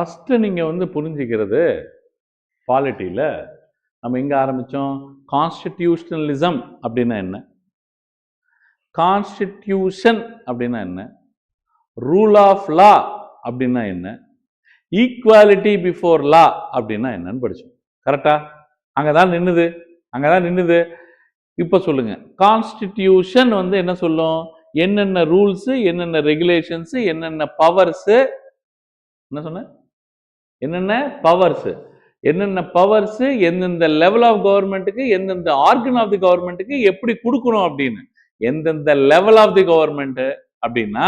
First நீங்கள் வந்து புரிஞ்சுக்கிறது பாலிட்டியில் நம்ம எங்கே ஆரம்பித்தோம்? கான்ஸ்டிடியூஷனலிசம் அப்படின்னா என்ன, கான்ஸ்டிடியூஷன் அப்படின்னா என்ன, ரூல் ஆஃப் லா அப்படின்னா என்ன, ஈக்குவாலிட்டி பிஃபோர் லா அப்படின்னா என்னன்னு படித்தோம். கரெக்டா? அங்கே தான் நின்றுது. இப்போ சொல்லுங்க, கான்ஸ்டிடியூஷன் வந்து என்ன சொல்லும்? என்னென்ன ரூல்ஸு, என்னென்ன ரெகுலேஷன்ஸு, என்னென்ன பவர்ஸு, என்ன சொன்ன, என்னென்ன பவர்ஸு எந்தெந்த லெவல் ஆஃப் கவர்மெண்ட்டுக்கு, எந்தெந்த ஆர்கன் ஆஃப் தி கவர்மெண்ட்டுக்கு எப்படி கொடுக்கணும் அப்படின்னு. எந்தெந்த லெவல் ஆஃப் தி கவர்மெண்ட் அப்படின்னா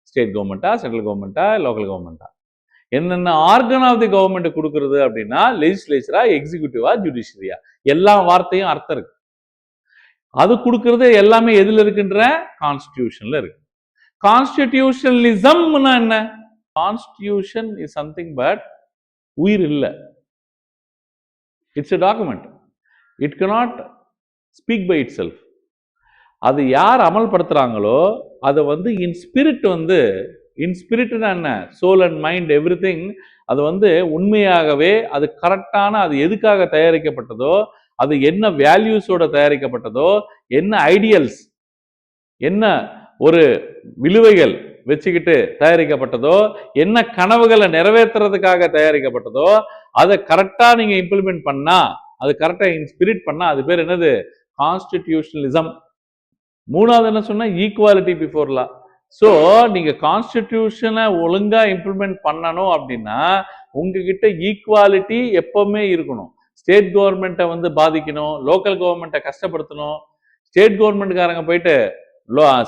ஸ்டேட் கவர்மெண்ட்டா, சென்ட்ரல் கவர்மெண்ட்டா, லோக்கல் கவர்மெண்ட்டா. என்னென்ன ஆர்கன் ஆஃப் தி கவர்மெண்ட் கொடுக்கறது அப்படின்னா லெஜிஸ்லேச்சரா, எக்ஸிக்யூட்டிவா, ஜுடிஷியரியா. எல்லா வார்த்தையும் அர்த்தம் இருக்கு. அது கொடுக்கறது எல்லாமே எதுல இருக்குன்ற கான்ஸ்டிடியூஷன்ல இருக்கு. கான்ஸ்டிடியூஷனலிசம்னா என்ன? கான்ஸ்டிடியூஷன் இஸ் சம்திங் பட் உயிர் இல்லை. It's a document. It cannot speak by itself. அது யார் அமல்படுத்துறாங்களோ அதை வந்து இன் ஸ்பிரிட்னா என்ன, soul and mind everything, அது வந்து உண்மையாகவே அது கரெக்டான, அது எதுக்காக தயாரிக்கப்பட்டதோ, அது என்ன வேல்யூஸோட தயாரிக்கப்பட்டதோ, என்ன ஐடியல்ஸ், என்ன ஒரு விழுவைகள் வச்சுக்கிட்டு தயாரிக்கப்பட்டதோ, என்ன கனவுகளை நிறைவேற்றுறதுக்காக தயாரிக்கப்பட்டதோ, அதை கரெக்டா நீங்க இம்ப்ளிமெண்ட் பண்ணா, அது கரெக்டா இன்ஸ்பிரிட் பண்ணா, அது பேர் என்னது? கான்ஸ்டிடியூஷனலிசம். மூணாவது என்ன சொன்னா? ஈக்குவாலிட்டி பிஃபோர் லா. ஸோ நீங்க கான்ஸ்டிடியூஷனை ஒழுங்கா இம்ப்ளிமெண்ட் பண்ணணும் அப்படின்னா உங்ககிட்ட ஈக்குவாலிட்டி எப்பவுமே இருக்கணும். ஸ்டேட் கவர்மெண்ட்டை வந்து பாதிக்கணும், லோக்கல் கவர்மெண்ட்டை கஷ்டப்படுத்தணும், ஸ்டேட் கவர்மெண்ட்காரங்க போயிட்டு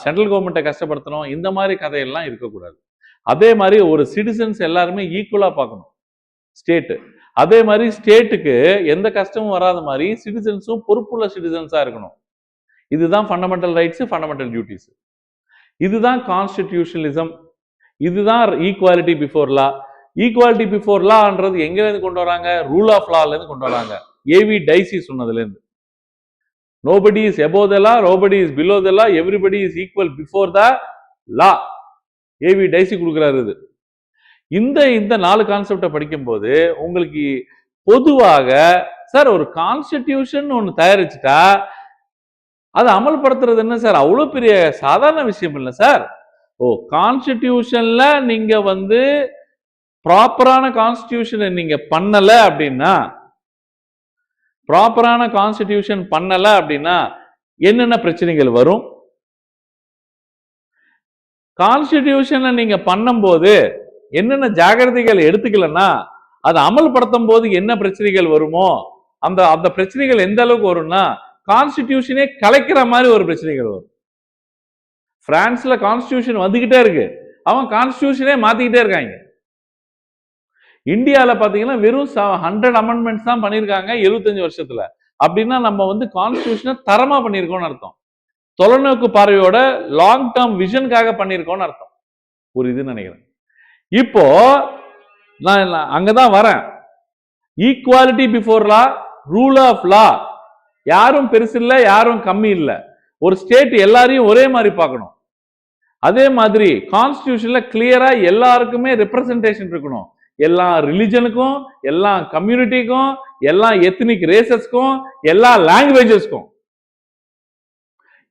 சென்ட்ரல் கவர்மெண்ட்டை கஷ்டப்படுத்தணும், இந்த மாதிரி கதையெல்லாம் இருக்கக்கூடாது. அதே மாதிரி ஒரு சிட்டிசன்ஸ் எல்லாருமே ஈக்குவலா பார்க்கணும் ஸ்டேட்டு. அதே மாதிரி ஸ்டேட்டுக்கு எந்த கஷ்டமும் வராத மாதிரி சிட்டிசன்ஸும் பொறுப்புள்ள சிட்டிசன்ஸா இருக்கணும். இதுதான் ஃபண்டமெண்டல் ரைட்ஸ், ஃபண்டமெண்டல் டியூட்டிஸ். இதுதான் கான்ஸ்டிடியூஷனலிசம். இதுதான் equality before law. Equality before லான்றது எங்கிருந்து கொண்டு வராங்க? ரூல் ஆஃப் லால இருந்து கொண்டு வராங்க. ஏவி டைசி சொன்னதுல இருந்து. Nobody is above the law, nobody is below the law, everybody is equal before the law. AV Dicey கொடுக்கிறாரு. இது இந்த 4 கான்செப்டை படிக்கும் போது உங்களுக்கு பொதுவாக சார் ஒரு கான்ஸ்டிடியூஷன் ஒன்று தயாரிச்சுட்டா அதை அமல்படுத்துறது என்ன சார் அவ்வளோ பெரிய சாதாரண விஷயம் இல்லை சார். கான்ஸ்டிடியூஷன்ல நீங்க வந்து ப்ராப்பரான கான்ஸ்டிடியூஷனை நீங்க பண்ணல அப்படின்னா, ப்ராப்பரான கான்ஸ்டிடியூஷன் பண்ணல அப்படின்னா என்னென்ன பிரச்சனைகள் வரும்? கான்ஸ்டிடியூஷனை நீங்க பண்ணும்போது என்னென்ன ஜாகிரதைகள் எடுத்துக்கலன்னா அதை அமல்படுத்தும் போது என்ன பிரச்சனைகள் வருமோ, அந்த பிரச்சனைகள் எந்த அளவுக்கு வரும்னா கான்ஸ்டிடியூஷனே கலைக்கிற மாதிரி ஒரு பிரச்சனைகள் வரும். பிரான்ஸ்ல கான்ஸ்டிடியூஷன் வந்துகிட்டே இருக்கு, அவன் கான்ஸ்டிடியூஷனே மாத்திக்கிட்டே இருக்காங்க. இந்தியாவில் பார்த்தீங்கன்னா வெறும் 100 அமெண்ட்மெண்ட்ஸ் தான் பண்ணியிருக்காங்க 75 வருஷத்துல. அப்படின்னா நம்ம வந்து கான்ஸ்டிடியூஷனை தரமா பண்ணியிருக்கோம்னு அர்த்தம். தொலைநோக்கு பார்வையோட லாங் டேர்ம் விஷனுக்காக பண்ணியிருக்கோம்னு அர்த்தம். புரியுதுன்னு நினைக்கிறேன். இப்போ நான் அங்கதான் வரேன். Equality before law, rule of law. யாரும் பெருசு இல்லை, யாரும் கம்மி இல்லை. ஒரு ஸ்டேட் எல்லாரையும் ஒரே மாதிரி பார்க்கணும். அதே மாதிரி கான்ஸ்டிடியூஷன்ல கிளியரா எல்லாருக்குமே ரெப்ரசன்டேஷன் இருக்கணும். எல்லா ரிலிஜனுக்கும், எல்லா கம்யூனிட்டிக்கும், எல்லா எத்னிக் ரேசஸ்க்கும், எல்லா லாங்குவேஜஸ்க்கும்.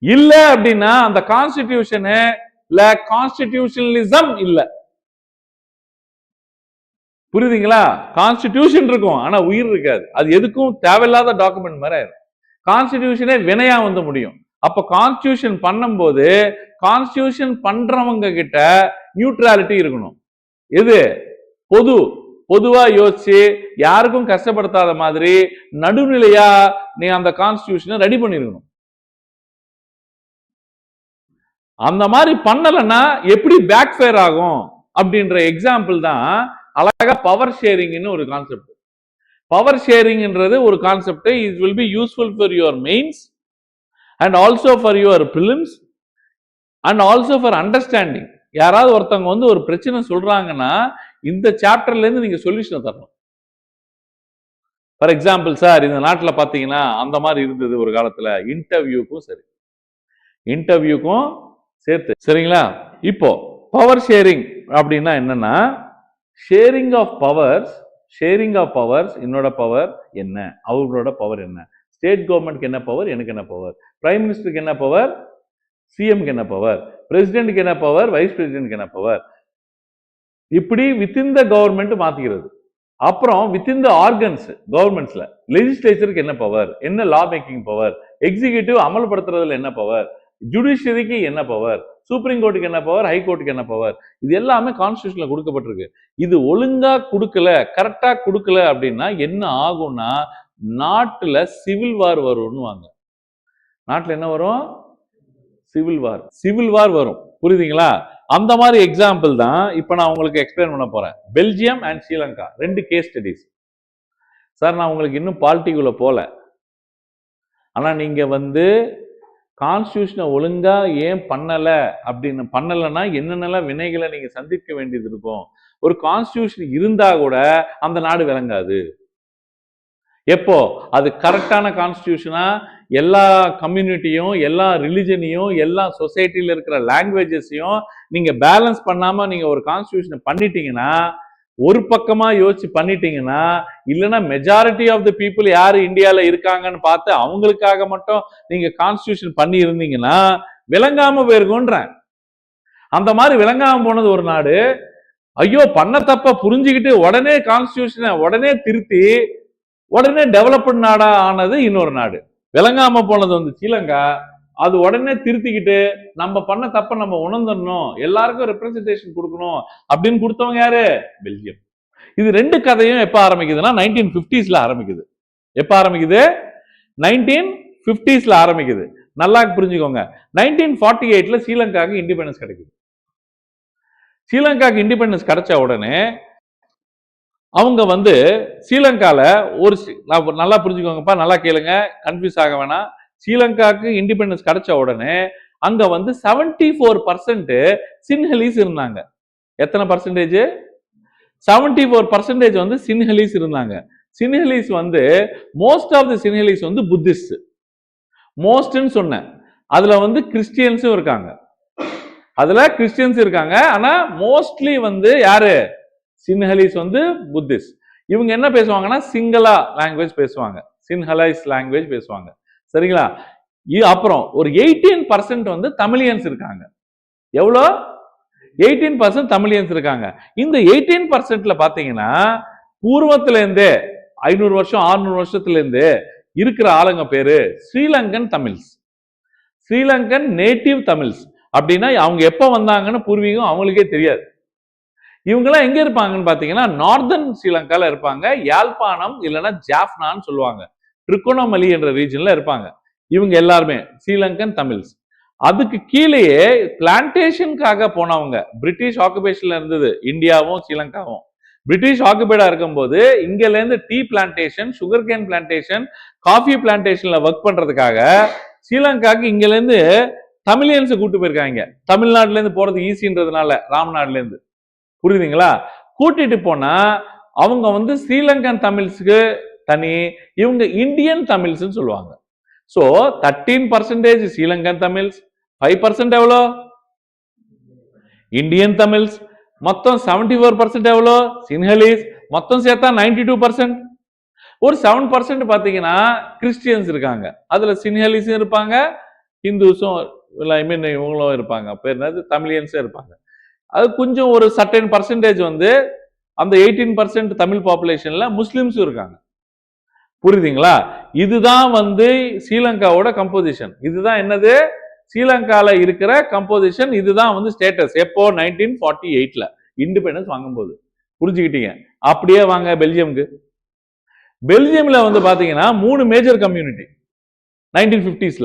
இல்ல அப்படின்னா அந்த கான்ஸ்டிடியூஷன்ல கான்ஸ்டிடியூஷனலிசம் இல்ல. புரியுதுங்களா? கான்ஸ்டிடியூஷன் இருக்கும் ஆனா உயிர் இருக்காது. அது எதுக்கும் தேவையில்லாத டாக்குமெண்ட் மாதிரி. கான்ஸ்டிடியூஷனே வினையா வந்து முடியும். அப்ப கான்ஸ்டிடியூஷன் பண்ணும்போது கான்ஸ்டிடியூஷன் பண்றவங்க கிட்ட நியூட்ராலிட்டி இருக்கணும். எது பொதுவா யோசிச்சு யாருக்கும் கஷ்டப்படுத்தாத மாதிரி நடுநிலையா நீ அந்த கான்ஸ்டிடியூஷனை ரெடி பண்ணிருக்கணும். அந்த மாதிரி பண்ணலன்னா எப்படி பேக் ஃபயர் ஆகும் அப்படின்ற எக்ஸாம்பிள் தான் அழகா பவர் ஷேரிங்னு ஒரு கான்செப்ட். பவர் ஷேரிங்ன்றது ஒரு concept. It will be useful for your mains and also for your films and also for understanding. யாராவது ஒருத்தவங்க வந்து ஒரு பிரச்சனை சொல்றாங்கன்னா இந்த சாப்டர்ல இருந்து நீங்க சொல்யூஷன் தரணும். ஃபார் எக்ஸாம்பிள் சார் இந்த நாட்டில் பார்த்தீங்கன்னா அந்த மாதிரி இருந்தது ஒரு காலத்துல. இன்டர்வியூக்கும் சரி, இன்டர்வியூக்கும் சேர்த்து சரிங்களா. இப்போ பவர் ஷேரிங் அப்படின்னா என்னன்னா, ஷேரிங் ஆஃப் பவர்ஸ் என்னோட பவர் என்ன, அவர்களோட பவர் என்ன, ஸ்டேட் கவர்மெண்ட்க்கு என்ன பவர், எனக்கு என்ன பவர், பிரைம் மினிஸ்டருக்கு என்ன பவர், சிஎம்க்கு என்ன பவர், பிரசிடென்ட்க்கு என்ன பவர், வைஸ் பிரசிடென்ட்க்கு என்ன பவர், இப்படி வித்தின் த கவர்மெண்ட் மாத்திக்கிறது. அப்புறம் வித்தின் த ஆர்கன்ஸ் கவர்மெண்ட்ஸ்ல லெஜிஸ்லேச்சருக்கு என்ன பவர், என்ன லா மேக்கிங் பவர், எக்ஸிகியூட்டிவ் அமல்படுத்துறதுல என்ன பவர், ஜுடிஷியரிக்கு என்ன பவர், சுப்ரீம் கோர்ட்டுக்கு என்ன பவர், ஹை கோர்ட்டுக்கு என்ன பவர், இது எல்லாமே கான்ஸ்டிடியூஷன்ல கொடுக்கப்பட்டிருக்கு. இது ஒழுங்கா கொடுக்கல, கரெக்டா கொடுக்கல அப்படின்னா என்ன ஆகும்னா நாட்டுல சிவில் வார் வரும்னுவாங்க. நாட்டுல என்ன வரும், சிவில் வார் வரும். புரியுதுங்களா? அந்த மாதிரி எக்ஸாம்பிள் தான் இப்ப நான் உங்களுக்கு எக்ஸ்பிளைன் பண்ண போறேன். Belgium and Sri Lanka 2 case studies. Sir நான் உங்களுக்கு இன்னும் பாலிட்டிக்குள்ள போல, ஆனா நீங்க கான்ஸ்டியூஷனை ஒழுங்கா ஏன் பண்ணலைன்னா என்னென்னலாம் வினைகளை நீங்க சந்திக்க வேண்டியது இருக்கும். ஒரு கான்ஸ்டியூஷன் இருந்தா கூட அந்த நாடு விளங்காது. எப்போ அது கரெக்டான கான்ஸ்டியூஷனா எல்லா கம்யூனிட்டியும், எல்லா ரிலிஜனையும், எல்லா சொசைட்டில இருக்கிற லாங்குவேஜஸையும் நீங்க பேலன்ஸ் பண்ணாம நீங்க ஒரு கான்ஸ்டியூஷனை பண்ணிட்டீங்கன்னா, ஒரு பக்கமா யோசிச்சு பண்ணிட்டீங்கன்னா, இல்லைன்னா மெஜாரிட்டி ஆஃப் த பீப்புள் யாரு இந்தியால இருக்காங்கன்னு பார்த்து அவங்களுக்காக மட்டும் நீங்க கான்ஸ்டியூஷன் பண்ணி இருந்தீங்கன்னா விளங்காம போயிருக்கும்ன்றேன். அந்த மாதிரி விளங்காம போனது ஒரு நாடு. ஐயோ பண்ண தப்ப புரிஞ்சுக்கிட்டு உடனே கான்ஸ்டியூஷனை உடனே திருத்தி உடனே டெவலப்டு நாடா ஆனது இன்னொரு நாடு. விளங்காம போனது ஸ்ரீலங்கா. அது உடனே திருத்திக்கிட்டு நம்ம பண்ண தப்ப நம்ம உணர்ந்துடணும், எல்லாருக்கும் ரெப்ரசன்டேஷன் கொடுக்கணும் அப்படின்னு கொடுத்தவங்க யாரு, பெல்ஜியம். இது 2 கதையும் எப்ப ஆரம்பிக்குதுன்னா 1950s ஆரம்பிக்குது. எப்ப ஆரம்பிக்குது, 1950s ஆரம்பிக்குது. நல்லா புரிஞ்சுக்கோங்க. 1948 ஸ்ரீலங்காவுக்கு இண்டிபெண்டன்ஸ் கிடைக்குது. ஸ்ரீலங்காவுக்கு இண்டிபெண்டன்ஸ் கிடைச்ச உடனே அவங்க ஸ்ரீலங்கால ஒரு நல்லா புரிஞ்சுக்கோங்கப்பா, நல்லா கேளுங்க, கன்ஃபியூஸ் ஆக வேணாம். ஸ்ரீலங்காவுக்கு இண்டிபெண்டன்ஸ் கிடைச்ச உடனே அங்க 74% சின்ஹலீஸ் இருந்தாங்க. எத்தனை பர்சன்டேஜ்? 74% சின்ஹலீஸ் இருந்தாங்க. Sinhalese most of the Sinhalese Buddhist. மோஸ்ட்னு சொன்னேன். அதுல கிறிஸ்டியன்ஸும் இருக்காங்க. ஆனா மோஸ்ட்லி யாரு, சின்ஹலீஸ் புத்திஸ்ட். இவங்க என்ன பேசுவாங்கன்னா சிங்களா லாங்குவேஜ் பேசுவாங்க, சின்ஹலைஸ் லாங்குவேஜ் பேசுவாங்க. சரிங்களா? அப்புறம் ஒரு 18% தமிழியன்ஸ் இருக்காங்க. எவ்வளோ? 18% தமிழியன்ஸ் இருக்காங்க. இந்த 18%ல பாத்தீங்கன்னா பூர்வத்துல இருந்தே 500 வருஷம் 600 வருஷத்துல இருந்து இருக்கிற ஆளுங்க பேரு ஸ்ரீலங்கன் தமிழ்ஸ், ஸ்ரீலங்கன் நேட்டிவ் தமிழ்ஸ். அப்படின்னா அவங்க எப்ப வந்தாங்கன்னு பூர்வீகம் அவங்களுக்கே தெரியாது. இவங்கெல்லாம் எங்க இருப்பாங்கன்னு பாத்தீங்கன்னா நார்தன் ஸ்ரீலங்கால இருப்பாங்க. யாழ்ப்பாணம் இல்லைன்னா ஜாஃப்னான்னு சொல்லுவாங்க, திருகோணமலை என்ற ரீஜன்ல இருப்பாங்க. இவங்க எல்லாருமே ஸ்ரீலங்கன் தமிழ்ஸ். அதுக்கு கீழேயே பிளான்டேஷனுக்காக போனவங்க, பிரிட்டிஷ் ஆக்குபேஷன்ல இருந்தது இந்தியாவும் ஸ்ரீலங்காவும். பிரிட்டிஷ் ஆக்குபைடா இருக்கும்போது இங்கல இருந்து tea plantation, sugar cane plantation, coffee பிளான்டேஷன்ல ஒர்க் பண்றதுக்காக ஸ்ரீலங்காக்கு இங்கல இருந்து தமிழியன்ஸை கூட்டு போயிருக்காங்க. தமிழ்நாட்டுல இருந்து போறது ஈஸின்றதுனால ராம்நாடுல இருந்து. புரியுதுங்களா? கூட்டிட்டு போனா அவங்க ஸ்ரீலங்கன் தமிழ்ஸ்க்கு தனி, இவங்க இந்தியன் தமிழ்ஸ் சொல்லுவாங்க. சோ 13% ஸ்ரீலங்கன் தமிழ்ஸ், 5% எவ்வளோ இந்தியன் தமிழ்ஸ், மொத்தம் 74% எவ்வளோ சின்ஹலீஸ், மொத்தம் சேர்த்தா 92%. ஒரு 7% பாத்தீங்கன்னா கிறிஸ்டியன்ஸ் இருக்காங்க. அதுல சின்ஹலீஸும் இருப்பாங்க, ஹிந்துஸும் இவங்களும் இருப்பாங்க, பேர் என்னது தமிழியன்ஸும் இருப்பாங்க. அது கொஞ்சம் ஒரு சர்டன் பர்சன்டேஜ் அந்த 18% தமிழ் பாப்புலேஷன்ல முஸ்லிம்ஸும் இருக்காங்க. புரியுதுங்களா? இதுதான் ஸ்ரீலங்காவோட கம்போசிஷன். இதுதான் என்னது, ஸ்ரீலங்கால இருக்கிற கம்போசிஷன். இதுதான் ஸ்டேட்டஸ் எப்போ 1948 இண்டிபெண்டன்ஸ் வாங்கும்போது. புரிஞ்சுக்கிட்டீங்க? அப்படியே வாங்க பெல்ஜியம்க்கு. பெல்ஜியம்ல பாத்தீங்கன்னா 3 மேஜர் கம்யூனிட்டி 1950s.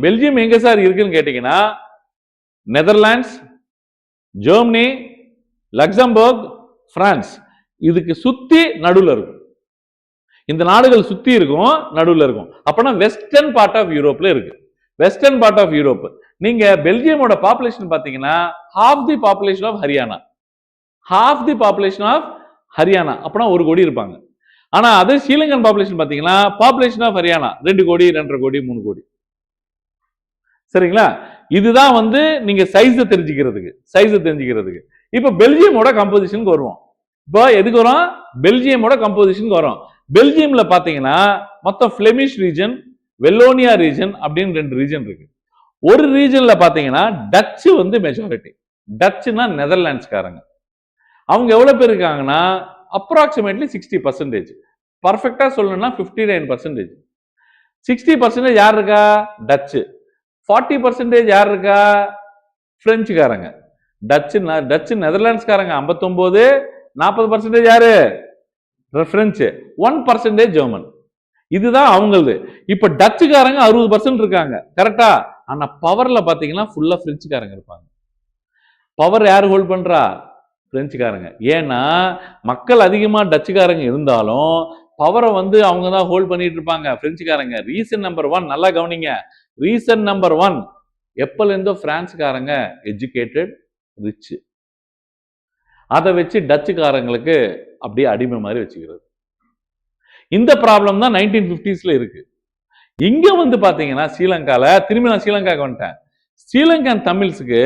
பெல்ஜியம் எங்க சார் இருக்குன்னு கேட்டீங்கன்னா நெதர்லாண்ட்ஸ், ஜெர்மனி, லக்சம்பர்க், பிரான்ஸ். இதுக்கு சுத்தி நடுவுல இருக்கும். இந்த நாடுகள் சுத்தி இருக்கும், நடுவுல இருக்கும். அப்பனா வெஸ்டர்ன் பார்ட் ஆஃப் யூரோப்ல இருக்கு. Western part of Europe. நீங்க பெல்ஜியமோட பாப்புலேஷன் பாத்தீங்கன்னா half the population of Haryana, half the population of Haryana. அப்பனா 1 கோடி இருப்பாங்க. ஆனா அதே ஸ்ரீலங்கன் பாப்புலேஷன் பாத்தீங்கன்னா பாப்புலேஷன் ஆஃப் ஹரியானா 2 கோடி, 2.5 கோடி, 3 கோடி. சரிங்களா? இதுதான் நீங்க சைஸ் தெரிஞ்சுக்கிறதுக்கு. இப்ப பெல்ஜியமோட கம்போசிஷனுக்கு வருவோம். இப்போ எதுக்கு வரும்? பெல்ஜியமோட கம்போசிஷனுக்கு வரும். பெல்ஜியம்ல பாத்தீங்கன்னா மொத்தம் பிளெமிஷ் ரீஜன், வெல்லோனியா ரீஜன் அப்படின்னு 2 ரீஜன் இருக்கு. ஒரு ரீஜன்ல பாத்தீங்கன்னா டச்சு வந்து மெஜாரிட்டி. டச்சுனா நெதர்லாண்ட்ஸ்காரங்க. அவங்க எவ்வளவு பேர் இருக்காங்கன்னா அப்ராக்சிமேட்லி 60%. பர்ஃபெக்டா சொல்லணும்னா 59%. 60% யார் இருக்கா? டச்சு. 40% யார் இருக்கா? பிரெஞ்சுக்காரங்க. டச்சு நெதர்லாண்ட்ஸ்காரங்க 59, 40% யாரு? French, 1% German. இதுதான் அவங்களது. இப்ப டச்சுக்காரங்க 60% இருக்காங்க, கரெக்டா? ஆனா பவர்ல பாத்தீங்கன்னா ஃபுல்லா பிரெஞ்சுக்காரங்க இருப்பாங்க. பவர் யார் ஹோல்ட் பண்றா? பிரெஞ்சுக்காரங்க. ஏன்னா மக்கள் அதிகமா டச்சுக்காரங்க இருந்தாலும் பவரை வந்து அவங்க தான் ஹோல்ட் பண்ணிட்டு இருப்பாங்க, பிரெஞ்சுக்காரங்க. ரீசன் நம்பர் 1 நல்லா கவனிங்க. ரீசன் நம்பர் 1, எப்பல இருந்தோ பிரான்ஸ்காரங்க எஜுகேட்டட், ரிச். அதை வச்சு டச்சுக்காரங்களுக்கு அப்படியே அடிமை மாதிரி வச்சுக்கிறது. இந்த ப்ராப்ளம் தான் 1950s இருக்கு. இங்க வந்து பாத்தீங்கன்னா ஸ்ரீலங்கால, திரும்பி நான் ஸ்ரீலங்காக்கு வந்துட்டேன். ஸ்ரீலங்கன் தமிழ்ஸுக்கு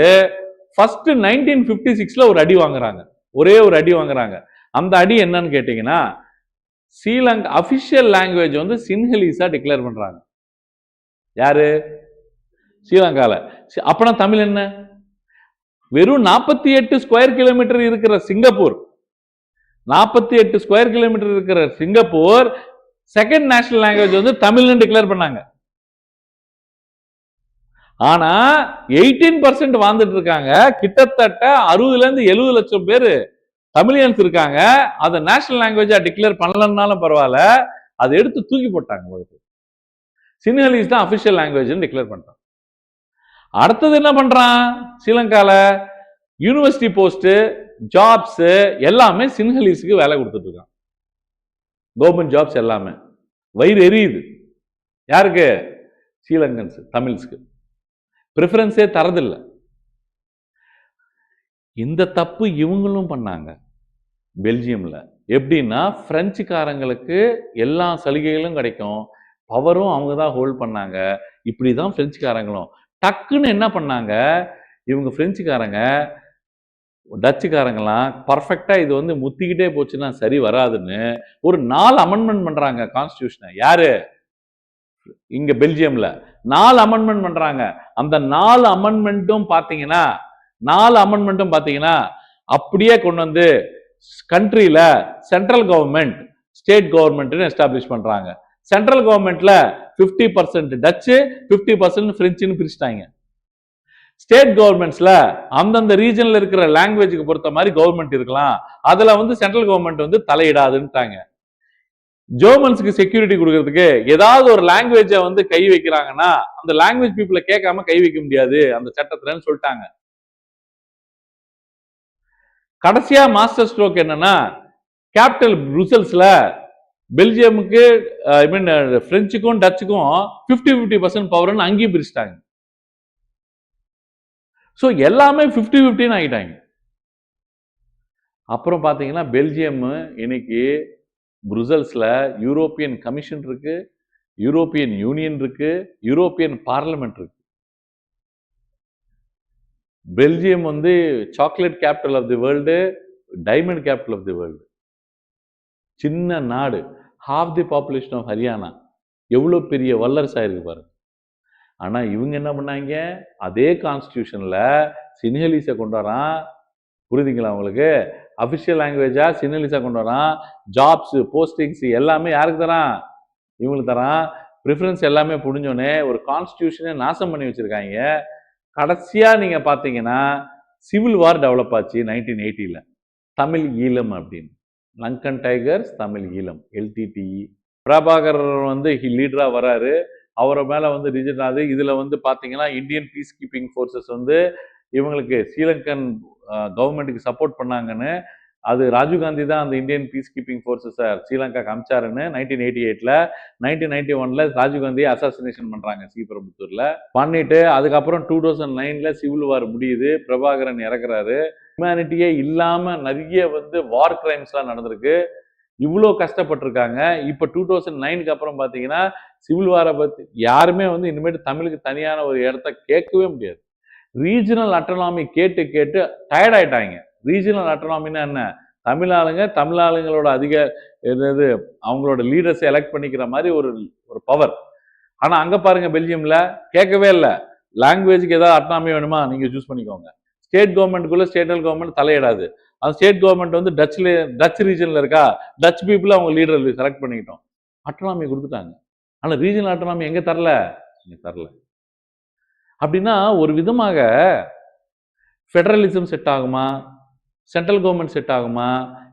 ஃபர்ஸ்ட் 1956ல ஒரு அடி வாங்குறாங்க. ஒரே ஒரு அடி வாங்குறாங்க. அந்த அடி என்னன்னு கேட்டீங்கன்னா, ஸ்ரீலங்கா அபிஷியல் லாங்குவேஜ் வந்து சின்ஹலீஸா டிக்ளேர் பண்றாங்க. யாரு? ஸ்ரீலங்கால. அப்பனா தமிழ் என்ன? வெறும் 48 ஸ்கொயர் கிலோமீட்டர் இருக்கிற சிங்கப்பூர், 48 ஸ்கொயர் கிலோமீட்டர் இருக்கிற சிங்கப்பூர் செகண்ட் நேஷனல் லாங்குவேஜ் வந்து தமிழ்னு டிக்ளேர் பண்ணாங்க. ஆனா 18% வாழ்ந்துட்டு இருக்காங்க. கிட்டத்தட்ட 60ல இருந்து 70 லட்சம் பேர் தமிழியன்ஸ் இருக்காங்க. அதை நேஷனல் லாங்குவேஜா டிக்ளேர் பண்ணலன்னாலும் பரவாயில்ல, அதை எடுத்து தூக்கி போட்டாங்க. சின்ஹலீஸ் தான் அபிஷியல் லாங்குவேஜ் டிக்ளேர் பண்றான். அடுத்தது என்ன பண்றான்? ஸ்ரீலங்கால யூனிவர்சிட்டி போஸ்ட், ஜாப்ஸ் எல்லாமே சின்ஹலீஸுக்கு வேலை கொடுத்துட்டு இருக்கான். கவர்மெண்ட் ஜாப்ஸ் எல்லாமே. வயிறு எரியுது. யாருக்கு? ஸ்ரீலங்கன்ஸ் தமிழ்ஸ்க்கு பிரிஃபரன்ஸே தரதில்லை. இந்த தப்பு இவங்களும் பண்ணாங்க பெல்ஜியம்ல. எப்படின்னா பிரெஞ்சுக்காரங்களுக்கு எல்லா சலுகைகளும் கிடைக்கும், பவரும் அவங்க தான் ஹோல்ட் பண்ணாங்க. இப்படிதான் பிரெஞ்சுக்காரங்களும் டக்குன்னு என்ன பண்ணாங்க, இவங்க பிரெஞ்சுக்காரங்க டச்சுக்காரங்களாம் பர்ஃபெக்டா இது வந்து முத்திக்கிட்டே போச்சுன்னா சரி வராதுன்னு ஒரு 4 அமெண்ட்மெண்ட் பண்றாங்க கான்ஸ்டிடியூஷனை. யாரு? இங்க பெல்ஜியம்ல 4 அமெண்ட்மெண்ட் பண்றாங்க. அந்த 4 அமெண்ட்மெண்ட்டும் பாத்தீங்கன்னா அப்படியே கொண்டு வந்து கண்ட்ரியில central government, state government establish பண்றாங்க. சென்ட்ரல் கவர்மெண்ட்ல 50% டச்சு, 50% பிரெஞ்சுன்னு பிரிச்சுட்டாங்க. ஸ்டேட் கவர்மெண்ட்ஸ்ல அந்தந்த ரீஜன்ல இருக்கிற லாங்குவேஜுக்கு பொறுத்த மாதிரி கவர்மெண்ட் இருக்கலாம், அதுல வந்து சென்ட்ரல் கவர்மெண்ட் வந்து தலையிடாதுன்னுட்டாங்க. ஜெர்மன்ஸ்க்கு செக்யூரிட்டி கொடுக்கறதுக்கு ஏதாவது ஒரு லாங்குவேஜை வந்து கை வைக்கிறாங்கன்னா அந்த லாங்குவேஜ் பீப்புளை கேட்காம கை வைக்க முடியாது அந்த சட்டத்துலன்னு சொல்லிட்டாங்க. கடைசியா மாஸ்டர் ஸ்ட்ரோக் என்னன்னா, கேபிட்டல் புருசல்ஸ்ல பெல்ஜியமுக்கு ஐ மீன் பிரெஞ்சுக்கும் டச்சுக்கும் 50-50% பவர்னு அங்கேயும் பிரிச்சுட்டாங்க. ஸோ எல்லாமே 50-50 ஆகிட்டாங்க. அப்புறம் பாத்தீங்கன்னா பெல்ஜியம் இன்னைக்கு புருசல்ஸ்ல யூரோப்பியன் கமிஷன் இருக்கு, யூரோப்பியன் யூனியன் இருக்கு, யூரோப்பியன் பார்லிமெண்ட் இருக்கு. பெல்ஜியம் வந்து chocolate capital of the world, diamond capital of the world. சின்ன நாடு, half the population of Haryana. எவ்வளவு பெரிய வல்லரசா இருக்கு பாருங்க. ஆனா இவங்க என்ன பண்ணாங்க, அதே கான்ஸ்டிடியூஷன்ல சின்ஹலீஸை கொண்டு வரான். புரியுதுங்களா உங்களுக்கு? அபிஷியல் லாங்குவேஜா சின்ஹலீஸா கொண்டு வரான். ஜாப்ஸ், போஸ்டிங்ஸ் எல்லாமே யாருக்கு தரான்? இவங்களுக்கு தரான். ப்ரிஃபரன்ஸ் எல்லாமே புடிஞ்சோன்னே ஒரு கான்ஸ்டிடியூஷனை நாசம் பண்ணி வச்சிருக்காங்க. கடைசியா நீங்க பாத்தீங்கன்னா சிவில் வார் டெவலப் ஆச்சு 1980ல. தமிழ் ஈழம் அப்படின்னு, லங்கன் டைகர்ஸ் தமிழ் ஈழம், LTTE. பிரபாகர் வந்து லீடரா வராரு. அவரை மேல வந்து ரிஜெக்ட் ஆகுது. இதுல வந்து பாத்தீங்கன்னா இந்தியன் பீஸ் கீப்பிங் ஃபோர்ஸஸ் வந்து இவங்களுக்கு ஸ்ரீலங்கன் கவர்மெண்ட்டுக்கு சப்போர்ட் பண்ணாங்கன்னு, அது ராஜீவ்காந்தி தான் அந்த இந்தியன் பீஸ் கீப்பிங் ஃபோர்ஸஸை ஸ்ரீலங்காக்கு அமிச்சாருன்னு 1988ல. 1991ல ராஜீவ்காந்தியை அசாசினேஷன் பண்றாங்க ஸ்ரீபெரும்புத்தூர்ல. பண்ணிட்டு அதுக்கப்புறம் 2009ல சிவில் வார் முடியுது, பிரபாகரன் இறக்குறாரு. ஹியூமனிட்டியே இல்லாம நிறைய வந்து வார் கிரைம்ஸ்லாம் நடந்திருக்கு. இவ்வளோ கஷ்டப்பட்டிருக்காங்க. இப்ப 2009க்கு அப்புறம் பாத்தீங்கன்னா சிவில் வாரை பத்தி யாருமே வந்து இனிமேட்டு தமிழுக்கு தனியான ஒரு இடத்த கேட்கவே முடியாது. ரீஜனல் அட்டானமி கேட்டு கேட்டு டயர்ட் ஆயிட்டாங்க. ரீஜனல் அட்டானமின்னா என்ன? தமிழ் ஆளுங்களோட அதிக என்னது அவங்களோட லீடர்ஸை எலெக்ட் பண்ணிக்கிற மாதிரி ஒரு பவர். ஆனா அங்க பாருங்க பெல்ஜியம்ல கேட்கவே இல்லை. லாங்குவேஜுக்கு ஏதாவது அட்டானமி வேணுமா நீங்க சூஸ் பண்ணிக்கோங்க. ஸ்டேட் கவர்மெண்ட்டுக்குள்ள ஸ்டேட் கவர்மெண்ட் தலையிடாது. அந்த ஸ்டேட் கவர்மெண்ட் வந்து டச் ரீஜன்ல இருக்கா, டச் பீப்புள் அவங்க லீடர் செலக்ட் பண்ணிக்கிட்டோம், அட்டானமி கொடுத்துட்டாங்க. ஆனா ரீஜனல் அட்டானமி எங்க தரல? அப்படின்னா ஒரு விதமாக ஃபெடரலிசம் செட் ஆகுமா, சென்ட்ரல் கவர்மெண்ட் செட் ஆகுமா?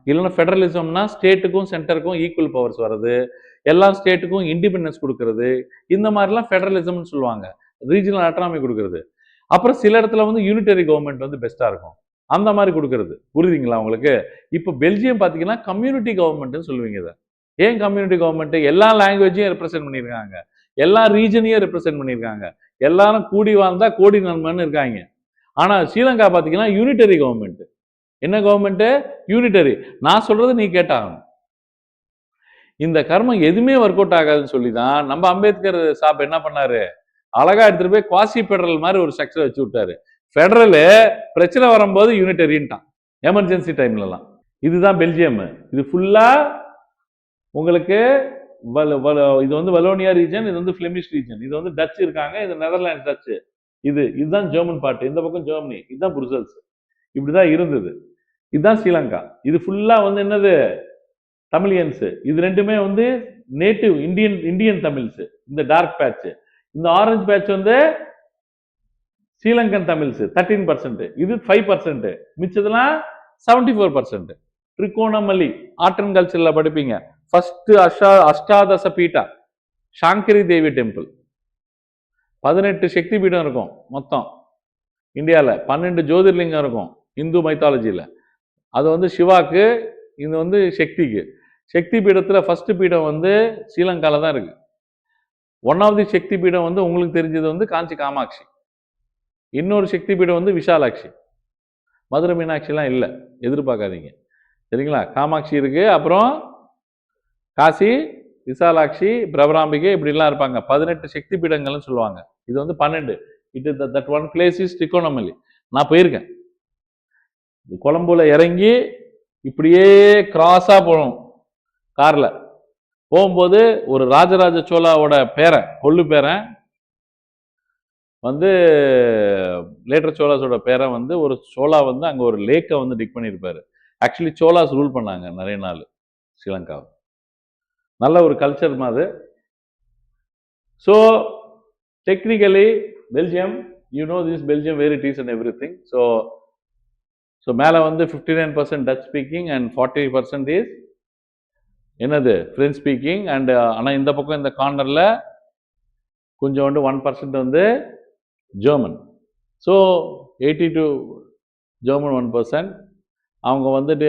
இல்லைன்னா ஃபெடரலிசம்னா ஸ்டேட்டுக்கும் சென்டருக்கும் ஈக்குவல் பவர்ஸ் வருது, எல்லா ஸ்டேட்டுக்கும் இண்டிபெண்டன்ஸ் கொடுக்கறது, இந்த மாதிரிலாம் ஃபெடரலிசம்னு சொல்லுவாங்க. ரீஜனல் அட்டானமி கொடுக்கறது. அப்புறம் சில இடத்துல வந்து யூனிட்டரி கவர்மெண்ட் வந்து பெஸ்டா இருக்கும், அந்த மாதிரி கொடுக்கறது. புரியுதுங்களா உங்களுக்கு? இப்போ பெல்ஜியம் பார்த்தீங்கன்னா கம்யூனிட்டி கவர்மெண்ட்னு சொல்லுவீங்க. இதை ஏன் கம்யூனிட்டி கவர்மெண்ட்? எல்லா லாங்குவேஜையும் ரெப்ரசென்ட் பண்ணியிருக்காங்க, எல்லா ரீஜனையும் ரெப்ரசென்ட் பண்ணியிருக்காங்க, எல்லாரும் கூடி வாழ்ந்தா கோடி நன்மைன்னு இருக்காங்க. ஆனா ஸ்ரீலங்கா பார்த்தீங்கன்னா யூனிட்டரி கவர்மெண்ட். என்ன கவர்மெண்ட்? யூனிட்டரி. நான் சொல்றது நீ கேட்டாகணும். இந்த கர்மம் எதுவுமே ஒர்க் அவுட் ஆகாதுன்னு சொல்லி தான் நம்ம அம்பேத்கர் சாப் என்ன பண்ணாரு, அழகா எடுத்துட்டு போய் குவாசி பெடரல் மாதிரி ஒரு ஸ்ட்ரக்சர் வச்சு விட்டாரு. ஃபெடரல் பிரச்சனை வரும்போது யூனிட்டரின்ட்டான் எமர்ஜென்சி டைம்லலாம். இதுதான் பெல்ஜியம். இது ஃபுல்லா உங்களுக்கு இது வந்து வலோனியா ரீஜன், இது வந்து பிளெமிஷ் ரீஜன், இது வந்து டச் இருக்காங்க, இது நெதர்லாந்து டச், இதுதான் ஜெர்மன் பார்ட், இந்த பக்கம் ஜெர்மனி, இதுதான் புருசல்ஸ். இப்படிதான் இருந்தது. இதுதான் ஸ்ரீலங்கா. இது ஃபுல்லா வந்து என்னது, தமிழியன்ஸ். இது ரெண்டுமே வந்து நேட்டிவ் இந்தியன் தமிழ்ஸ். இந்த டார்க் பேட்ச், இந்த ஆரஞ்சு பேட்ச் வந்து ஸ்ரீலங்கன் தமிழ்ஸ் 13%, இது 5%, மிச்சதெல்லாம் 74%. திரிகோணமல்லி ஆர்ட் அண்ட் கல்ச்சர்ல படிப்பீங்க. ஃபர்ஸ்ட் அஷ்டாதச பீட்டா சாங்கரி தேவி டெம்பிள், 18 சக்தி பீடம் இருக்கும் மொத்தம் இந்தியாவில், 12 ஜோதிர்லிங்கம் இருக்கும் இந்து மைத்தாலஜியில். அது வந்து சிவாக்கு, இது வந்து சக்திக்கு. சக்தி பீடத்தில் ஃபர்ஸ்ட் பீடம் வந்து ஸ்ரீலங்காவில் தான் இருக்கு. ஒன் ஆஃப் தி சக்தி பீடம் வந்து உங்களுக்கு தெரிஞ்சது வந்து காஞ்சி காமாட்சி, இன்னொரு சக்தி பீடம் வந்து விஷாலாட்சி. மதுரை மீனாட்சிலாம் இல்லை, எதிர்பார்க்காதீங்க, சரிங்களா? காமாட்சி இருக்கு, அப்புறம் காசி, விசாலாட்சி, பிரபராம்பிகை, இப்படிலாம் இருப்பாங்க. 18 சக்தி பீடங்கள்னு சொல்லுவாங்க. இது வந்து 12. It is that one place is Trincomalee. நான் போயிருக்கேன். கொழம்புல இறங்கி இப்படியே கிராஸா போகணும் கார்ல. போகும்போது ஒரு ராஜராஜ சோழாவோட பேரன், கொள்ளு பேரன் வந்து, லேட்டர் சோழாஸோட பேரன் வந்து ஒரு சோழா வந்து அங்க ஒரு லேக்கை வந்து டிக் பண்ணியிருப்பாரு. ஆக்சுவலி சோழாஸ் ரூல் பண்ணாங்க நிறைய நாள் ஸ்ரீலங்காவை. நல்ல ஒரு கல்ச்சர் மாதிரி. So technically Belgium, you know this Belgium where it is and everything. So மேலே வந்து 59% டச் ஸ்பீக்கிங் அண்ட் 40% இஸ் என்னது ஃப்ரெஞ்ச் ஸ்பீக்கிங். அண்ட் ஆனால் இந்த பக்கம் இந்த கார்னரில் கொஞ்சோண்டு 1% வந்து ஜெர்மன். So 82 German 1%. அவங்க வந்துட்டு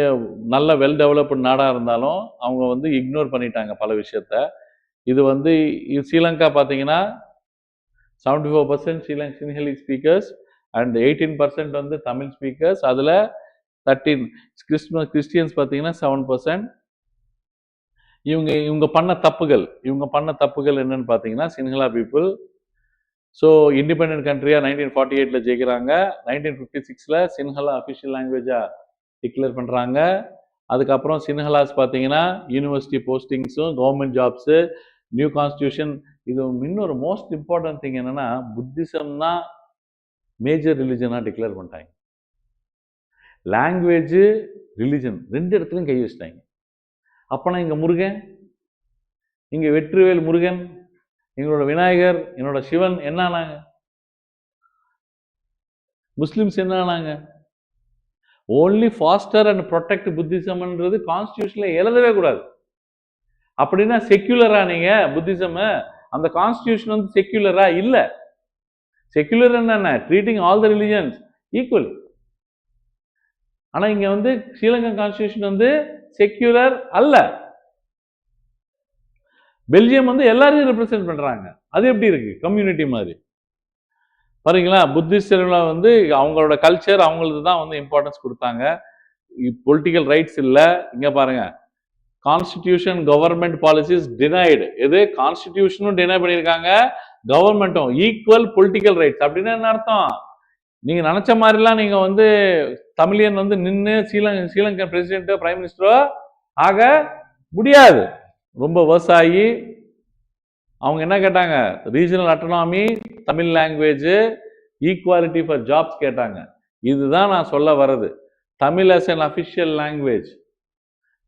நல்ல வெல் டெவலப்டு நாடாக இருந்தாலும் அவங்க வந்து இக்னோர் பண்ணிட்டாங்க பல விஷயத்த. இது வந்து ஸ்ரீலங்கா பார்த்தீங்கன்னா 74% சின்ஹலி ஸ்பீக்கர்ஸ் அண்ட் 18% வந்து தமிழ் ஸ்பீக்கர்ஸ். அதில் 13 கிறிஸ்டியன்ஸ் பார்த்தீங்கன்னா 7%. இவங்க பண்ண தப்புகள் என்னன்னு பார்த்தீங்கன்னா, சின்ஹலா பீப்புள் ஸோ இண்டிபெண்ட் கண்ட்ரியாக 1948 ஜெயிக்கிறாங்க. 1956 சின்ஹலா அஃபிஷியல் லாங்குவேஜாக டிக்ளேர் பண்ணுறாங்க. அதுக்கப்புறம் சின்ஹலாஸ் பார்த்தீங்கன்னா யூனிவர்சிட்டி போஸ்டிங்ஸும், கவர்மெண்ட் ஜாப்ஸு, நியூ கான்ஸ்டியூஷன். இது இன்னொரு மோஸ்ட் இம்பார்ட்டன்ட் திங் என்னன்னா, புத்திசம் தான் மேஜர் ரிலிஜனாக டிக்ளேர் பண்ணிட்டாங்க. லாங்குவேஜ், ரிலிஜன் ரெண்டு இடத்துலையும் கை வச்சிட்டாங்க. அப்போனா இங்கே முருகன், இங்கே வெற்றிவேல் முருகன், எங்களோட விநாயகர், என்னோட சிவன் என்ன ஆனாங்க? முஸ்லிம்ஸ் என்ன ஆனாங்க? ஓன்லி ஃபாஸ்டர் அண்ட் ப்ரொடெக்ட் புத்திசம்ன்றது கான்ஸ்டியூஷன்ல எழுதவே கூடாது. அப்படின்னா செக்யூலரா நீங்க புத்திசம்? அந்த கான்ஸ்டியூஷன் வந்து செக்யூலரா இல்ல. செக்யூலர் என்ன? Treating all the religions equal. ஆனா இங்க வந்து ஸ்ரீலங்கன் கான்ஸ்டியூஷன் வந்து செக்யூலர் அல்ல. பெல்ஜியம் வந்து எல்லாரையும் ரெப்ரசென்ட் பண்றாங்க. அது எப்படி இருக்கு? கம்யூனிட்டி மாதிரி பாருங்களா. புத்திஸ்டர்ல வந்து அவங்களோட கல்ச்சர், அவங்களுக்கு தான் வந்து இம்பார்ட்டன்ஸ் கொடுத்தாங்க. பொலிட்டிக்கல் ரைட்ஸ் இல்ல. இங்க பாருங்க, கான்ஸ்டிடியூஷன் கவர்மெண்ட் பாலிசிஸ் டினைடு. எது? கான்ஸ்டிடியூஷனும் டினை பண்ணியிருக்காங்க, கவர்மெண்ட்டும். ஈக்குவல் பொலிட்டிக்கல் ரைட்ஸ் அப்படின்னா என்ன அர்த்தம்? நீங்க நினைச்ச மாதிரிலாம் நீங்க வந்து தமிழியன் வந்து நின்று ஸ்ரீலங்கன் பிரசிடென்ட் பிரைம் மினிஸ்டரோ ஆக முடியாது. ரொம்ப விவசாயி. அவங்க என்ன கேட்டாங்க? Regional autonomy, Tamil language, equality for jobs கேட்டாங்க. இதுதான் நான் சொல்ல வர்றது. Tamil as an official language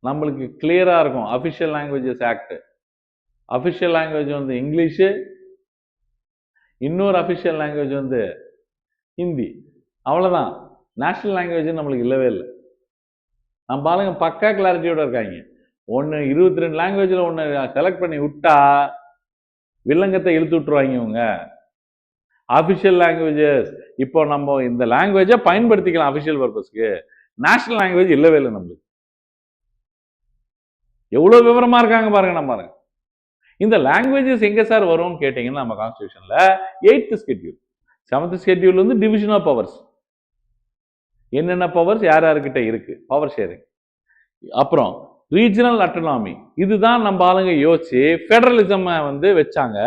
நம்மளுக்கு கிளியரா இருக்கும். Official languages act. Official language வந்து இங்கிலீஷு, இன்னொரு அஃபிஷியல் லாங்குவேஜ் வந்து ஹிந்தி. அவ்வளோதான். நேஷனல் லாங்குவேஜ் நம்மளுக்கு இல்லவே இல்லை. நம்ம பாருங்க பக்கா கிளாரிட்டியோட இருக்காங்க. ஒன்று 22 லாங்குவேஜில் ஒன்று செலக்ட் பண்ணி விட்டா வில்லங்கத்தை இழுத்து விட்டுருவாங்க இவங்க. அஃபிஷியல் லாங்குவேஜஸ் இப்போ நம்ம இந்த லாங்குவேஜை பயன்படுத்திக்கலாம் அஃபிஷியல் பர்பஸ்க்கு. நேஷனல் லாங்குவேஜ் இல்லவே இல்லை நம்மளுக்கு. எவ்வளோ விவரமா இருக்காங்க பாருங்க. நம்ம பாருங்க இந்த லாங்குவேஜஸ் எங்க சார் வரும்னு கேட்டீங்கன்னா நம்ம கான்ஸ்டியூஷன்ல 8th schedule 7th schedule வந்து டிவிஷன் ஆஃப் பவர்ஸ். என்னென்ன பவர்ஸ் யார் யாருக்கிட்ட இருக்கு, பவர் ஷேரிங். அப்புறம் ரீஜனல் அட்டானமி. இதுதான் நம்ம ஆளுங்க யோசிச்சு ஃபெடரலிசம் வந்து வச்சாங்க.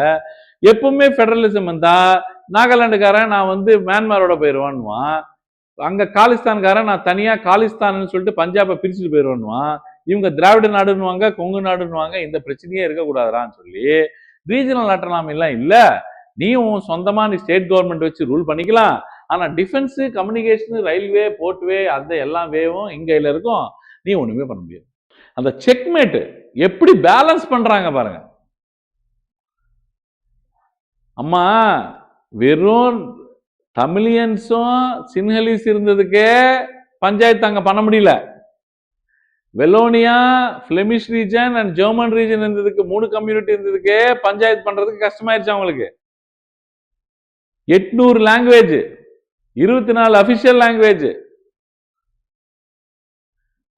எப்பவுமே ஃபெடரலிசம் வந்தா நாகாலாண்டுக்காரன் நான் வந்து மியான்மரோட போயிடுவான்னுவான், அங்க காலிஸ்தான்காரன் நான் தனியா காலிஸ்தான் சொல்லிட்டு பஞ்சாபை பிரிச்சுட்டு போயிடுவான்னுவான், இவங்க திராவிட நாடுன்னுவாங்க, கொங்கு நாடுன்னுவாங்க. இந்த பிரச்சனையே இருக்கக்கூடாதுறான்னு சொல்லி ரீஜனல் அட்டானமி எல்லாம் இல்ல, நீயும் சொந்தமா நீ ஸ்டேட் கவர்மெண்ட் வச்சு ரூல் பண்ணிக்கலாம். ஆனா டிஃபென்ஸ், கம்யூனிகேஷன், ரயில்வே, போர்ட்வே அந்த எல்லா வேவும் இங்க இருக்கும், நீ ஒண்ணுமே பண்ண முடியாது. அந்த செக்மேட் எப்படி பேலன்ஸ் பண்றாங்க பாருங்க. அம்மா வெறும் தமிழியன்ஸும் சின்ஹலிஸ் இருந்ததுக்கே பஞ்சாயத்து அங்க பண்ண முடியல. Wallonia, Flemish region and German region இருந்ததுக்கு 3 கம்யூனிட்டி இருந்ததுக்கே பஞ்சாயத்து பண்றதுக்கு கஷ்டமாயிருச்சு அவங்களுக்கு. 800 லாங்குவேஜ், 24 அபிஷியல் லாங்குவேஜ்.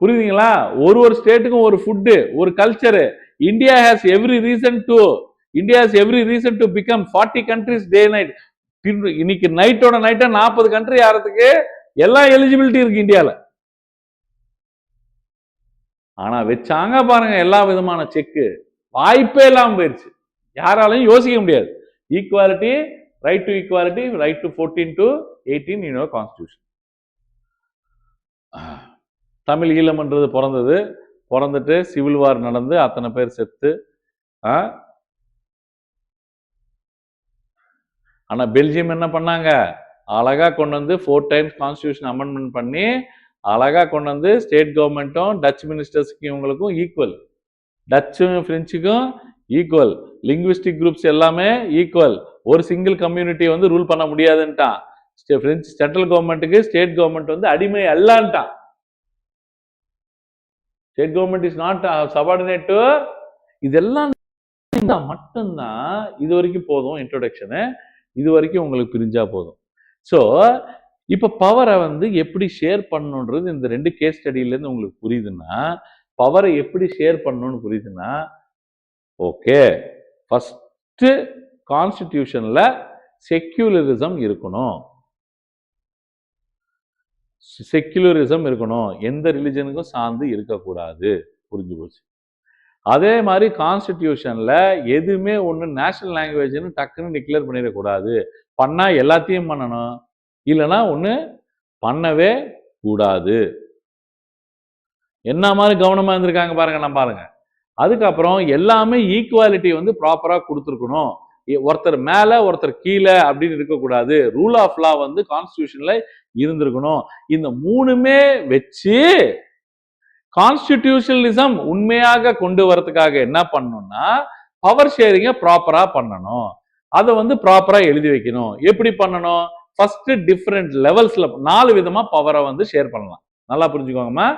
புரியுதுங்களா? ஒரு ஸ்டேட்டுக்கும் ஒரு ஃபுட்டு, ஒரு culture. India has every reason to become 40 countries day night. இன்னைக்கு நைட்டோட நைட்டா 40 கண்ட்ரி ஆறதுக்கு எல்லாம் எலிஜிபிலிட்டி இருக்கு இந்தியால. ஆனா வச்சாங்க பாருங்க எல்லா விதமான செக்கு, வாய்ப்பே இல்லாம போயிருச்சு. யாராலையும் யோசிக்க முடியாது. Equality, right to equality, right to 14 to 18 in our constitution. Tamil ஈழம்ன்றது பிறந்துட்டு சிவில் வார் நடந்து அத்தனை பேர் செத்து. ஆனா பெல்ஜியம் என்ன பண்ணாங்க? அழகா கொண்டு வந்து 4 times கான்ஸ்டிடியூஷன் அமெண்ட்மெண்ட் பண்ணி அழகா கொண்டு வந்து ஸ்டேட் கவர்மெண்ட்டும் டச் மினிஸ்டர்ஸ்க்கு இவங்களுக்கும் ஈக்குவல், டச்சும் பிரெஞ்சுக்கும் ஈக்குவல், லிங்குவிஸ்டிக் குரூப்ஸ் எல்லாமே ஈக்குவல். ஒரு சிங்கிள் கம்யூனிட்டி வந்து ரூல் பண்ண முடியாதுன்ட்டான். பிரெஞ்சு சென்ட்ரல் கவர்மெண்ட்டுக்கு ஸ்டேட் கவர்மெண்ட் வந்து அடிமை அல்லான்ட்டான். State government is not subordinate to. இதெல்லாம் மட்டும்தான் இது வரைக்கும் போதும். இன்ட்ரோடக்ஷனு இது வரைக்கும் உங்களுக்கு புரிஞ்சா போதும். ஸோ இப்ப பவரை வந்து எப்படி ஷேர் பண்ணணுன்றது இந்த 2 கேஸ் ஸ்டடியிலேருந்து உங்களுக்கு புரியுதுன்னா, பவரை எப்படி ஷேர் பண்ணணும்னு புரியுதுன்னா, ஓகே ஃபர்ஸ்ட் கான்ஸ்டிடியூஷன்ல செக்யூலரிசம் இருக்கணும். எந்த ரிலிஜனுக்கும் சார்ந்து இருக்கக்கூடாது. புரிஞ்சு போச்சு. அதே மாதிரி கான்ஸ்டிடியூஷன்ல எதுவுமே ஒன்று நேஷனல் லாங்குவேஜ்னு டக்குன்னு டிக்ளேர் பண்ணிடக்கூடாது. பண்ணா எல்லாத்தையும் பண்ணணும், இல்லைன்னா ஒன்று பண்ணவே கூடாது. என்ன மாதிரி கவனமா இருந்திருக்காங்க பாருங்க. நம்ம பாருங்க. அதுக்கப்புறம் எல்லாமே ஈக்குவாலிட்டி வந்து ப்ராப்பரா கொடுத்துருக்கணும். ஒருத்தர் மேல ஒருத்தர் கீழே அப்படின்னு இருக்கக்கூடாது. ரூல் ஆஃப் லா வந்து கான்ஸ்டிடியூஷன்ல இருந்திருக்கணும். இந்த 3மே வச்சு கான்ஸ்டிடியூஷனலிசம் உண்மையாக கொண்டு வரதுக்காக என்ன பண்ணணும்னா, பவர் ஷேரிங்க ப்ராப்பரா பண்ணணும். அதை வந்து ப்ராப்பரா எழுதி வைக்கணும். எப்படி பண்ணணும்? ஃபர்ஸ்ட் டிஃபரெண்ட் லெவல்ஸ்ல 4 விதமா பவரை வந்து ஷேர் பண்ணலாம். நல்லா புரிஞ்சுக்கோங்கம்மா.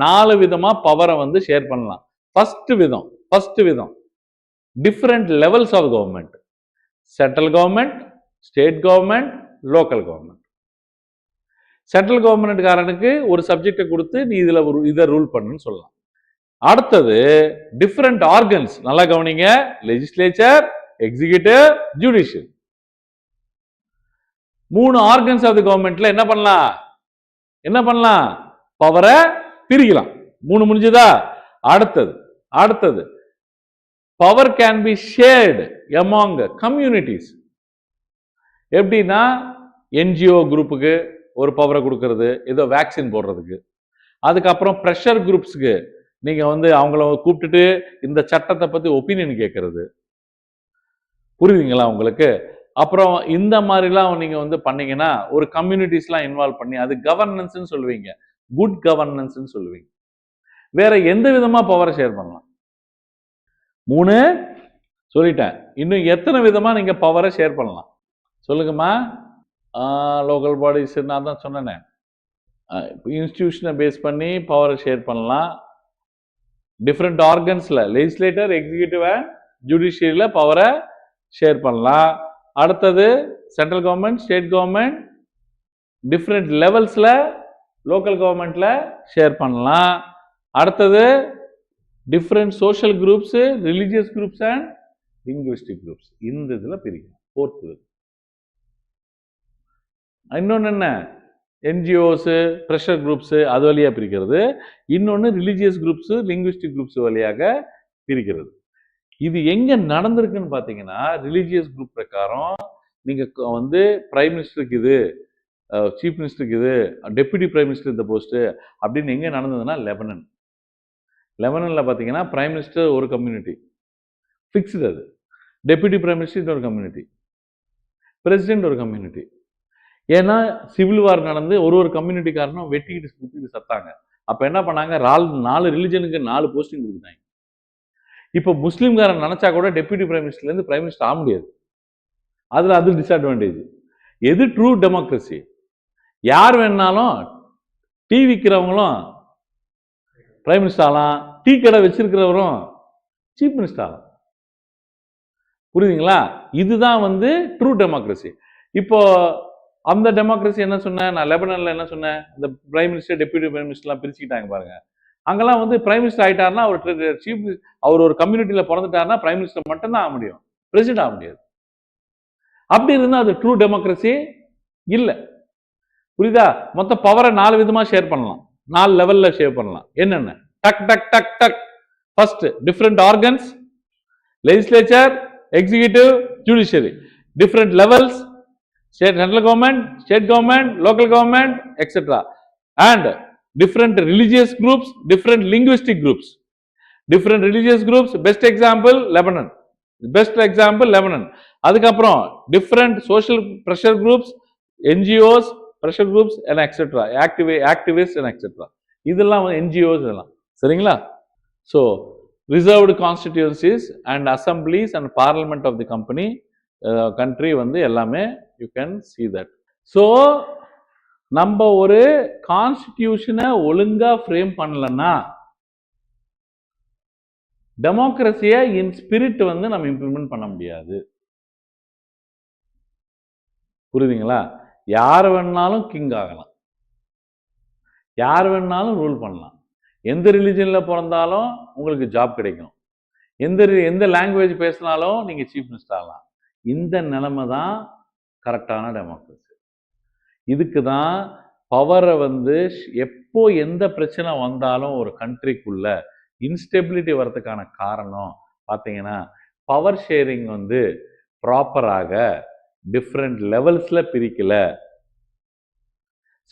4 விதமா பவரை வந்து ஷேர் பண்ணலாம். ஃபர்ஸ்ட் விதம் different levels of government. Central government, state government, local government. Central கவர்மெண்ட்காரனுக்கு ஒரு சப்ஜெக்டை கொடுத்து நீ இதை ரூல் பண்ணுன்னு சொல்லலாம். அடுத்தது டிஃபரெண்ட் ஆர்கன்ஸ். நல்லா கவனிங்க. Legislature, executive, judicial. 3 organs of the கவர்மெண்ட்ல என்ன பண்ணலாம்? பவரை பிரிக்கலாம். 3 முடிஞ்சதா? அடுத்தது power can be shared among communities. எப்படின்னா என்ஜிஓ குரூப்புக்கு ஒரு பவரை கொடுக்கறது, ஏதோ வேக்சின் போடுறதுக்கு. அதுக்கப்புறம் ப்ரெஷர் குரூப்ஸ்க்கு நீங்க வந்து அவங்கள கூப்பிட்டுட்டு இந்த சட்டத்தை பத்தி ஒப்பீனியன் கேட்கறது. புரியுதுங்களா உங்களுக்கு? அப்புறம் இந்த மாதிரிலாம் நீங்க வந்து பண்ணீங்கன்னா ஒரு கம்யூனிட்டிஸ்லாம் இன்வால்வ் பண்ணி அது கவர்னன்ஸ்னு சொல்லுவீங்க, குட் கவர்னன்ஸ்னு சொல்லுவீங்க. வேற எந்த விதமா பவரை ஷேர் பண்ணலாம்? 3 சொல்லிட்டேன். இன்னும் எத்தனை விதமா நீங்க பவரை ஷேர் பண்ணலாம் சொல்லுங்கம்மா? லோக்கல் பாடிஸ் நான் தான் சொன்னேனே, இன்ஸ்டிடியூஷனை பேஸ் பண்ணி பவரை ஷேர் பண்ணலாம். டிஃப்ரெண்ட் ஆர்கன்ஸ்ல லெஜிஸ்லேட்டர், எக்ஸிக்யூட்டிவ் அண்ட் ஜுடிஷியரியில பவரை ஷேர் பண்ணலாம். அடுத்தது central government, state government, different லெவல்ஸ்ல லோக்கல் கவர்மெண்ட்ல ஷேர் பண்ணலாம். அடுத்தது different social groups, religious groups and linguistic groups. இந்த இதுல பிரிக்கலாம். ஃபோர்த்து இன்னொன்று என்ன, என்ஜிஓஸ், ப்ரெஷர் குரூப்ஸ் அது வழியாக பிரிக்கிறது. இன்னொன்று ரிலீஜியஸ் குரூப்ஸ், லிங்குவிஸ்டிக் குரூப்ஸ் வழியாக பிரிக்கிறது. இது எங்க நடந்திருக்குன்னு பார்த்தீங்கன்னா, ரிலீஜியஸ் குரூப் பிரகாரம் நீங்க வந்து பிரைம் மினிஸ்டருக்கு இது, சீஃப் மினிஸ்டருக்கு இது, டெப்யூட்டி பிரைம் மினிஸ்டர் இந்த போஸ்ட் அப்படின்னு எங்க நடந்ததுன்னா லெபனன். லெபனன்ல பார்த்தீங்கன்னா பிரைம் மினிஸ்டர் ஒரு கம்யூனிட்டி ஃபிக்ஸ்டு, அது டெப்யூட்டி பிரைம் மினிஸ்டர் இன்னொரு கம்யூனிட்டி, பிரசிடென்ட் ஒரு கம்யூனிட்டி. ஏன்னா சிவில் வார் நடந்து ஒரு கம்யூனிட்டிக்காரனும் வெட்டிக்கிட்டு சுத்திட்டு சத்தாங்க. அப்ப என்ன பண்ணாங்க, 4 ரிலிஜனுக்கு 4 போஸ்டிங் கொடுத்தாங்க. இப்போ முஸ்லீம்காரன் நினைச்சா கூட டெப்யூட்டி பிரைம் மினிஸ்டர்ல இருந்து பிரைம் மினிஸ்டர் ஆக முடியாது. அது டிஸ்அட்வான்டேஜ். எது ட்ரூ டெமோக்ரஸி? யார் வேணாலும் டீ விற்கிறவங்களும் பிரைம் மினிஸ்டர் ஆகலாம், டீ கடை வச்சிருக்கிறவரும் சீஃப் மினிஸ்டர் ஆகலாம். புரியுதுங்களா? இதுதான் வந்து ட்ரூ டெமோக்ரஸி. இப்போ அந்த டெமோக்ரஸி என்ன சொன்னேன் நான், லெபனன்ல என்ன சொன்னேன், இந்த பிரைம் மினிஸ்டர், டெப்யூட்டி பிரைம் மினிஸ்டர்லாம் பிரிச்சுக்கிட்டாங்க பாருங்க. அங்கெல்லாம் வந்து பிரைம் மினிஸ்டர் ஆயிட்டாருன்னா அவர் ஒரு கம்யூனிட்டியில பிறந்துட்டாருன்னா பிரைம் மினிஸ்டர் மட்டும்தான் ஆக முடியும், பிரசிடென்ட் ஆக முடியாது. அப்படி இருந்தா அது ட்ரூ டெமோக்ரஸி இல்ல. புரியுதா? மொத்த பவரை 4 விதமா ஷேர் பண்ணலாம், 4 லெவல்ல ஷேர் பண்ணலாம். என்னென்ன? டக் டக் டக் டக். First different organs, legislature, executive, judiciary, different levels, central government, state government, local government, etc. And different religious groups, different linguistic groups. Different religious groups, best example Lebanon. Best example Lebanon. அதுக்கப்புறம் different social pressure groups, NGOs, pressure groups and etc. Activists and etc. இதெல்லாம் NGOs இதெல்லாம். சரிங்களா? So, reserved constituencies and assemblies and parliament of the country வந்து எல்லாமே you can see that. So நம்ம ஒரு கான்ஸ்டிடியூஷனை ஒழுங்கா frame பண்ணலன்னா டெமோக்ரஸியை இன் ஸ்பிரிட் வந்து நம்ம இம்ப்ளிமெண்ட் பண்ண முடியாது. புரியுதுங்களா? யார் வேணாலும் கிங் ஆகலாம், யார் வேணாலும் ரூல் பண்ணலாம், எந்த ரிலிஜன்ல பிறந்தாலும் உங்களுக்கு ஜாப் கிடைக்கும், எந்த லாங்குவேஜ் பேசினாலும் நீங்க சீஃப் மினிஸ்டர் ஆகலாம். இந்த நிலைமை தான் கரெக்டான டெமோக்ரஸி. இதுக்கு தான் பவரை வந்து எப்போ எந்த பிரச்சனை வந்தாலும் ஒரு கண்ட்ரிக்குள்ள இன்ஸ்டெபிலிட்டி வர்றதுக்கான காரணம் பார்த்தீங்கன்னா, பவர் ஷேரிங் வந்து ப்ராப்பராக டிஃப்ரெண்ட் லெவல்ஸ்ல பிரிக்கல.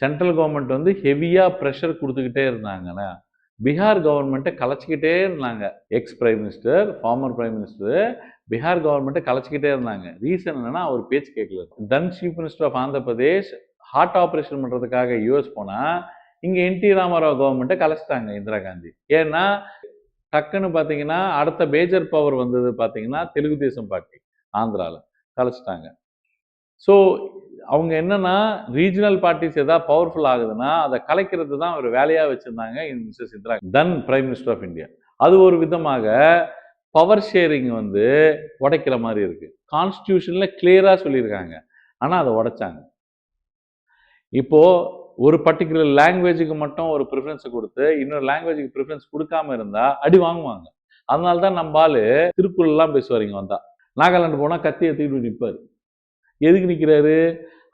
சென்ட்ரல் கவர்மெண்ட் வந்து ஹெவியா ப்ரெஷர் கொடுத்துக்கிட்டே இருந்தாங்கன்னா பீகார் கவர்மெண்ட்டை கலைச்சிக்கிட்டே இருந்தாங்க. Ex prime minister, former prime minister Bihar கவர்மெண்ட்டை கலைச்சிக்கிட்டே இருந்தாங்க. ரீசன் என்னன்னா அவர் பேச்சு கேட்கல. தன் chief minister of Andhra Pradesh heart operation பண்றதுக்காக யூஎஸ் போனா இங்க என்டி ராமாராவ் கவர்மெண்ட்டை கலைச்சிட்டாங்க இந்திரா காந்தி. ஏன்னா டக்குன்னு பாத்தீங்கன்னா அடுத்த மேஜர் பவர் வந்தது பாத்தீங்கன்னா தெலுங்கு தேசம் பார்ட்டி ஆந்திரால கலைச்சிட்டாங்க. ஸோ அவங்க என்னன்னா ரீஜனல் பார்ட்டிஸ் ஏதாவது பவர்ஃபுல் ஆகுதுன்னா அதை கலைக்கிறது தான் ஒரு வேலையா வச்சிருந்தாங்க Mrs Indira then prime minister of India. அது ஒரு விதமாக பவர் ஷேரிங் வந்து உடைக்கிற மாதிரி இருக்கு. கான்ஸ்டிடியூஷன்ல கிளியரா சொல்லியிருக்காங்க, ஆனா அதை உடைச்சாங்க. இப்போ ஒரு பர்டிகுலர் லாங்குவேஜுக்கு மட்டும் ஒரு ப்ரிஃபரன்ஸை கொடுத்து இன்னொரு லாங்குவேஜுக்கு ப்ரிஃபரன்ஸ் கொடுக்காம இருந்தா அடி வாங்குவாங்க. அதனால தான் நம்ம ஆளு திருக்குறள்லாம் பேசுவாருங்க. வந்தா நாகாலாந்து போனா கத்தி எடுத்துக்கிட்டு நிற்பாரு. எதுக்கு நிற்கிறாரு?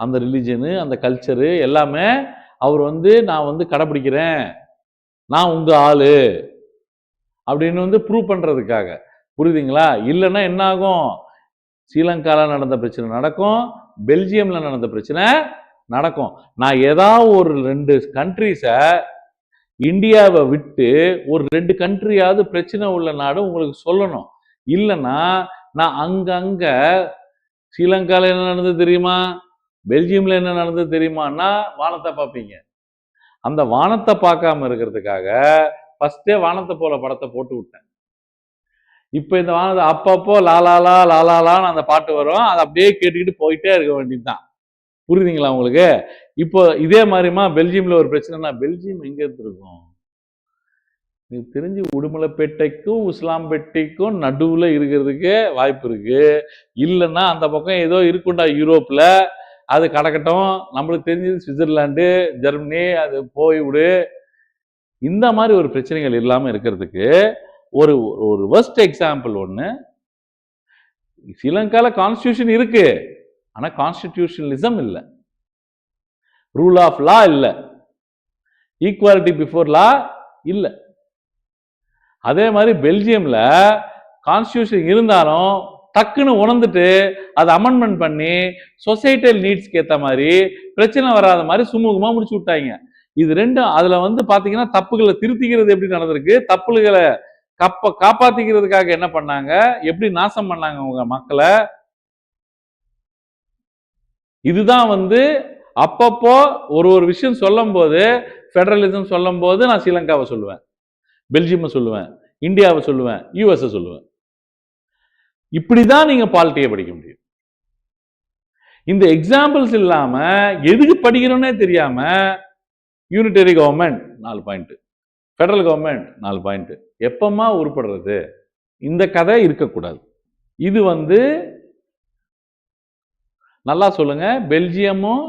அந்த ரிலிஜனு, அந்த கல்ச்சரு எல்லாமே அவர் வந்து நான் வந்து கடைபிடிக்கிறேன், நான் உங்க ஆளு அப்படின்னு வந்து ப்ரூவ் பண்றதுக்காக. புரியுதுங்களா? இல்லைன்னா என்ன ஆகும்? ஸ்ரீலங்கால நடந்த பிரச்சனை நடக்கும், பெல்ஜியம்ல நடந்த பிரச்சனை நடக்கும். நான் ஏதாவது ஒரு 2 கண்ட்ரிஸை இந்தியாவை விட்டு ஒரு 2 கண்ட்ரியாவது பிரச்சனை உள்ள நாடு உங்களுக்கு சொல்லணும். இல்லைன்னா நான் அங்கங்க ஸ்ரீலங்கால என்ன நடந்தது தெரியுமா, பெல்ஜியம்ல என்ன நடந்தது தெரியுமான்னா வானத்தை பார்ப்பீங்க. அந்த வானத்தை பார்க்காம இருக்கிறதுக்காக ஃபர்ஸ்டே வானத்தை போல படத்தை போட்டு விட்டேன். இப்ப இந்த வானத்தை அப்பப்போ லாலாலா லாலாலான்னு அந்த பாட்டு வரும், அதை அப்படியே கேட்டுக்கிட்டு போயிட்டே இருக்க வேண்டியதுதான். புரியுதுங்களா உங்களுக்கு? இப்போ இதே மாதிரிமா பெல்ஜியம்ல ஒரு பிரச்சனைனா, பெல்ஜியம் எங்க இருந்திருக்கும்? எனக்கு தெரிஞ்சு உடுமலைப்பேட்டைக்கும் உஸ்லாம்பேட்டைக்கும் நடுவுல இருக்கிறதுக்கு வாய்ப்பு இருக்கு. இல்லைன்னா அந்த பக்கம் ஏதோ இருக்குண்டா யூரோப்ல, அது கடக்கட்டும். நம்மளுக்கு தெரிஞ்சது சுவிட்சர்லாந்து, ஜெர்மனி, அது போய் விடு. இந்த மாதிரி ஒரு பிரச்சனைகள் இல்லாம இருக்கிறதுக்கு ஒரு ஒரு வெஸ்ட் எக்ஸாம்பிள் ஒண்ணு. ஸ்ரீலங்கால கான்ஸ்டிடியூஷன் இருக்கு, ஆனா கான்ஸ்டிடியூஷனலிசம் இல்ல, ரூல் ஆஃப் லா இல்ல, ஈக்குவாலிட்டி பிஃபோர் லா இல்ல. அதே மாதிரி பெல்ஜியம்ல கான்ஸ்டிடியூஷன் இருந்தாலும் டக்குன்னு உணர்ந்துட்டு அதை அமெண்ட்மெண்ட் பண்ணி சொசைட்டல் நீட்ஸ்க்கு ஏற்ற மாதிரி பிரச்சனை வராத மாதிரி சுமூகமா முடிச்சு விட்டாங்க. இது ரெண்டும் அதுல வந்து பாத்தீங்கன்னா தப்புகளை திருத்திக்கிறது எப்படி நடந்திருக்கு, தப்புகளை காப்பாத்திக்கிறதுக்காக என்ன பண்ணாங்க, எப்படி நாசம் பண்ணாங்க உங்க மக்களை. இதுதான் வந்து அப்பப்போ ஒரு விஷயம் சொல்லும் போது, பெடரலிசம் சொல்லும் போது நான் ஸ்ரீலங்காவை சொல்லுவேன், பெல்ஜியமை சொல்லுவேன், இந்தியாவை சொல்லுவேன், யூஎஸ் சொல்லுவேன். இப்படிதான் நீங்க பாலிட்டியை படிக்க முடியும். இந்த எக்ஸாம்பிள்ஸ் இல்லாம எதுக்கு படிக்கிறோன்னே தெரியாம unitary government 4 point, federal government 4 point, எப்பமா உருப்படுறது? இந்த கதை இருக்கக்கூடாது. இது வந்து நல்லா சொல்லுங்க, பெல்ஜியமும்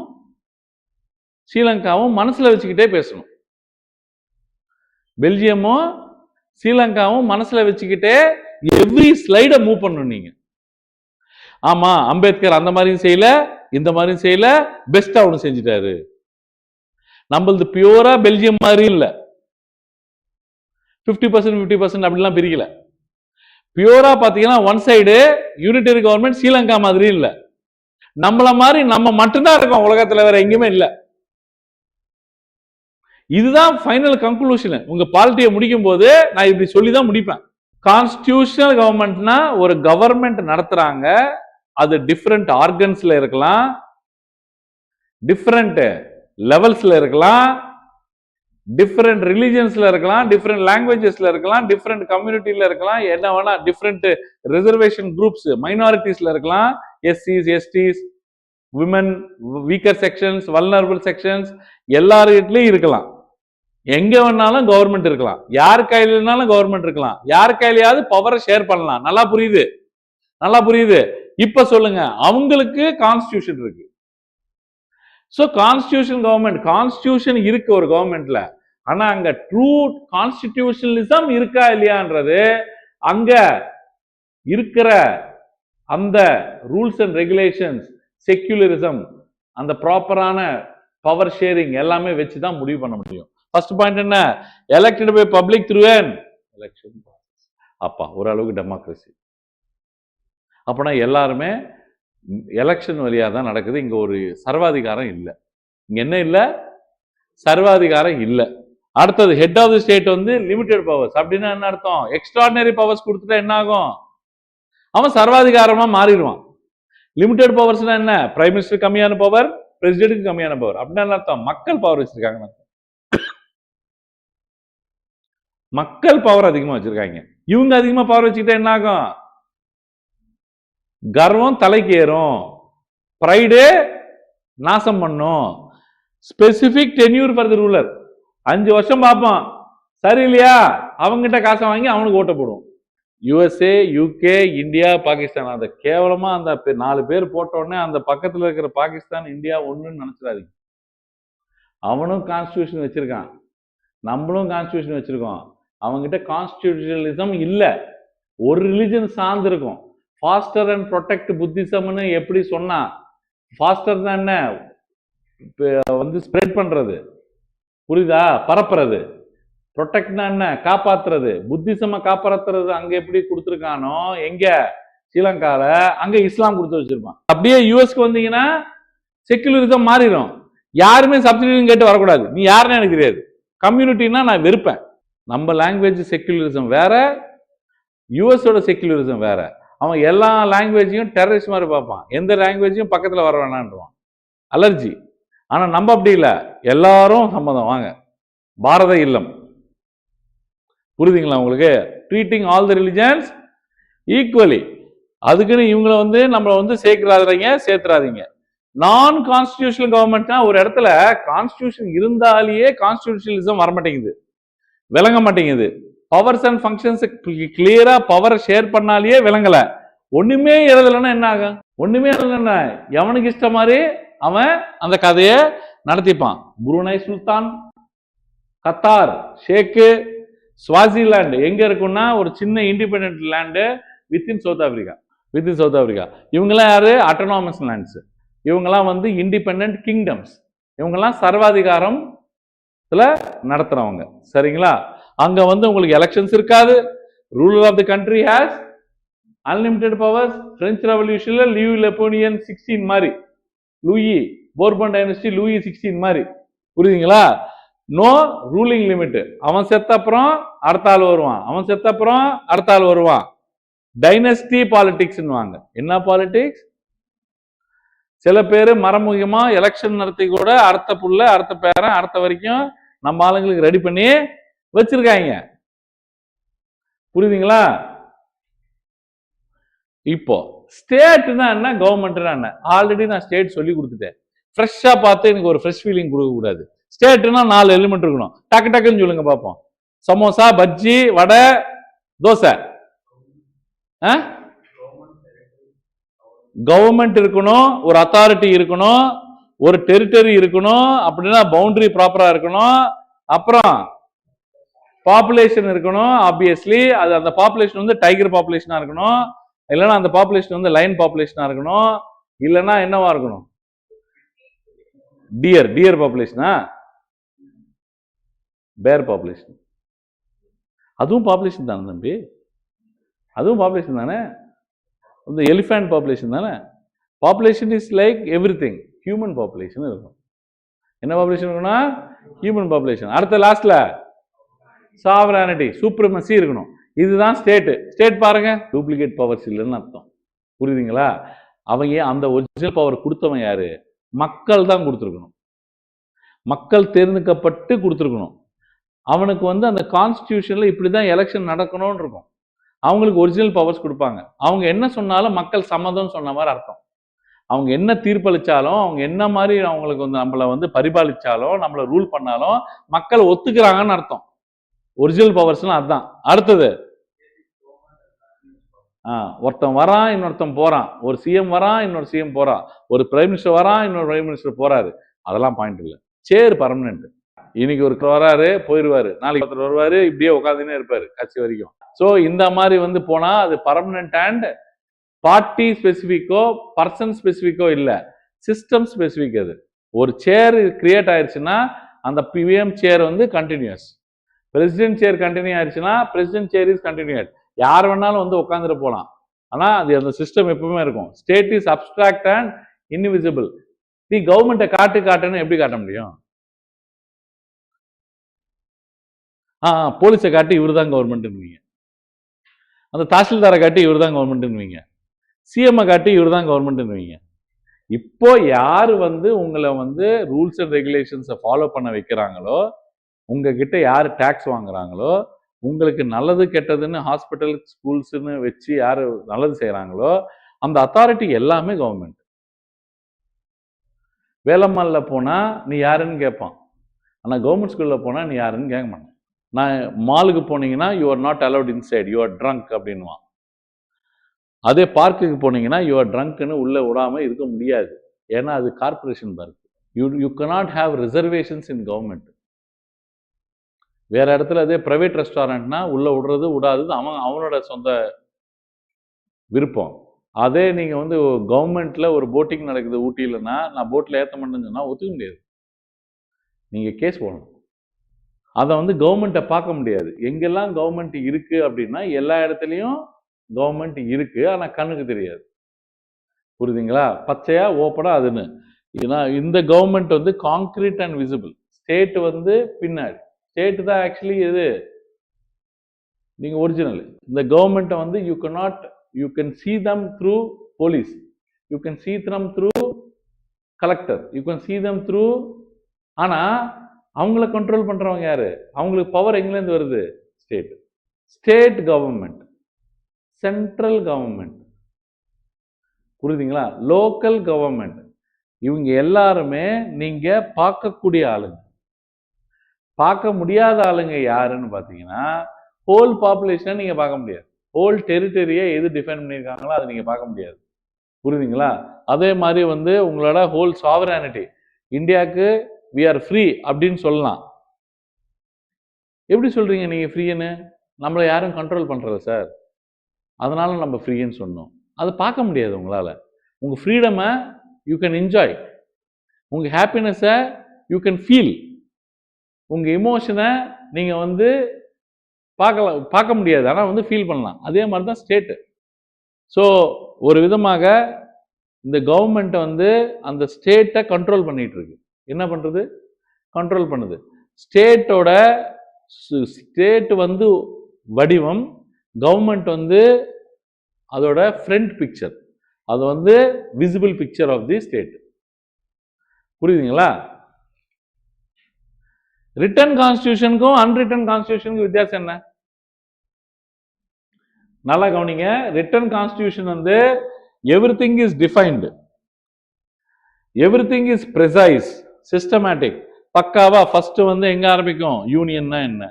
ஸ்ரீலங்காவும் மனசுல வச்சுக்கிட்டே பேசணும். பெல்ஜியமும் ஸ்ரீலங்காவும் மனசுல வச்சுக்கிட்டே எவ்ரி ஸ்லைட மூவ் பண்ணணும் நீங்க. ஆமா, அம்பேத்கர் அந்த மாதிரியும் செய்யல, இந்த மாதிரியும் செய்யல, பெஸ்டா ஒண்ணு செஞ்சுட்டாரு. நம்மளது பியூரா பெல்ஜியம் மாதிரி இல்ல, 50% 50% அப்படிலாம் பிரிக்கல. பியூரா பாத்தீங்கன்னா one side unitary government Sri Lanka மாதிரி இல்ல, நம்மள மாதிரி நம்ம மட்டும்தான் இருக்கோம் உலகத்துல, வேற எங்கேயுமே இல்ல. இதுதான் ஃபைனல் கன்க்ளூஷன். உங்க பாலிட்டியை முடிக்கும் போது நான் இப்படி சொல்லிதான் முடிப்பேன். கான்ஸ்டிடியூஷனல் கவர்மெண்ட்னா ஒரு கவர்மெண்ட் நடத்துறாங்க, அது டிஃபரெண்ட் ஆர்கன்ஸ்ல இருக்கலாம், டிஃபரெண்ட் லெவல்ஸ்ல இருக்கலாம், டிஃபரெண்ட் ரிலிஜன்ஸ்ல இருக்கலாம், டிஃபரெண்ட் லாங்குவேஜஸ்ல இருக்கலாம், டிஃபரெண்ட் கம்யூனிட்டில இருக்கலாம், என்ன வேணா, டிஃபரெண்ட் ரிசர்வேஷன் குரூப்ஸ் மைனாரிட்டிஸ்ல இருக்கலாம், எஸ்சிஸ், STs, women, weaker sections, vulnerable sections, எல்லார்கிட்டயும் இருக்கலாம். எங்க வேணாலும் கவர்மெண்ட் இருக்கலாம், யார் கையிலனாலும் கவர்மெண்ட் இருக்கலாம், யார் கையிலையாவது பவரை ஷேர் பண்ணலாம். நல்லா புரியுது, நல்லா புரியுது. இப்ப சொல்லுங்க, அவங்களுக்கு கான்ஸ்டிடியூஷன் இருக்கு. சோ கான்ஸ்டிடியூஷன் கவர்மெண்ட், கான்ஸ்டிடியூஷன் இருக்கு ஒரு கவர்மெண்ட்ல, ஆனா அங்க ட்ரூ கான்ஸ்டிடியூஷனலிசம் இருக்கா இல்லையான்றது அங்க இருக்கிற அந்த ரூல்ஸ் அண்ட் ரெகுலேஷன்ஸ், செக்யூலரிசம், அந்த ப்ராப்பரான பவர் ஷேரிங் எல்லாமே வச்சுதான் முடிவு பண்ண முடியும். ஃபர்ஸ்ட் பாயிண்ட் என்ன, elected by public through an election. அப்பா ஓரளவுக்கு டெமோக்ரஸி. அப்பனா எல்லாருமே எலெக்ஷன் வழியா தான் நடக்குது. இங்க ஒரு சர்வாதிகாரம் இல்ல. இங்க என்ன இல்ல, சர்வாதிகாரம் இல்ல. அடுத்தது ஹெட் ஆஃப் தி ஸ்டேட் வந்து லிமிடெட் பவர்ஸ். அப்படின்னா என்ன அர்த்தம், எக்ஸ்ட்ராடினரி பவர்ஸ் கொடுத்துட்டா என்ன ஆகும், அவன் சர்வாதிகாரமா மாறிடுவான். லிமிடெட் பவர்ஸ்னா என்ன, பிரைம் மினிஸ்டர் கம்மியான பவர், பிரசிடென்ட்க்கு கம்மியான பவர். அப்படின்னா என்ன அர்த்தம், மக்கள் பவர் வச்சிருக்காங்க, மக்கள் பவர் அதிகமா வச்சிருக்காங்க. இவங்க அதிகமா பவர் வச்சுக்கிட்டா என்ன ஆகும், கர்வம் தலைக்கு ஏறும், பிரைடு நாசம் பண்ணும். Specific tenure for the ruler, 5 வருஷம் பார்ப்போம், சரி இல்லையா அவங்ககிட்ட காசை வாங்கி அவனுக்கு ஓட்ட போடுவோம். யுஎஸ்ஏ, யூகே, இந்தியா, பாகிஸ்தான், அந்த கேவலமா அந்த 4 பேர் போட்ட உடனே அந்த பக்கத்துல இருக்கிற பாகிஸ்தான் இந்தியா ஒண்ணுன்னு நினைச்சிடாதீங்க. அவனும் கான்ஸ்டிடியூஷன் வச்சிருக்கான், நம்மளும் கான்ஸ்டிடியூஷன் வச்சிருக்கோம். அவங்ககிட்ட கான்ஸ்டிடியூஷனலிசம் இல்ல, ஒரு ரிலிஜன் சார்ந்து இருக்கும். ஃபாஸ்டர் அண்ட் ப்ரொடெக்ட் புத்திசம்னு எப்படி சொன்னா, ஃபாஸ்டர் தான் என்ன வந்து ஸ்ப்ரெட் பண்றது, புரியுதா, பரப்புறது. ப்ரொடெக்ட்னா என்ன, காப்பாத்துறது. புத்திசம காப்பாத்துறது அங்க எப்படி கொடுத்துருக்கானோ, எங்க ஸ்ரீலங்கால அங்க இஸ்லாம் கொடுத்து வச்சிருப்பான். அப்படியே யூஎஸ்க்கு வந்தீங்கன்னா செக்குலரிசம் மாறிடும். யாருமே சப்சிடியும் கேட்டு வரக்கூடாது. நீ யாருன்னு எனக்கு தெரியாது. கம்யூனிட்டினா நான் வெறுப்பேன். நம்ம லாங்குவேஜ் செக்குலரிசம் வேற, யூஎஸோட செக்குலரிசம் வேற. அவன் எல்லா லாங்குவேஜையும் டெரரிஸ்ட் மாதிரி பார்ப்பான். எந்த லாங்குவேஜையும் பக்கத்தில் வர வேணான்றான், அலர்ஜி. ஆனா நம்ம அப்படி இல்லை, எல்லாரும் சம்மதம் வாங்க, பாரத இல்லம். புரியுதுங்களா உங்களுக்கு? Treating all the religions equally. அதுக்குன்னு இவங்களை வந்து நம்மளை வந்து சேர்த்துறாதீங்க. நான் கான்ஸ்டிடியூஷனல் கவர்மெண்ட்னா ஒரு இடத்துல கான்ஸ்டிடியூஷன் இருந்தாலேயே கான்ஸ்டிடியூஷனலிசம் வரமாட்டேங்குது, விளங்க மாட்டேங்குது. பவர்ஸ் அண்ட் ஃபங்க்ஷன்ஸ் கிளியரா பவரை ஷேர் பண்ணாலேயே விளங்கல. ஒண்ணுமே எழுதலைன்னா என்ன ஆகும்? ஒண்ணுமே எழுதல, எவனுக்கு இஷ்ட மாதிரி அவன் அந்த கதையை நடத்திப்பான். புருனை சுல்தான், கத்தார் ஷேக்கு, ஸ்வாசிலாந்து எங்க இருக்குன்னா ஒரு சின்ன independent land within south Africa. இவங்கெல்லாம் யாரு? Autonomous lands. இவங்கெல்லாம் வந்து இண்டிபெண்டன்ட் கிங்டம்ஸ். இவங்கெல்லாம் சர்வாதிகாரம் நடத்துறவங்க. சரிங்களா? அங்க வந்து உங்களுக்கு எலெக்ஷன்ஸ் இருக்காது. Ruler of the country has unlimited powers. French ரெவல்யூஷன்ல லூயி லெப்போனியன் 16 மாதிரி, லூயி போர்பன் டைனஸ்டி லூயி 16 மாதிரி. புரியுதுங்களா? No ruling limit. அவன் செத்த அப்புறம் அடுத்த ஆள் வருவான், அவன் செத்த அப்புறம் அடுத்த ஆள் வருவான். Dynasty politics. என்ன பாலிடிக்ஸ்? சில பேர் மறைமுகமா எலெக்ஷன் நடத்தி கூட அடுத்த புள்ள, அடுத்த பேரன், அடுத்த வரைக்கும் நம்ம ஆளுங்களுக்கு ரெடி பண்ணி வச்சிருக்காங்க. புரியுதுங்களா? இப்போ ஸ்டேட்னா என்ன, கவர்மெண்ட்னா என்ன? ஆல்ரெடி நான் ஸ்டேட் சொல்லி கொடுத்துட்டேன். ஃப்ரெஷ்ஷா பார்த்து எனக்கு ஒரு ஃப்ரெஷ் ஃபீலிங் கொடுக்க கூடாது. ஸ்டேட்னா 4 எலிமெண்ட் இருக்கணும். டக்குன்னு சொல்லுங்க பார்ப்போம். சமோசா, பஜ்ஜி, வடை, தோசை. கவர்மெண்ட் இருக்கணும், ஒரு அத்தாரிட்டி இருக்கணும், ஒரு டெரிட்டரி இருக்கணும், அப்படின்னா பவுண்டரி ப்ராப்பரா இருக்கணும். அப்புறம் பாப்புலேஷன் இருக்கணும். ஆப்வியஸ்லி அது அந்த பாப்புலேஷன் வந்து டைகர் பாப்புலேஷனா இருக்கணும், இல்லைன்னா அந்த பாப்புலேஷன் வந்து லைன் பாப்புலேஷனா இருக்கணும், இல்லைன்னா என்னவா இருக்கணும்? டியர் பாப்புலேஷனா? பேர் பாப்புலேஷன். அதுவும் பாப்புலேஷன் தானே தம்பி, அதுவும் பாப்புலேஷன் தானே. இந்த எலிஃபண்ட் பாப்புலேஷன் தானே. Population is like every thing. Human population இருக்கும். என்ன பாப்புலேஷன் இருக்குன்னா ஹியூமன் பாப்புலேஷன். அடுத்த லாஸ்ட்ல சாவரானிட்டி, சூப்ரமசி இருக்கணும். இதுதான் ஸ்டேட் பாருங்க, டூப்ளிகேட் பவர்ஸ் இல்லைன்னு அர்த்தம். புரியுதுங்களா? அவங்க அந்த ஒரிஜினல் பவர் கொடுத்தவன் யாரு? மக்கள் தான் கொடுத்துருக்கணும். மக்கள் தேர்ந்தெடுக்கப்பட்டு கொடுத்துருக்கணும். அவனுக்கு வந்து அந்த கான்ஸ்டிடியூஷன்ல இப்படிதான் எலெக்ஷன் நடக்கணும்னு இருக்கும். அவங்களுக்கு ஒரிஜினல் பவர்ஸ் கொடுப்பாங்க. அவங்க என்ன சொன்னாலும் மக்கள் சம்மதம் சொன்ன மாதிரி அர்த்தம். அவங்க என்ன தீர்ப்பளிச்சாலும், அவங்க என்ன மாதிரி அவங்களுக்கு வந்து நம்மளை வந்து பரிபாலிச்சாலும், நம்மளை ரூல் பண்ணாலும் மக்கள் ஒத்துக்கிறாங்கன்னு அர்த்தம். ஒரிஜினல் பவர்ஸ்லாம் அதுதான். அடுத்தது ஒருத்தன் வரான், இன்னொருத்தன் போறான். ஒரு சிஎம் வரான், இன்னொரு சிஎம் போறான். ஒரு பிரைம் மினிஸ்டர் வரான், இன்னொரு பிரைம் மினிஸ்டர் போறாரு. அதெல்லாம் பாயிண்ட் இல்லை. சேர் பர்மனன்ட். இன்னைக்கு ஒரு வராரு, போயிடுவாரு. நாளைக்கு ஒருத்தர் வருவாரு, இப்படியே உட்காந்துனே இருப்பாரு கட்சி வரைக்கும். ஸோ இந்த மாதிரி வந்து போனா அது பர்மனன்ட் அண்ட் பார்ட்டி ஸ்பெசிஃபிக்கோ பர்சன் ஸ்பெசிஃபிக்கோ இல்லை, சிஸ்டம் ஸ்பெசிஃபிக். அது ஒரு சேர் கிரியேட் ஆயிடுச்சுன்னா அந்த பிஎம் சேர் வந்து கண்டினியூஸ். பிரசிடென்ட் சேர் கண்டினியூ ஆயிடுச்சுன்னா பிரசிடென்ட் சேர் இஸ் கண்டினியூட். யார் வேணாலும் வந்து உட்காந்துட்டு போகலாம். ஆனால் அது அந்த சிஸ்டம் எப்பவுமே இருக்கும். State is abstract and invisible. நீ கவர்மெண்ட்டை காட்டுன்னு எப்படி காட்ட முடியும்? போலீஸை காட்டி இவர் தான் கவர்மெண்ட்னுவீங்க, அந்த தாசில்தாரை காட்டி இவர் தான் கவர்மெண்ட்னுவீங்க, சிஎம்ஐ காட்டி இவர் தான் கவர்மெண்ட்னுவீங்க. இப்போ யாரு வந்து உங்களை வந்து ரூல்ஸ் அண்ட் ரெகுலேஷன்ஸை ஃபாலோ பண்ண வைக்கிறாங்களோ, உங்ககிட்ட யார் டேக்ஸ் வாங்குறாங்களோ, உங்களுக்கு நல்லது கெட்டதுன்னு ஹாஸ்பிட்டல் ஸ்கூல்ஸ்ன்னு வச்சு யார் நல்லது செய்கிறாங்களோ அந்த அத்தாரிட்டி எல்லாமே கவர்மெண்ட். வேலம்மால்ல போனால் நீ யாருன்னு கேட்பான், ஆனால் கவர்மெண்ட் ஸ்கூலில் போனால் நீ யாருன்னு கேட்க மாட்டேன். நான் மாலுக்கு போனீங்கன்னா you are not allowed inside, you are drunk அப்படின்வான். அதே பார்க்குக்கு போனீங்கன்னா யூ ஆர் ட்ரங்க்னு உள்ளே விடாமல் இருக்க முடியாது. ஏன்னா அது corporation park. You cannot have reservations in government. வேற இடத்துல அதே பிரைவேட் ரெஸ்டாரண்ட்னா உள்ள விடுறது விடாதது அவனோட சொந்த விருப்பம். அதே நீங்க வந்து கவர்மெண்ட்ல ஒரு போட்டிங் நடக்குது ஊட்டியிலன்னா, நான் போட்ல ஏற்ற மாட்டேன்னு சொன்னா ஒத்துக்க முடியாது, நீங்க கேஸ் போடணும். அதை வந்து கவர்மெண்ட்டை பார்க்க முடியாது. எங்கெல்லாம் கவர்மெண்ட் இருக்கு அப்படின்னா எல்லா இடத்துலையும் கவர்மெண்ட் இருக்கு, ஆனா கண்ணுக்கு தெரியாது. புரியுதுங்களா? பச்சையா ஓப்பனா அதுன்னு. ஏன்னா இந்த கவர்மெண்ட் வந்து கான்கிரீட் அண்ட் விசிபிள். ஸ்டேட் வந்து பின்னாடி. ஸ்டேட் தான் ஆக்சுவலி எது நீங்க ஒரிஜினல். இந்த கவர்மெண்ட் வந்து you can see them through police, you can see them through collector, you can see them through. ஆனா அவங்கள கண்ட்ரோல் பண்றவங்க யாரு? அவங்களுக்கு பவர் எங்க இருந்து வருது? State. State government, central government, புரியுதுங்களா? லோக்கல் கவர்மெண்ட், இவங்க எல்லாருமே நீங்க பார்க்கக்கூடிய ஆளுங்க. பார்க்க முடியாத ஆளுங்க யாருன்னு பாத்தீங்கன்னா, ஹோல் பாப்புலேஷனை நீங்க பார்க்க முடியாது. ஹோல் டெரிட்டரியை எது டிஃபைன் பண்ணியிருக்காங்களோ அதை நீங்க பார்க்க முடியாது. புரியுதுங்களா? அதே மாதிரி வந்து உங்களோட ஹோல் சாவரானிட்டி, இந்தியாவுக்கு வி ஆர் ஃப்ரீ அப்படின்னு சொல்லலாம். எப்படி சொல்றீங்க நீங்க ஃப்ரீன்னு? நம்மளை யாரும் கண்ட்ரோல் பண்றது சார், அதனால நம்ம ஃப்ரீன்னு சொன்னோம். அதை பார்க்க முடியாது உங்களால. உங்க ஃப்ரீடமை யூ கேன் என்ஜாய், உங்க ஹாப்பினஸை யூ கேன் ஃபீல், உங்க இமோஷனை நீங்க வந்து பார்க்க முடியாது, ஆனால் வந்து ஃபீல் பண்ணலாம். அதே மாதிரி தான் ஸ்டேட்டு. ஸோ ஒரு விதமாக இந்த கவர்மெண்ட் வந்து அந்த ஸ்டேட்டை கண்ட்ரோல் பண்ணிட்டு இருக்கு. என்ன பண்றது? கண்ட்ரோல் பண்ணுது. ஸ்டேட் வந்து வடிவம், கவர்மெண்ட் வந்து அதோட ஃப்ரண்ட் பிக்சர், அது வந்து visible picture of the state. புரியுதுங்களா? ரிட்டன் கான்ஸ்டிடியூஷனுக்கும் அன்ரிட்டன் கான்ஸ்டிடியூஷனுக்கும் வித்தியாசம் என்ன? நல்லா கவனிங்க. ரிட்டன் கான்ஸ்டிடியூஷன் வந்து everything is defined, everything is precise, systematic, பக்காவா. ஃபர்ஸ்ட் வந்து எங்க ஆரம்பிக்கும்? யூனியன்னா என்ன,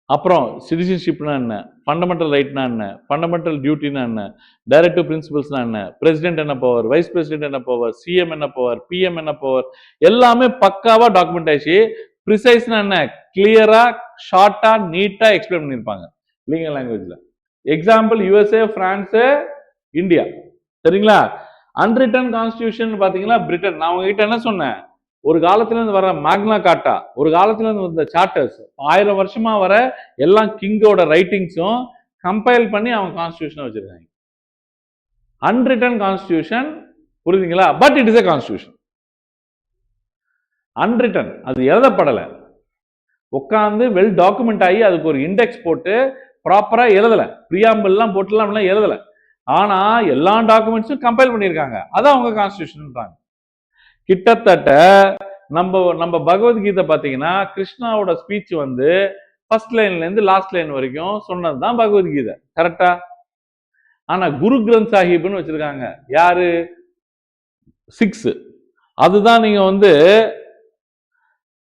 அப்புறம் சிட்டிசன்ஷிப்னா என்ன, ஃபண்டமெண்டல் ரைட்னா என்ன, ஃபண்டமெண்டல் டியூட்டினா என்ன, டைரக்டிவ் பிரின்சிபல்ஸ்னா என்ன, பிரசிடென்ட் என்ன பவர், வைஸ் பிரசிடென்ட் என்ன பவர், சிஎம் என்ன பவர், பிஎம் என்ன பவர், எல்லாமே பக்காவா டாக்குமெண்ட் ஆயிடுச்சு. ப்ரிசைஸ்னா என்ன? கிளியரா, ஷார்ட்டா, நீட்டா எக்ஸ்பிளைன் பண்ணியிருப்பாங்க லீகல் லாங்குவேஜ்ல. Example USA, France, India. சரிங்களா? அன்ரிட்டன் கான்ஸ்டிடியூஷன் பாத்தீங்கன்னா பிரிட்டன். நான் உங்ககிட்ட என்ன சொன்னேன்? ஒரு காலத்துல இருந்து வர மேக்னா கார்ட்டா, ஒரு காலத்துல இருந்து வந்த சார்ட்டர்ஸ், 1000 வருஷமா வர எல்லா கிங்கோட ரைட்டிங்ஸும் கம்பைல் பண்ணி அவங்க கான்ஸ்டிடியூஷன் வச்சிருக்காங்க. அன்ரிட்டன் கான்ஸ்டிடியூஷன், புரியுதுங்களா? But it is a constitution. Unwritten, அது எழுதப்படலை, உட்காந்து வெல் டாக்குமெண்ட் ஆகி அதுக்கு ஒரு இண்டெக்ஸ் போட்டு ப்ராப்பரா எழுதல, பிரியாம்பிள்லாம் போட்டுலாம் எழுதல, ஆனா எல்லா டாக்குமெண்ட்ஸும் கம்பைல் பண்ணியிருக்காங்க. அதான் அவங்க கான்ஸ்டிடியூஷன். கிட்டத்தட்ட நம்ம பகவத்கீதை பாத்தீங்கன்னா கிருஷ்ணாவோட ஸ்பீச் வந்து ஃபர்ஸ்ட் லைன்ல இருந்து லாஸ்ட் லைன் வரைக்கும் சொன்னதுதான் பகவத்கீதை. கரெக்டா? ஆனா குரு கிரந்த் சாஹிப்னு வச்சிருக்காங்க. யாரு? 6. அதுதான் நீங்க வந்து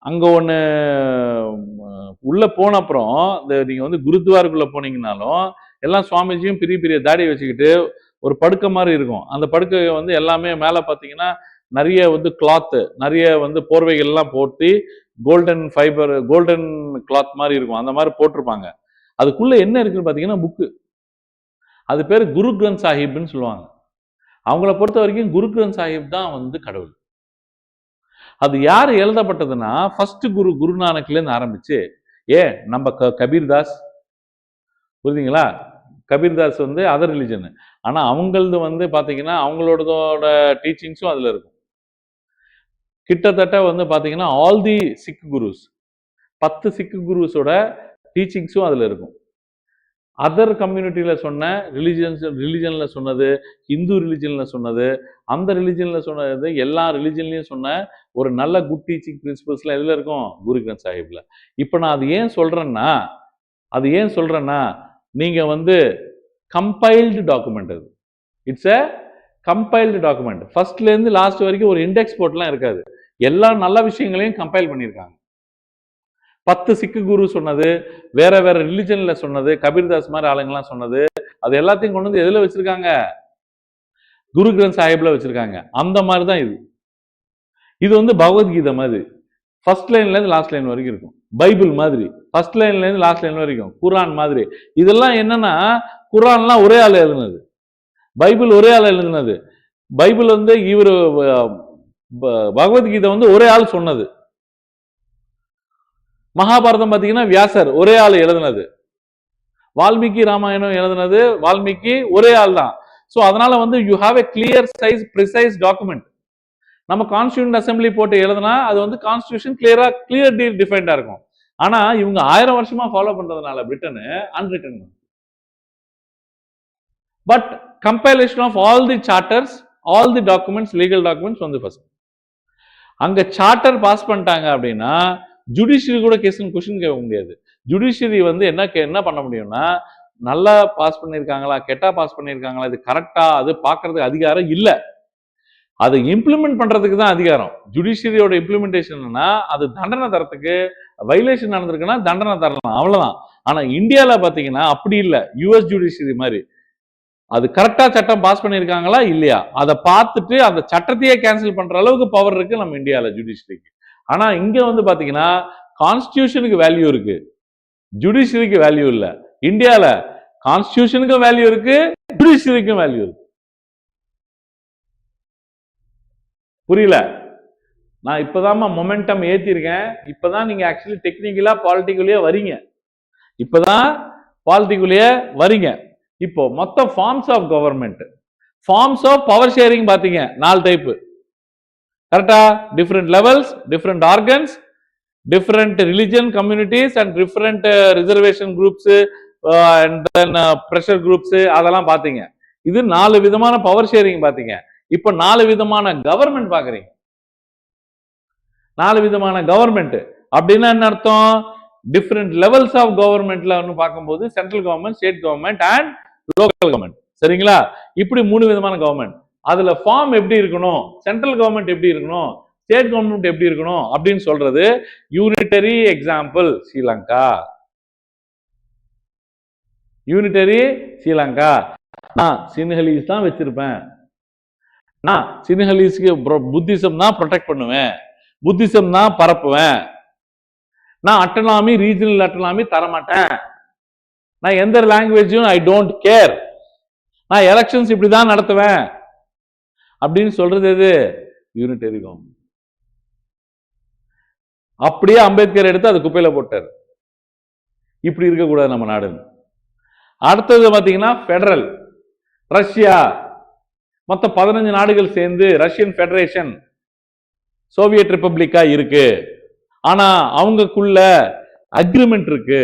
அங்க ஒண்ணு உள்ள போன அப்புறம் நீங்க வந்து குருத்வாருக்குள்ள போனீங்கன்னாலும் எல்லாம் சுவாமிஜியும் பெரிய பெரிய தாடி வச்சுக்கிட்டு ஒரு படுக்கை மாதிரி இருக்கும். அந்த படுக்கை வந்து எல்லாமே மேல பாத்தீங்கன்னா நிறைய வந்து கிளாத், நிறைய வந்து போர்வைகள் எல்லாம் போட்டு கோல்டன் ஃபைபர், கோல்டன் கிளாத் மாதிரி இருக்கும், அந்த மாதிரி போட்டிருப்பாங்க. அதுக்குள்ள என்ன இருக்குன்னு பாத்தீங்கன்னா புக்கு. அது பேர் குரு கிரந்த் சாஹிப்னு சொல்லுவாங்க. அவங்கள பொறுத்த வரைக்கும் குரு கிரந்த் சாஹிப் தான் வந்து கடவுள். அது யார் எழுதப்பட்டதுன்னா ஃபர்ஸ்ட் குருநானக்ல இருந்து ஆரம்பிச்சு, நம்ம கபீர்தாஸ், புரியுதுங்களா? கபீர்தாஸ் வந்து அதர் ரிலிஜன், ஆனா அவங்களது வந்து பாத்தீங்கன்னா அவங்களோட டீச்சிங்ஸும் அதுல இருக்கும். கிட்டத்தட்ட வந்து பாத்தீங்கன்னா ஆல் தி சிக் குருஸ், 10 சிக் குருஸோட டீச்சிங்ஸும் அதுல இருக்கும். அதர் கம்யூனிட்டியில சொன்ன ரிலிஜன்ல சொன்னது, இந்து ரிலிஜன்ல சொன்னது, அந்த ரிலிஜன்ல சொன்னது, எல்லா ரிலிஜன்லயும் சொன்ன ஒரு நல்ல குட் டீச்சிங் பிரின்சிபல்ஸ்லாம் எதுல இருக்கும்? குரு கிரந்த் சாஹிப்ல. இப்ப நான் அது ஏன் சொல்றேன்னா நீங்க வந்து கம்பைல்டு டாக்குமெண்ட், அது இட்ஸ் எ கம்பைல்டு டாக்குமெண்ட். ஃபர்ஸ்ட்ல இருந்து லாஸ்ட் வரைக்கும் ஒரு இண்டெக்ஸ் போர்ட்லாம் இருக்காது, எல்லா நல்ல விஷயங்களையும் கம்பைல் பண்ணியிருக்காங்க. 10 சிக்கு குரு சொன்னது, வேற வேற ரிலிஜன்ல சொன்னது, கபீர்தாஸ் மாதிரி ஆளுங்கெல்லாம் சொன்னது, அது எல்லாத்தையும் கொண்டு வந்து எதுல வச்சிருக்காங்க? குரு கிரந்த் சாஹிப்ல வச்சிருக்காங்க. அந்த மாதிரி தான் இது வந்து பகவத்கீதை மாதிரி ஃபர்ஸ்ட் லைன்ல இருந்து லாஸ்ட் லைன் வரைக்கும் இருக்கும். பைபிள் மாதிரி ஃபர்ஸ்ட் லைன்ல இருந்து லாஸ்ட் லைன் வரைக்கும். குரான் மாதிரி. இதெல்லாம் என்னன்னா குரான்லாம் ஒரே ஆள் எழுதுனது, பைபிள் ஒரே ஆள் எழுதுனது. பைபிள் வந்து இவரு பகவத்கீதை வந்து ஒரே ஆள் சொன்னது. மகாபாரதம் பாத்தீங்கன்னா வியாசர் ஒரே ஆள் எழுதுனது. வால்மீகி ராமாயணம் எழுதுனது வால்மீகி ஒரே ஆள் தான். ஸோ அதனால வந்து you have a clear size precise document. நம்ம கான்ஸ்டியூண்ட் அசம்பிளி போட்டு எழுதுனா அது வந்து கான்ஸ்டியூஷன் கிளியர் டிஃபைன்டா இருக்கும். ஆனா இவங்க 1000 வருஷமா ஃபாலோ பண்றதுனால பிரிட்டனு unwritten. But compilation of all the charters, all the documents, legal documents வந்து ஃபர்ஸ்ட். அங்க சார்ட்டர் பாஸ் பண்ணிட்டாங்க அப்படின்னா ஜுடிஷியரி கூட கொஸ்டின் கேட்க முடியாது. ஜுடிஷியரி வந்து என்ன பண்ண முடியும்னா, நல்லா பாஸ் பண்ணியிருக்காங்களா, கெட்டா பாஸ் பண்ணியிருக்காங்களா, இது கரெக்டா, அது பார்க்கறதுக்கு அதிகாரம் இல்லை. அதை இம்ப்ளிமெண்ட் பண்றதுக்கு தான் அதிகாரம். ஜுடிஷியரியோட இம்ப்ளிமெண்டேஷன்னா அது தண்டனை தரத்துக்கு, வைலேஷன் நடந்திருக்குன்னா தண்டனை தரலாம், அவ்வளவுதான். ஆனா இந்தியால பாத்தீங்கன்னா அப்படி இல்லை. யூஎஸ் ஜுடிஷியரி மாதிரி அது கரெக்டா சட்டம் பாஸ் பண்ணியிருக்காங்களா இல்லையா அதை பார்த்துட்டு அந்த சட்டத்தையே கேன்சல் பண்ற அளவுக்கு பவர் இருக்கு நம்ம இந்தியால ஜுடிஷியரிக்கு. ஆனா இங்க வந்து பாத்தீங்கன்னா கான்ஸ்டியூஷனுக்கு வேல்யூ இருக்கு, ஜுடிஷியரிக்கு வேல்யூ இல்ல. இந்தியால கான்ஸ்டியூஷனுக்கும் வேல்யூ இருக்கு, ஜுடிஷியரிக்கும் வேல்யூ இருக்கு. புரியல? நான் இப்பதான் மொமெண்டம் ஏத்திருக்கேன். இப்பதான் நீங்க ஆக்சுவலி டெக்னிக்கலா பாலிட்டிக்குள்ளேயே வரீங்க. இப்பதான் பாலிட்டிக்குள்ளேயே வரீங்க. இப்போ மொத்த forms of government, forms of power sharing பாத்தீங்க 4 டைப். கரெக்டா? Different levels, different organs, different religion communities and different reservation groups and then pressure groups, அதெல்லாம் பாத்தீங்க. இது 4 விதமான பவர் ஷேரிங் பாத்தீங்க. இப்ப 4 விதமான கவர்மெண்ட் பாக்குறீங்க. 4 விதமான கவர்மெண்ட் அப்படின்னா என்ன அர்த்தம்? டிஃபரெண்ட் லெவல்ஸ் ஆஃப் கவர்மெண்ட்ல பார்க்கும்போது central government, state government and local government. சரிங்களா? இப்படி 3 விதமான கவர்மெண்ட். அதுல ஃபார்ம் எப்படி இருக்கணும், சென்ட்ரல் கவர்மெண்ட் எப்படி இருக்கணும், ஸ்டேட் கவர்மெண்ட் எப்படி இருக்கணும் அப்படின்னு சொல்றது unitary. Example Sri Lanka. Unitary Sri Lanka. நான் சின்ஹலீஸ் தான் வச்சிருப்பேன். நான் சின்ஹலீஸ்க்கு புத்திசம் தான் ப்ரொடெக்ட் பண்ணுவேன், புத்திசம் தான் பரப்புவேன். நான் அட்டனாமி, ரீஜனல் அட்டனாமி தரமாட்டேன். நான் எந்த லாங்குவேஜும் ஐ டோன்ட் கேர். நான் எலெக்ஷன்ஸ் இப்படிதான் நடத்துவேன் அப்படின்னு சொல்றது எது? Unitary government. அப்படியே அம்பேத்கர் எடுத்து அது குப்பையில போட்டார். இப்படி இருக்கக்கூடாது நம்ம நாடு. அடுத்தது பாத்தீங்கன்னா பெடரல். ரஷ்யா மொத்தம் 15 நாடுகள் சேர்ந்து ரஷ்யன் பெடரேஷன், சோவியத் ரிப்பப்ளிக்கா இருக்கு. ஆனா அவங்களுக்குள்ள அக்ரிமெண்ட் இருக்கு.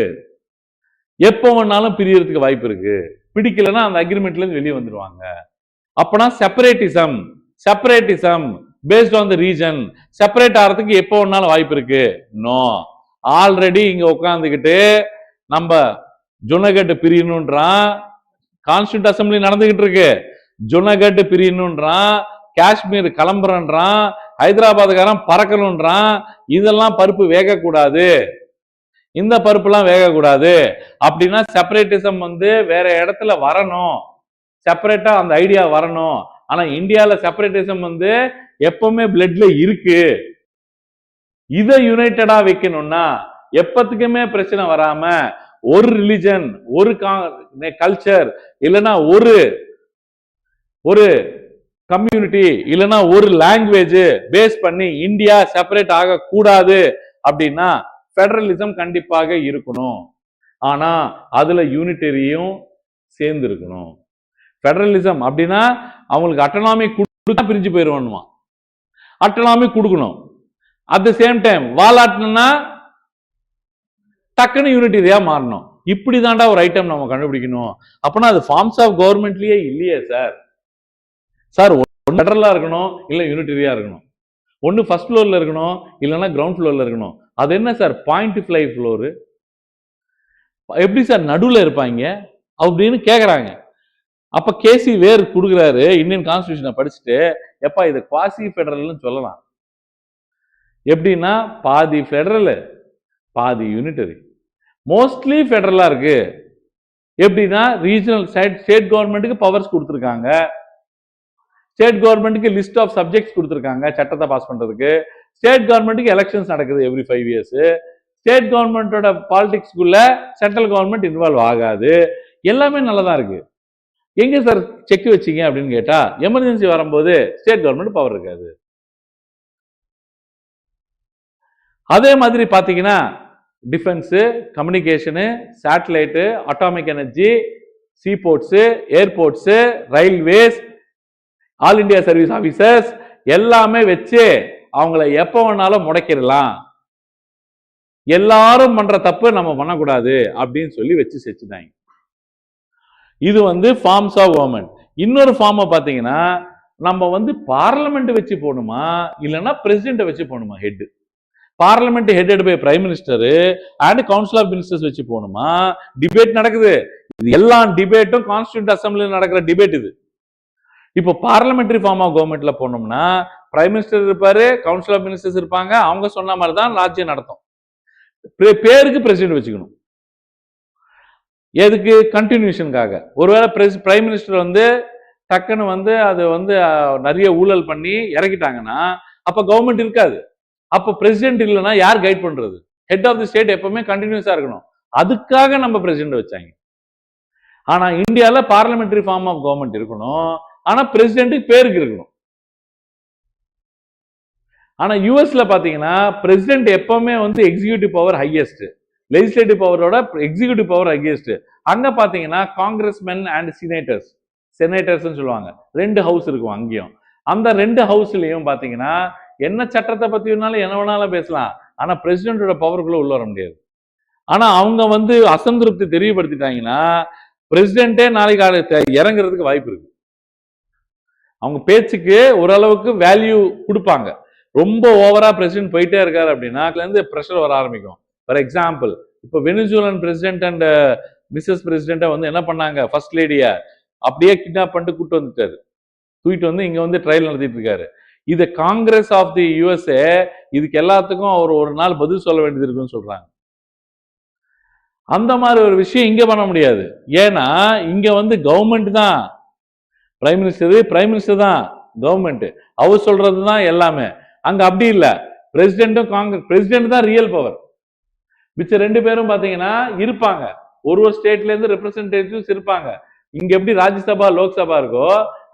எப்போ வேணாலும் பிரியறதுக்கு வாய்ப்பு இருக்கு. பிடிக்கலன்னா அந்த அக்ரிமெண்ட்ல இருந்து வெளியே வந்துருவாங்க. அப்பனா separatism, separatism based on the region, separate ஆகிறதுக்கு எப்போ வேணாலும் வாய்ப்பு இருக்கு. நோ. ஆல்ரெடி இங்க உட்காந்துக்கிட்டு நம்ம ஜுனகட் பிரியணும்ன்றான், கான்ஸ்டியூண்ட் அசம்பிளி நடந்துகிட்டு இருக்கு. ஜுனகட் பிரியணும்ன்றான், காஷ்மீர் கிளம்புறன்றான், ஹைதராபாத்காரன் பறக்கணும்ன்றான். இதெல்லாம் பருப்பு வேகக்கூடாது, இந்த பருப்புலாம் வேகக்கூடாது. அப்படின்னா செப்பரேட்டிசம் வந்து வேற இடத்துல வரணும், செப்பரேட்டா அந்த ஐடியா வரணும். ஆனா இந்தியால செப்பரேட்டிசம் வந்து எப்பவுமே பிளட்ல இருக்கு. இதை யுனைட்டடா வைக்கணும்னா எப்பத்துக்குமே பிரச்சனை வராம ஒரு ரிலிஜன், ஒரு கல்ச்சர், இல்லைன்னா ஒரு கம்யூனிட்டி, இல்லைன்னா ஒரு லாங்குவேஜ் பேஸ் பண்ணி இந்தியா செப்பரேட் ஆக கூடாது அப்படின்னா பெடரலிசம் கண்டிப்பாக இருக்கணும். ஆனா அதுல யூனிட்டரியும் சேர்ந்து இருக்கணும். பெடரலிசம் அப்படின்னா அவங்களுக்கு அட்டனாமி கொடுத்தா பிரிஞ்சு போயிருவானுமா, அட்டனாமி கொடுக்கணும். அட் த சேம் டைம் வாலாட்டணும்னா டக்குன்னு யூனிட்டரியா மாறணும். இப்படி தாண்டா ஒரு ஐட்டம் நம்ம கண்டுபிடிக்கணும். அப்படின்னா அது ஃபார்ம்ஸ் ஆஃப் கவர்மெண்ட்லயே இல்லையே சார். சார் ஒன்னு பெடரலா இருக்கணும், இல்ல யூனிட்டரியா இருக்கணும். ஒன்னு ஃபர்ஸ்ட் ஃப்ளோர்ல இருக்கணும், இல்லைன்னா கிரவுண்ட் ஃப்ளோர்ல இருக்கணும். அது என்ன சார் பாயிண்ட் ஃபிளை ஃப்ளோரு? எப்படி சார் நடுவில் இருப்பாங்க அப்படின்னு கேட்குறாங்க. அப்ப கேசி வேர் கொடுக்குறாரு இந்தியன் கான்ஸ்டியூஷனை படிச்சுட்டு, எப்பா இது குவாசி ஃபெடரல்னு சொல்லலாம். எப்படின்னா பாதி ஃபெடரல் பாதி யூனிட்டரி, மோஸ்ட்லி ஃபெடரலா இருக்கு. எப்படின்னா ரீஜனல் ஸ்டேட் கவர்மெண்ட்டுக்கு பவர்ஸ் கொடுத்துருக்காங்க, ஸ்டேட் கவர்மெண்ட்டுக்கு லிஸ்ட் ஆஃப் சப்ஜெக்ட்ஸ் கொடுத்துருக்காங்க சட்டத்தை பாஸ் பண்றதுக்கு. ஸ்டேட் கவர்மெண்ட்டுக்கு எலெக்ஷன்ஸ் நடக்குது எவ்ரி 5 இயர்ஸ். ஸ்டேட் கவர்மெண்டோட பாலிடிக்ஸ்குள்ள சென்ட்ரல் கவர்மெண்ட் இன்வால்வ் ஆகாது. எல்லாமே நல்லதா இருக்கு. எங்க சார் செக் வச்சீங்க அப்படின்னு கேட்டா, எமர்ஜென்சி வரும்போது ஸ்டேட் கவர்மெண்ட் பவர் இருக்காது. அதே மாதிரி பாத்தீங்கன்னா defence, communication, satellite, atomic energy, seaports, airports, railways, all India service officers எல்லாமே வச்சு அவங்கள எப்ப வேணாலும் முடக்கிடலாம். எல்லாரும் பண்ற தப்பு நம்ம பண்ணக்கூடாது அப்படின்னு சொல்லி வச்சு செச்சுட்டாங்க. இது வந்து ஃபார்ம்ஸ் ஆஃப் கவர்மெண்ட். இன்னொரு ஃபார்மை பார்த்தீங்கன்னா, நம்ம வந்து பார்லிமெண்ட் வச்சு போகணுமா இல்லைன்னா பிரசிடென்ட்டை வச்சு போகணுமா? Head parliament headed by prime minister and council of ministers வச்சு போகணுமா? டிபேட் நடக்குது. இது எல்லா டிபேட்டும் கான்ஸ்டிடியூண்ட் அசம்பிளியில் நடக்கிற டிபேட் இது. இப்போ பார்லிமெண்டரி ஃபார்ம் ஆஃப் கவர்மெண்ட்ல போனோம்னா பிரைம் மினிஸ்டர் இருப்பாரு, கவுன்சில் ஆஃப் மினிஸ்டர்ஸ் இருப்பாங்க, அவங்க சொன்ன மாதிரி தான் ராஜ்யம் நடத்தும். பேருக்கு பிரசிடென்ட் வச்சுக்கணும். எதுக்கு? கண்டினியூஷனுக்காக. ஒருவேளை பிரைம் மினிஸ்டர் வந்து டக்குன்னு வந்து அது வந்து நிறைய ஊழல் பண்ணி இறக்கிட்டாங்கன்னா அப்ப கவர்மெண்ட் இருக்காது. அப்ப பிரசிடென்ட் இல்லைன்னா யார் கைட் பண்றது? ஹெட் ஆஃப் தி ஸ்டேட் எப்பவுமே கண்டினியூஸா இருக்கணும். அதுக்காக நம்ம பிரசிடென்ட் வச்சாங்க. ஆனா இந்தியால பார்லிமெண்டரி ஃபார்ம் ஆஃப் கவர்மெண்ட் இருக்கணும், ஆனா பிரசிடென்ட் பேருக்கு இருக்கணும். ஆனா யூஎஸ்ல பாத்தீங்கன்னா பிரசிடென்ட் எப்பவுமே வந்து எக்ஸிகியூட்டிவ் பவர் ஹையஸ்ட், லெஜிஸ்லேட்டிவ் பவரோட எக்ஸிகியூட்டிவ் பவர் ஹையஸ்ட். அங்க பாத்தீங்கன்னா காங்கிரஸ்மென் அண்ட் செனேட்டர்ஸ் சொல்லுவாங்க. 2 ஹவுஸ் இருக்கும் அங்கேயும். அந்த 2 ஹவுஸ்லயும் பாத்தீங்கன்னா என்ன சட்டத்தை பத்தி வேணாலும் என்ன வேணாலும் பேசலாம், ஆனா பிரசிடென்டோட பவருக்குள்ள உள்ள வர முடியாது. ஆனா அவங்க வந்து அசந்திருப்தி தெரியப்படுத்திட்டாங்கன்னா பிரசிடென்ட்டே நாளைக்கு இறங்குறதுக்கு வாய்ப்பு இருக்கு. அவங்க பேச்சுக்கு ஓரளவுக்கு வேல்யூ கொடுப்பாங்க. ரொம்ப ஓவரா பிரசிடென்ட் போயிட்டே இருக்காரு அப்படின்னா அதுல இருந்து பிரஷர் வர ஆரம்பிக்கும். ஃபார் எக்ஸாம்பிள், இப்போ வெனிசுலன் பிரசிடென்ட் அண்ட் மிஸ்ஸஸ் பிரசிடென்ட்டை வந்து என்ன பண்ணாங்க, ஃபர்ஸ்ட் லேடியா அப்படியே கிட்னாப் பண்ணிட்டு கூட்டு வந்துட்டாரு. தூக்கிட்டு வந்து இங்க வந்து ட்ரையல் நடத்திட்டு இருக்காரு. இது காங்கிரஸ் ஆஃப் தி யூஎஸ்ஏ இதுக்கு எல்லாத்துக்கும் அவர் ஒரு நாள் பதில் சொல்ல வேண்டியது இருக்குன்னு சொல்றாங்க. அந்த மாதிரி ஒரு விஷயம் இங்க பண்ண முடியாது. ஏன்னா இங்க வந்து கவர்மெண்ட் தான் பிரைம் மினிஸ்டர் தான் கவர்மெண்ட், அவர் சொல்றது தான் எல்லாமே. அங்க அப்படி இல்ல. பிரசிடென்ட் தான் ரியல் பவர். மிச்ச 2 பேரும் பாத்தீங்கன்னா இருப்பாங்க, ஒரு ஸ்டேட்ல இருந்து ரெப்ரசன்டேட்டிவ்ஸ் இருப்பாங்க. இங்க எப்படி ராஜ்யசபா லோக்சபா இருக்கோ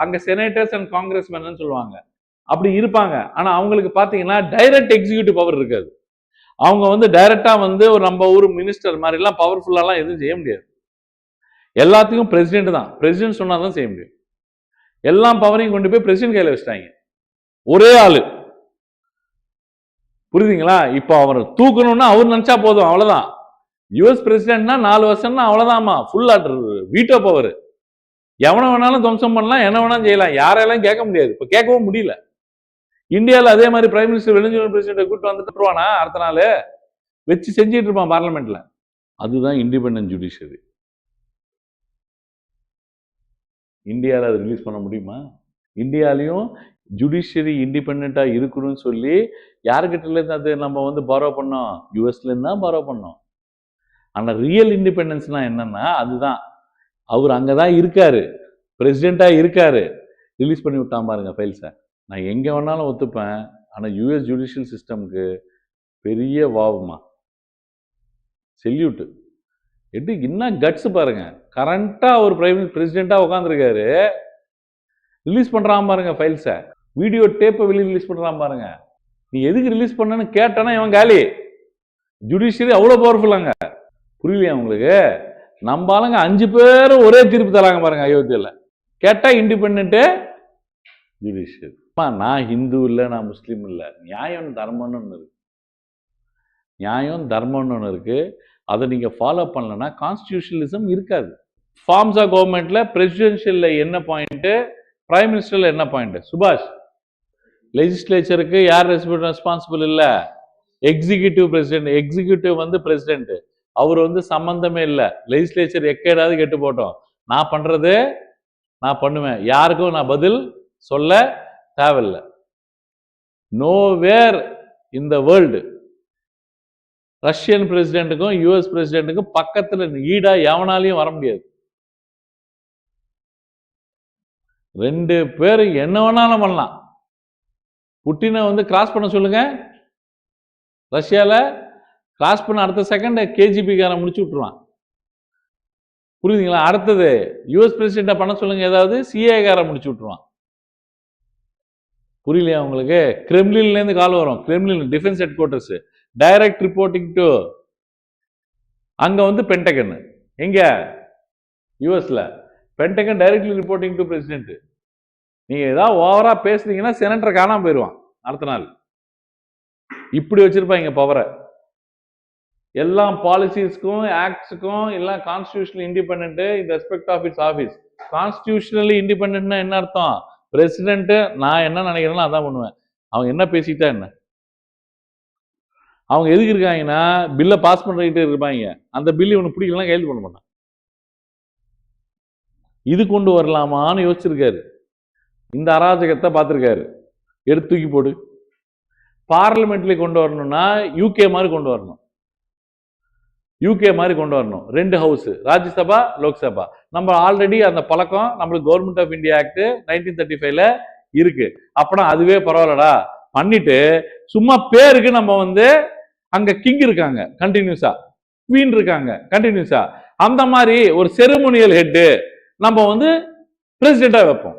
அங்க செனேட்டர்ஸ் அண்ட் காங்கிரஸ்மென் சொல்லுவாங்க, அப்படி இருப்பாங்க. ஆனா அவங்களுக்கு பாத்தீங்கன்னா டைரக்ட் எக்ஸிகியூட்டிவ் பவர் இருக்காது. அவங்க வந்து டைரக்டா வந்து ஒரு நம்ம ஊர் மினிஸ்டர் மாதிரி எல்லாம் பவர்ஃபுல்லா எல்லாம் எதுவும் செய்ய முடியாது. எல்லாத்துக்கும் பிரசிடென்ட் தான், பிரசிடென்ட் சொன்னாதான் செய்ய முடியும். எல்லா பவரையும் கொண்டு போய் பிரசிடென்ட் கையில வச்சிட்டாங்க. ஒரே ஆளு, புரியுதுங்களா? இப்ப அவர் தூக்கணும்னா அவர் நினைச்சா போதும், அவ்வளவுதான். யுஎஸ் பிரசிடென்ட்னா 4 வருஷம்னா அவ்வளவுதான்மா, ஃபுல் ஆர்டர், வீட்டோ பவர். எவனை வேணாலும் துவம்சம் பண்ணலாம், என்ன வேணாலும் செய்யலாம், யாரெல்லாம் கேட்க முடியாது. இப்ப கேட்கவும் முடியல. இந்தியாவில் அதே மாதிரி பிரைம் மினிஸ்டர் வெனிசுலன் பிரசிடென்ட் கூட்டு வந்துட்டு அடுத்த நாள் வச்சு செஞ்சிட்டு இருப்பான் பார்லிமெண்ட்ல. அதுதான் இண்டிபெண்டன்ட் ஜுடிஷியரி. இந்தியாவில் அதை ரிலீஸ் பண்ண முடியுமா? இந்தியாலையும் ஜுடிஷியரி இண்டிபெண்டா இருக்கணும்னு சொல்லி யாருக்கிட்ட இருந்து அது நம்ம வந்து பாரோ பண்ணோம்? யூஎஸ்ல இருந்து தான் பாரோ பண்ணோம். ஆனா ரியல் இண்டிபெண்டன்ஸ்னா என்னன்னா அதுதான். அவர் அங்கதான் இருக்காரு, பிரசிடென்டா இருக்காரு, ரிலீஸ் பண்ணி விட்டான் பாருங்க ஃபைல்ஸை. நான் எங்க வேணாலும் ஒத்துப்பேன், ஆனா யூஎஸ் ஜுடிஷியல் சிஸ்டம்க்கு பெரிய வாவுமா, செல்யூட். எப்படி என்ன கட்ஸ் பாருங்க. கரண்டா ஒரு பிரசிடென்டா உட்காந்துருக்காரு, ரிலீஸ் பண்றான் பாருங்க ஃபைல்ஸை, வீடியோ டேப்பை வெளியே ரிலீஸ் பண்றான் பாருங்க. நீ எதுக்கு ரிலீஸ் பண்ணன்னு கேட்டனா இவன் காலி. ஜுடிஷியரி அவ்வளவு பவர்ஃபுல்லாங்க. புரியலையா உங்களுக்கு? நம்ம ஆளுங்க 5 பேரும் ஒரே தீர்ப்பு தராங்க பாருங்க அயோத்தியில. கேட்டா இண்டிபெண்ட் ஜுடிஷியரி. நான் ஹிந்து இல்லை, நான் முஸ்லீம் இல்லை, நியாயம் தர்மம்னு ஒன்று இருக்கு. நியாயம் தர்மம்னு ஒன்று இருக்கு. அதை நீங்க ஃபாலோ பண்ணலன்னா கான்ஸ்டிடியூஷனலிசம் இருக்காது. ஃபார்ம்ஸ் ஆஃப் கவர்மெண்ட்ல பிரசிடென்ஷியல்ல என்ன பாயிண்ட், பிரைம் மினிஸ்டர்ல என்ன பாயிண்ட்? சுபாஷ், லெஜிஸ்லேச்சருக்கு யார் ரெஸ்பான்சிபிள் இல்ல? Executive president. எக்ஸிகியூட்டிவ் வந்து பிரசிடென்ட், அவர் வந்து சம்பந்தமே இல்லை. லெஜிஸ்லேச்சர் எக்கேடாவது கெட்டு போட்டோம், நான் பண்றது நான் பண்ணுவேன், யாருக்கும் நான் பதில் சொல்ல தேவையில்லை. Nowhere in the world Russian பிரசிடென்ட்டுக்கும் யூஎஸ் பிரசிடென்ட்டுக்கும் பக்கத்துல ஈடா எவனாலையும் வர முடியாது. 2 பேர் என்ன வேணாலும் பண்ணலாம். புட்டினை வந்து கிராஸ் பண்ண சொல்லுங்க, ரஷ்யால கிராஸ் பண்ண அடுத்த செகண்ட் கேஜிபி காரன் முடிச்சு விட்டுருவான். புரியுதுங்களா? அடுத்தது யூஎஸ் பிரசிடென்ட்டை பண்ண சொல்லுங்க, ஏதாவது சிஏ காரன் முடிச்சு விட்டுருவான். புரியலையா உங்களுக்கு? கிரெம்லின்ல இருந்து கால் வரும், Kremlin defence head quarters, direct reporting to அங்க வந்து பென்டகன், எங்க யூஎஸ்ல Pentagon directly reporting to president. நீங்க ஏதாவது ஓவரா பேசுறீங்கன்னா செனட்டர் காணாம போயிடுவான் அடுத்த நாள். இப்படி வச்சிருப்பாங்க பவரை. எல்லா பாலிசிஸ்க்கும் ஆக்ட்ஸுக்கும் எல்லாம் constitutional independent in respect of its office. Constitutionally இண்டிபெண்டன்ட்னா என்ன அர்த்தம்? பிரசிடென்ட் நான் என்ன நினைக்கிறேனோ அதான் பண்ணுவேன். அவங்க என்ன பேசிட்டா என்ன? அவங்க எதுக்கு இருக்காங்கன்னா பில்லை பாஸ் பண்ணிட்டு இருப்பாங்க. அந்த பில் இவனுக்கு பிடிக்கலாம் கையெழுத்து பண்ண மாட்டான். இது கொண்டு வரலாமான்னு யோசிச்சிருக்காரு. இந்த அராஜகத்தை பார்த்திருக்காரு. எடுத்து தூக்கி போடு. பார்லிமெண்ட்ல கொண்டு வரணும்னா யூகே மாதிரி கொண்டு வரணும். யூகே மாதிரி கொண்டு வரணும். 2 ஹவுஸ், ராஜ்யசபா லோக்சபா. நம்ம ஆல்ரெடி அந்த பழக்கம் நம்மளுக்கு கவர்மெண்ட் ஆஃப் இந்தியா ஆக்ட் 1935ல இருக்கு. அப்பனா அதுவே பரவாயில்லடா பண்ணிட்டு சும்மா பேருக்கு நம்ம வந்து அங்க கிங் இருக்காங்க கண்டினியூஸா, குவீன் இருக்காங்க கண்டினியூஸா, அந்த மாதிரி ஒரு செரிமோனியல் ஹெட் நம்ம வந்து பிரசிடென்டா வைப்போம்.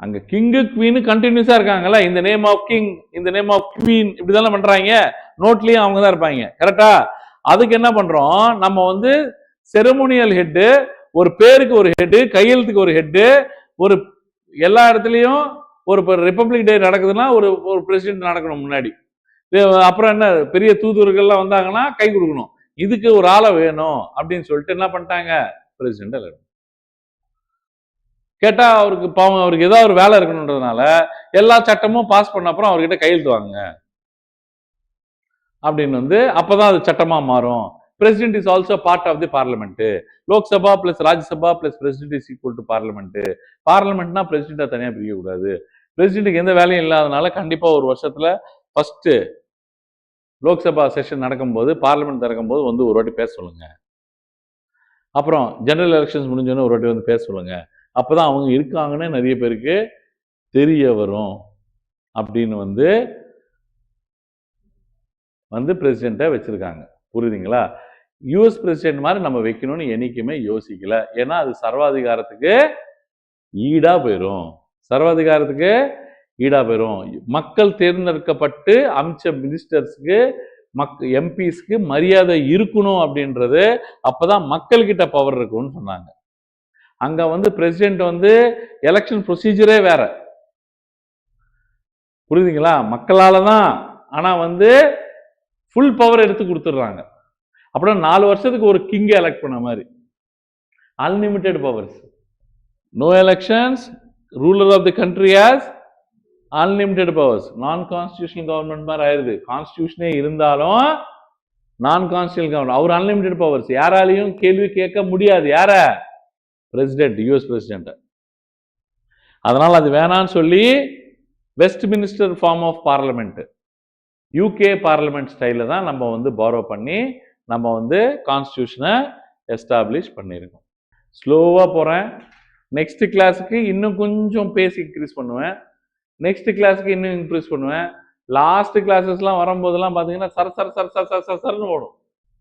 அங்க கிங்கு குவீனு கண்டினியூஸா இருக்காங்கல்ல, இந்த நேம் ஆஃப் கிங், இந்த நேம் ஆஃப் குவீன், இப்படிதான் பண்றாங்க. நோட்லயும் அவங்க தான் இருப்பாங்க. கரெக்டா? அதுக்கு என்ன பண்றோம் நம்ம வந்து செரிமோனியல் ஹெட், ஒரு பேருக்கு ஒரு ஹெட், கையெழுத்துக்கு ஒரு ஹெட், ஒரு எல்லா இடத்துலயும் ஒரு ரிப்பப்ளிக் டே நடக்குதுன்னா ஒரு ஒரு பிரசிடென்ட் நடக்கணும் முன்னாடி. அப்புறம் என்ன பெரிய தூதுவர்கள்லாம் வந்தாங்கன்னா கை கொடுக்கணும். இதுக்கு ஒரு ஆளை வேணும் அப்படின்னு சொல்லிட்டு என்ன பண்ணிட்டாங்க, பிரசிடென்ட் கேட்டா அவருக்கு பாவம், அவருக்கு ஏதாவது ஒரு வேலை இருக்கணுன்றதுனால எல்லா சட்டமும் பாஸ் பண்ண அப்புறம் அவர்கிட்ட கையெழுத்து வாங்க அப்படின்னு வந்து அப்பதான் அது சட்டமா மாறும். President is also part of the parliament. Lok Sabha plus Rajya Sabha plus president is equal to parliament. பார்லிமெண்ட்னா பிரசிடென்ட்டா தனியா பிரிக்க கூடாது. பிரசிடென்ட்டுக்கு எந்த வேலையும் இல்லாதனால கண்டிப்பா ஒரு வருஷத்துல ஃபர்ஸ்ட் லோக்சபா செஷன் நடக்கும்போது, பார்லிமெண்ட் திறக்கும்போது வந்து ஒரு வாட்டி பேச சொல்லுங்க. அப்புறம் ஜெனரல் எலெக்ஷன்ஸ் முடிஞ்சோன்னு ஒரு வாட்டி வந்து பேச சொல்லுங்க. அப்பதான் அவங்க இருக்காங்கன்னு நிறைய பேருக்கு தெரிய வரும் அப்படின்னு வந்து பிரசிடென்ட்டை வச்சிருக்காங்க. புரியுதுங்களா? யூஎஸ் பிரசிடென்ட் மாதிரி நம்ம வைக்கணும்னு என்னைக்குமே யோசிக்கல. ஏன்னா அது சர்வாதிகாரத்துக்கு ஈடா போயிடும். சர்வாதிகாரத்துக்கு ஈடா போயிடும். மக்கள் தேர்ந்தெடுக்கப்பட்டு அமைச்ச மினிஸ்டர்ஸ்க்கு எம்பிஸ்க்கு மரியாதை இருக்கணும் அப்படின்றது. அப்பதான் மக்கள் கிட்ட பவர் இருக்கும்னு சொன்னாங்க. அங்க வந்து பிரசிடென்ட் வந்து எலெக்ஷன் ப்ரொசீஜரே வேற. புரியுதுங்களா? மக்களால தான், ஆனா வந்து ஃபுல் பவர் எடுத்து கொடுத்துடுறாங்க. அப்புறம் 4 வருஷத்துக்கு ஒரு கிங் எலெக்ட் பண்ண மாதிரி. Unlimited powers. No elections, ruler of the country has unlimited powers. Non constitutional government மாதிரி ஆயிருது. கான்ஸ்டிடியூஷனே இருந்தாலும் நான் கான்ஸ்டிடியூஷனல் கவர்மெண்ட். அவர் அன்லிமிட்டெட் பவர்ஸ். யாராலையும் கேள்வி கேட்க முடியாது. யார? President, US president. அதனால அது வேணான்னு சொல்லி Westminster form of parliament, UK parliament ஸ்டைல தான் நம்ம வந்து பாரோ பண்ணி நம்ம வந்து கான்ஸ்டிடியூஷனை எஸ்டாப்ளிஷ் பண்ணியிருக்கோம். ஸ்லோவா போறேன். நெக்ஸ்ட் கிளாஸுக்கு இன்னும் கொஞ்சம் பேஸ் இன்க்ரீஸ் பண்ணுவேன். நெக்ஸ்ட் கிளாஸுக்கு இன்னும் இன்க்ரீஸ் பண்ணுவேன். லாஸ்ட் கிளாஸஸ்லாம் வரும்போதெல்லாம் பார்த்தீங்கன்னா சர சர சர சர சர சர சரன்னு ஓடும்.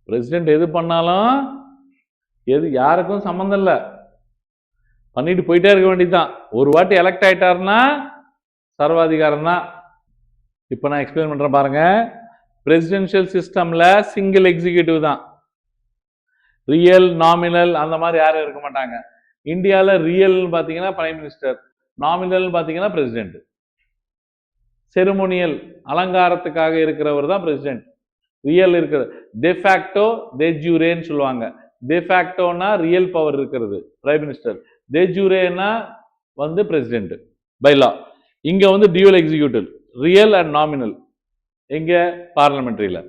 பிரசிடென்ட் எது பண்ணாலும் யாருக்கும் சம்மந்தம் இல்லை, பண்ணிட்டு போயிட்டே இருக்க வேண்டியதுதான். ஒரு வாட்டி எலெக்ட் ஆயிட்டாருன்னா சர்வாதிகாரம் தான். இப்போ நான் எக்ஸ்பிளைன் பண்றேன் பாருங்க. பிரசிடென்ஷியல் சிஸ்டம்ல சிங்கிள் எக்ஸிக்யூட்டிவ் தான். ரியல், நாமினல் அந்த மாதிரி யாரும் இருக்க மாட்டாங்க. இந்தியாவில் ரியல் பார்த்தீங்கன்னா பிரைம் மினிஸ்டர், நாமினல் பார்த்தீங்கன்னா பிரசிடென்ட். செரிமோனியல் அலங்காரத்துக்காக இருக்கிறவர் தான் பிரசிடென்ட். ரியல் இருக்கிறது டெஃபேக்டோ டெஜூரேன்னு சொல்லுவாங்க. டெஃபேக்டோனா ரியல் பவர் இருக்கிறது பிரைம் மினிஸ்டர், டெஜூரேனா வந்து பிரசிடென்ட் பை லா. இங்க வந்து dual executive, real and nominal. எங்க? பார்லிமெண்ட்ரியில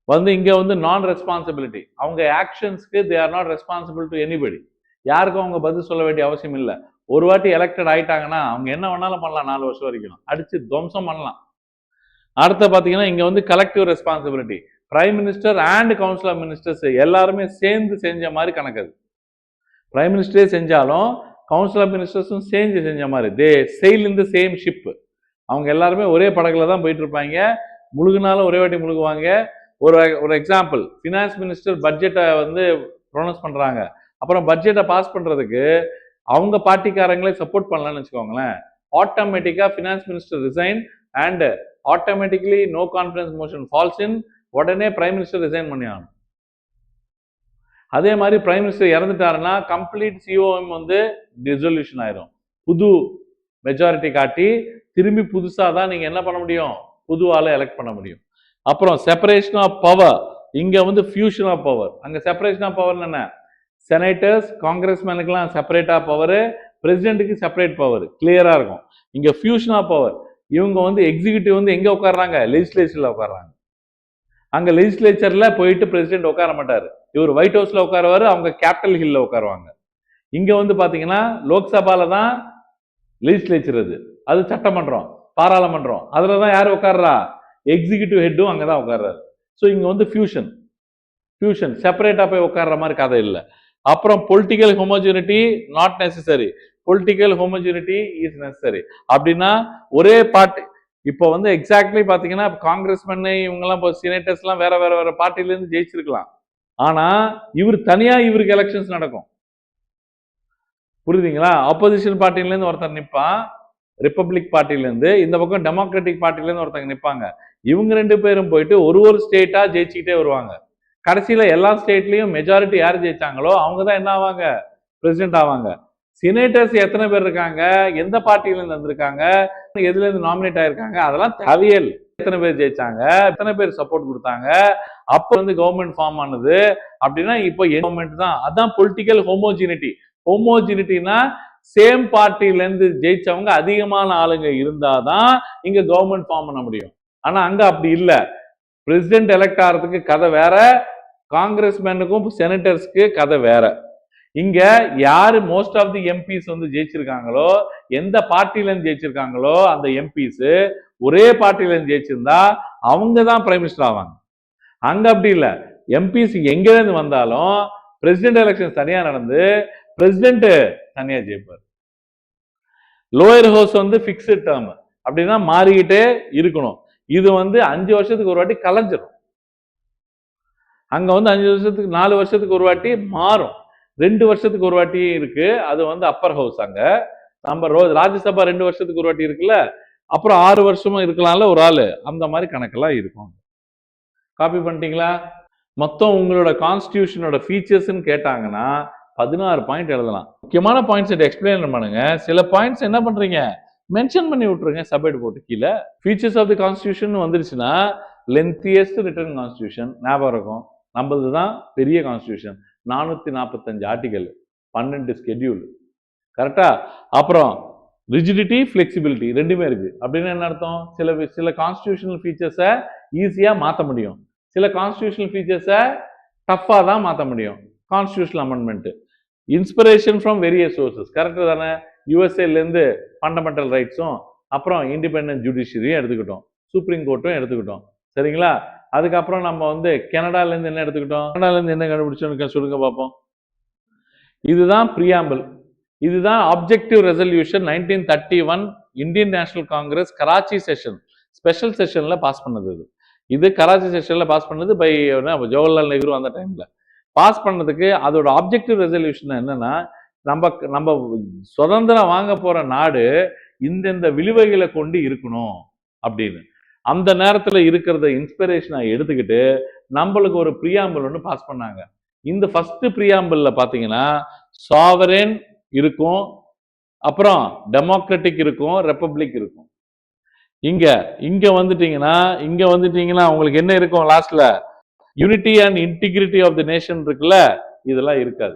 வந்து இங்க வந்து நான் ரெஸ்பான்சிபிலிட்டி. அவங்க ஆக்ஷன்ஸ்க்கு they are not responsible to anybody. யாருக்கும் அவங்க பதில் சொல்ல வேண்டிய அவசியம் இல்லை. ஒரு வாட்டி எலெக்டட் ஆயிட்டாங்கன்னா அவங்க என்ன வேணாலும் பண்ணலாம். 4 வருஷம் வரைக்கும் அடிச்சு துவம்சம் பண்ணலாம். அடுத்த பாத்தீங்கன்னா இங்க வந்து collective responsibility. Prime minister and council of ministers எல்லாருமே சேர்ந்து செஞ்ச மாதிரி கணக்கு. பிரைம் மினிஸ்டரே செஞ்சாலும் கவுன்சில் ஆஃப் மினிஸ்டர்ஸும் சேர்ந்து செஞ்ச மாதிரி. They sail in the same ship. அவங்க எல்லாருமே ஒரே படகுல தான் போயிட்டு இருப்பாங்க. முழுகுனாலும் ஒரே வாட்டி முழுகுவாங்க. ஒரு எக்ஸாம்பிள், ஃபினான்ஸ் மினிஸ்டர் பட்ஜெட்டை வந்து ப்ரொனவுன்ஸ் பண்றாங்க. அப்புறம் பட்ஜெட்டை பாஸ் பண்றதுக்கு அவங்க பார்ட்டிக்காரங்களே சப்போர்ட் பண்ணலாம்னு வச்சுக்கோங்களேன். ஆட்டோமேட்டிக்கா finance minister resign and automatically no confidence motion falls in உடனே பிரைம் மினிஸ்டர் ரிசைன் பண்ணி ஆகணும். அதே மாதிரி பிரைம் மினிஸ்டர் இறந்துட்டாருன்னா கம்ப்ளீட் சிஓஎம் வந்து டிசொல்யூஷன் ஆயிரும். புது மெஜாரிட்டி காட்டி திரும்பி புதுசாக தான் நீங்கள் என்ன பண்ண முடியும், புது ஆளை எலெக்ட் பண்ண முடியும். அப்புறம் செப்பரேஷன் ஆஃப் பவர், இங்கே வந்து ஃபியூஷன் ஆஃப் பவர். அங்கே செப்பரேஷன் ஆஃப் பவர் என்ன, செனேட்டர்ஸ் காங்கிரஸ்மேனுக்கெல்லாம் செப்பரேட்டாக பவர், பிரசிடென்ட்டுக்கு செப்பரேட் பவர், கிளியராக இருக்கும். இங்கே ஃபியூஷன் ஆஃப் பவர், இவங்க வந்து எக்ஸிக்யூட்டிவ் வந்து எங்கே உட்காடுறாங்க, லெஜிஸ்லேச்சரில் உட்காடுறாங்க. அங்கே லெஜிஸ்லேச்சரில் போயிட்டு பிரசிடென்ட் உட்கார மாட்டார், இவர் ஒயிட் ஹவுஸில் உட்காருவார், அவங்க கேபிட்டல் ஹில்ல உட்காருவாங்க. இங்கே வந்து பார்த்தீங்கன்னா லோக்சபால தான் லெஜிஸ்லேச்சர், அது சட்டமன்றம், பாராளுமன்றம், அதில் தான் யார் உட்கார்றா, எக்ஸிக்யூட்டிவ் ஹெட்டும் அங்கே தான் உட்கார்றாரு. ஸோ இங்கே வந்து ஃபியூஷன் செப்பரேட்டாக போய் உட்கார்ற மாதிரி கதை இல்லை. அப்புறம் political homogeneity not necessary, political homogeneity is necessary. அப்படின்னா ஒரே பார்ட்டி, இப்போ வந்து எக்ஸாக்ட்லி பார்த்தீங்கன்னா காங்கிரஸ்மேன் இவங்கெல்லாம் இப்போ சினேட்டர்ஸ்லாம் வேற வேற வேற பார்ட்டிலேருந்து ஜெயிச்சிருக்கலாம், ஆனால் இவர் தனியாக இவருக்கு எலெக்ஷன்ஸ் நடக்கும். புரியுதுங்களா? ஆப்போசிஷன் பார்ட்டிலேருந்து ஒருத்தர் நிற்பான், ரிப்பப்ளிக் பார்ட்டிலேருந்து, இந்த பக்கம் டெமோக்ராட்டிக் பார்ட்டிலேருந்து ஒருத்தங்க நிற்பாங்க. இவங்க ரெண்டு பேரும் போயிட்டு ஒரு ஸ்டேட்டா ஜெயிச்சுக்கிட்டே வருவாங்க. கடைசியில எல்லா ஸ்டேட்லயும் மெஜாரிட்டி யார் ஜெயிச்சாங்களோ அவங்க தான் என்ன ஆவாங்க, பிரசிடென்ட் ஆவாங்க. சினேட்டர்ஸ் எத்தனை பேர் இருக்காங்க, எந்த பார்ட்டில இருந்து வந்திருக்காங்க, எதுல இருந்து நாமினேட் ஆயிருக்காங்க, அதெல்லாம் தேவையே இல்லை. எத்தனை பேர் ஜெயிச்சாங்க, எத்தனை பேர் சப்போர்ட் கொடுத்தாங்க, அப்ப வந்து கவர்மெண்ட் ஃபார்ம் ஆனது அப்படின்னா இப்போ கவர்மெண்ட் தான். அதான் பொலிட்டிக்கல் ஹோமோஜினிட்டி. ஹோமோஜினிட்டினா சேம் பார்ட்டில இருந்து ஜெயிச்சவங்க அதிகமான ஆளுங்க இருந்தாதான் இங்க கவர்மெண்ட் ஃபார்ம் பண்ண முடியும். ஆனா அங்க அப்படி இல்லை. பிரசிடென்ட் எலெக்ட் ஆகிறதுக்கு கதை வேற, காங்கிரஸ்மேனுக்கும் செனட்டர்ஸ்க்கு கதை வேற. இங்க யாரு மோஸ்ட் ஆஃப் தி எம்பிஸ் வந்து ஜெயிச்சிருக்காங்களோ, எந்த பார்ட்டில இருந்து ஜெயிச்சிருக்காங்களோ அந்த எம்பிஸ் ஒரே பார்ட்டில இருந்து ஜெயிச்சிருந்தா அவங்க தான் பிரைம் மினிஸ்டர் ஆவாங்க. அங்க அப்படி இல்லை, எம்பிஸ் எங்க இருந்து வந்தாலும் பிரசிடென்ட் எலெக்ஷன் தனியா நடந்து பிரசிடென்ட் தனியா ஜெயிப்பார். லோயர் ஹவுஸ் வந்து பிக்ஸ்டு டேர்ம், அப்படின்னா மாறிக்கிட்டே இருக்கணும். இது வந்து 5 வருஷத்துக்கு ஒரு வாட்டி கலைஞ்சிடும். அங்க வந்து 5 வருஷத்துக்கு 4 வருஷத்துக்கு ஒரு வாட்டி மாறும், 2 வருஷத்துக்கு ஒரு வாட்டி இருக்கு. அது வந்து அப்பர் ஹவுஸ். அங்க நம்ம ராஜ்யசபா 2 வருஷத்துக்கு ஒரு வாட்டி இருக்குல்ல, அப்புறம் 6 வருஷமும் இருக்கலாம்ல ஒரு ஆளு, அந்த மாதிரி கணக்கெல்லாம் இருக்கும். காப்பி பண்ணிட்டீங்களா? மொத்தம் உங்களோட கான்ஸ்டிடியூஷனோட ஃபீச்சர்ஸ்ன்னு கேட்டாங்கன்னா 16 பாயிண்ட் எழுதலாம். முக்கியமான பாயிண்ட்ஸ் எக்ஸ்பிளைன் பண்ணுங்க. சில பாயிண்ட்ஸ் என்ன பண்றீங்க, மென்ஷன் பண்ணி விட்டுருங்க சப்ஹெட் போட்டு கீழே. ஃபீச்சர்ஸ் ஆஃப் தி கான்ஸ்டிடியூஷன் வந்துருச்சுன்னா லென்த்தியஸ்ட் ரிட்டன் கான்ஸ்டிடியூஷன் ஞாபகம் இருக்கும். நம்மளது தான் பெரிய கான்ஸ்டிடியூஷன், 445 ஆர்டிகல், 12 ஸ்கெட்யூல், கரெக்டா? அப்புறம் ரிஜிடிட்டி ஃபிளெக்சிபிலிட்டி ரெண்டுமே இருக்கு. அப்படின்னு என்ன அர்த்தம், சில கான்ஸ்டிடியூஷனல் ஃபீச்சர்ஸை ஈஸியாக மாற்ற முடியும், சில கான்ஸ்டிடியூஷனல் ஃபீச்சர்ஸை டஃப்பாக தான் மாற்ற முடியும். Constitutional amendment, inspiration from various sources, correct தானே? யூஎஸ்ஏலேருந்து ஃபண்டமெண்டல் ரைட்ஸும் அப்புறம் இண்டிபெண்டன்ட் ஜுடிஷியரியும் எடுத்துக்கிட்டோம், சுப்ரீம் கோர்ட்டும் எடுத்துக்கிட்டோம், சரிங்களா? அதுக்கப்புறம் நம்ம வந்து கனடாலேருந்து என்ன எடுத்துக்கிட்டோம், கனடாலேருந்து என்ன கண்டுபிடிச்சோன்னு சொல்லுங்க பார்ப்போம். இதுதான் ப்ரியாம்பிள், இதுதான் objective resolution 1931 Indian National Congress Karachi session, special செஷன்ல பாஸ் பண்ணது. இது கராச்சி செஷன்ல பாஸ் பண்ணது பை ஜவஹர்லால் நேரு. அந்த டைம்ல பாஸ் பண்ணதுக்கு அதோட ஆப்ஜெக்டிவ் ரெசல்யூஷன் என்னன்னா, நம்ம சுதந்திரம் வாங்க போற நாடு இந்தந்த விழுவைகளை கொண்டு இருக்கணும் அப்படின்னு. அந்த நேரத்துல இருக்கிறத இன்ஸ்பிரேஷனா எடுத்துக்கிட்டு நம்மளுக்கு ஒரு ப்ரியாம்பிள் ஒன்று பாஸ் பண்ணாங்க. இந்த ஃபர்ஸ்ட் ப்ரியாம்பிள்ல பாத்தீங்கன்னா சாவரன் இருக்கும், அப்புறம் டெமோக்ராட்டிக் இருக்கும், ரெப்பப்ளிக் இருக்கும். இங்க வந்துட்டீங்கன்னா உங்களுக்கு என்ன இருக்கும் லாஸ்ட்ல, unity and integrity of the nation இருக்குல்ல, இதெல்லாம் இருக்காது.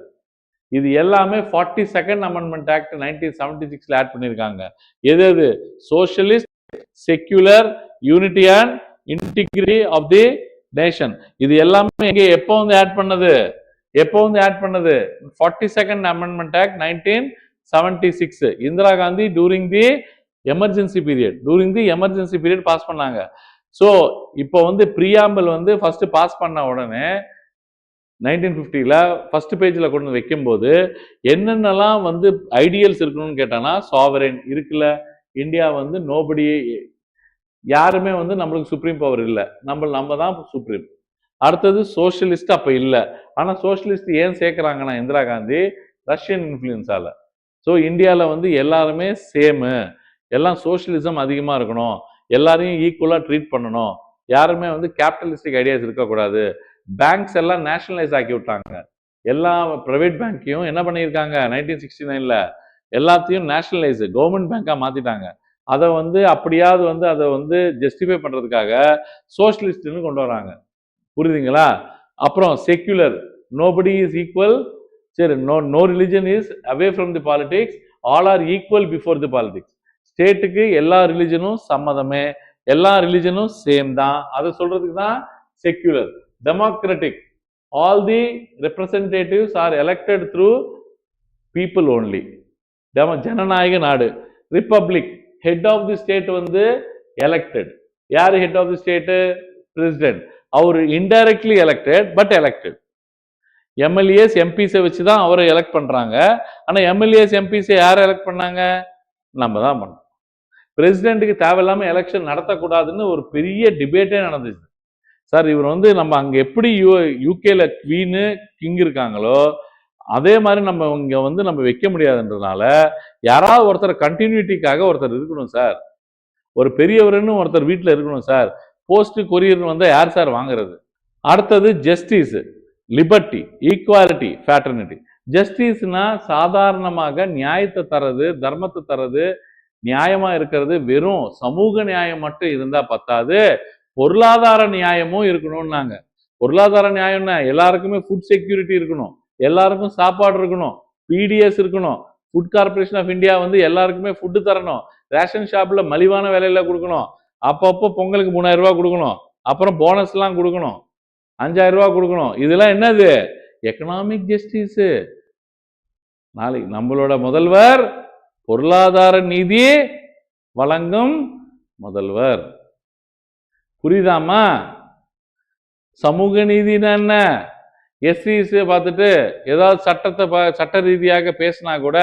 இது எல்லாமே 42nd அமெண்ட்மெண்ட் ஆக்ட் 1976ல ஆட் பண்ணியிருக்காங்க. எது socialist, secular, unity and integrity of the nation. இது எல்லாமே எங்க எப்போ வந்து ஆட் பண்ணது, 42nd amendment act 1976. Indira Gandhi during the emergency period pass பண்ணாங்க. ஸோ இப்போ வந்து ப்ரியாம்பிள் வந்து ஃபர்ஸ்ட் பாஸ் பண்ண உடனே 1950ல ஃபர்ஸ்ட் பேஜ்ல கொண்டு வைக்கும் போது என்னென்னலாம் வந்து ஐடியல்ஸ் இருக்கணும்னு கேட்டானா, சாவரன் இருக்குல்ல, இந்தியா வந்து நோபடி, யாருமே வந்து நம்மளுக்கு சுப்ரீம் பவர் இல்லை, நம்ம தான் சுப்ரீம். அடுத்தது சோசியலிஸ்ட் அப்ப இல்லை, ஆனா சோசியலிஸ்ட் ஏன் சேர்க்கிறாங்கன்னா இந்திரா காந்தி ரஷ்யன் இன்ஃப்ளூயன்ஸால. ஸோ இந்தியாவில் வந்து எல்லாருமே சேமு, எல்லாம் சோசியலிசம் அதிகமாக இருக்கணும், எல்லாரையும் ஈக்குவலாக ட்ரீட் பண்ணணும் யாருமே வந்து கேபிட்டலிஸ்டிக் ஐடியாஸ் இருக்கக்கூடாது. பேங்க்ஸ் எல்லாம் நேஷனலைஸ் ஆக்கி விட்டாங்க. எல்லா பிரைவேட் பேங்க்கையும் என்ன பண்ணியிருக்காங்க 1969ல எல்லாத்தையும் நேஷனலைஸ் கவர்மெண்ட் பேங்காக மாற்றிட்டாங்க. அதை வந்து அப்படியாவது வந்து அதை வந்து ஜஸ்டிஃபை பண்ணுறதுக்காக சோஷலிஸ்ட்னு கொண்டு வராங்க. புரியுதுங்களா? அப்புறம் செக்யூலர், நோபடி இஸ் ஈக்குவல், சரி, no religion is away from the politics, all are equal before the politics. ஸ்டேட்டுக்கு எல்லா ரிலிஜனும் சம்மதமே, எல்லா ரிலிஜனும் சேம் தான், அதை சொல்றதுக்கு தான் secular. Democratic, all the representatives are elected through people only. ஜனநாயக நாடு. Republic, head of the state வந்து எலெக்டட். யார் head of the state? President. அவர் indirectly elected but elected. MLAs எம்பிஸை வச்சு தான் அவரை எலெக்ட் பண்றாங்க. ஆனா எம்எல்ஏஸ் எம்பிஸை யாரை எலெக்ட் பண்ணாங்க? நம்ம தான் பண்ணோம். பிரசிடென்ட்டுக்கு தேவையில்லாம எலெக்ஷன் நடத்தக்கூடாதுன்னு ஒரு பெரிய டிபேட்டே நடந்துச்சு. சார், இவர் வந்து நம்ம அங்கே எப்படி யூகேல குவீனு கிங் இருக்காங்களோ அதே மாதிரி நம்ம இங்கே வந்து நம்ம வைக்க முடியாதுன்றதுனால யாராவது ஒருத்தர் கண்டினியூட்டிக்காக ஒருத்தர் இருக்கணும் சார். ஒரு பெரியவர்னு ஒருத்தர் வீட்டில் இருக்கணும் சார். போஸ்ட் கொரியர்னு வந்தால் யார் சார் வாங்குறது? அடுத்தது ஜஸ்டிஸ், லிபர்ட்டி, ஈக்குவாலிட்டி, ஃபேட்டர்னிட்டி. ஜஸ்டிஸ்னா சாதாரணமாக நியாயத்தை தரது, தர்மத்தை தரது, நியாயமா இருக்கிறது. வெறும் சமூக நியாயம் மட்டும் இருந்தா பத்தாது, பொருளாதார நியாயமும் இருக்கணும்னாங்க. பொருளாதார நியாயம்னா எல்லாருக்குமே ஃபுட் செக்யூரிட்டி இருக்கணும், எல்லாருக்கும் சாப்பாடு இருக்கணும், பிடிஎஸ் இருக்கணும், ஃபுட் கார்பரேஷன் ஆஃப் இந்தியா வந்து எல்லாருக்குமே ஃபுட்டு தரணும், ரேஷன் ஷாப்ல மலிவான விலையில கொடுக்கணும், அப்பப்போ பொங்கலுக்கு 3000 ரூபாய் கொடுக்கணும், அப்புறம் போனஸ் எல்லாம் கொடுக்கணும், 5000 ரூபாய் கொடுக்கணும். இதெல்லாம் என்னது? Economic justice. நாளைக்கு நம்மளோட முதல்வர் பொருளாதார நீதி வழங்கும் முதல்வர். புரியுதாமா? சமூக நீதினா என்ன? எஸ்சிஸ் பார்த்துட்டு ஏதாவது சட்ட ரீதியாக பேசினா கூட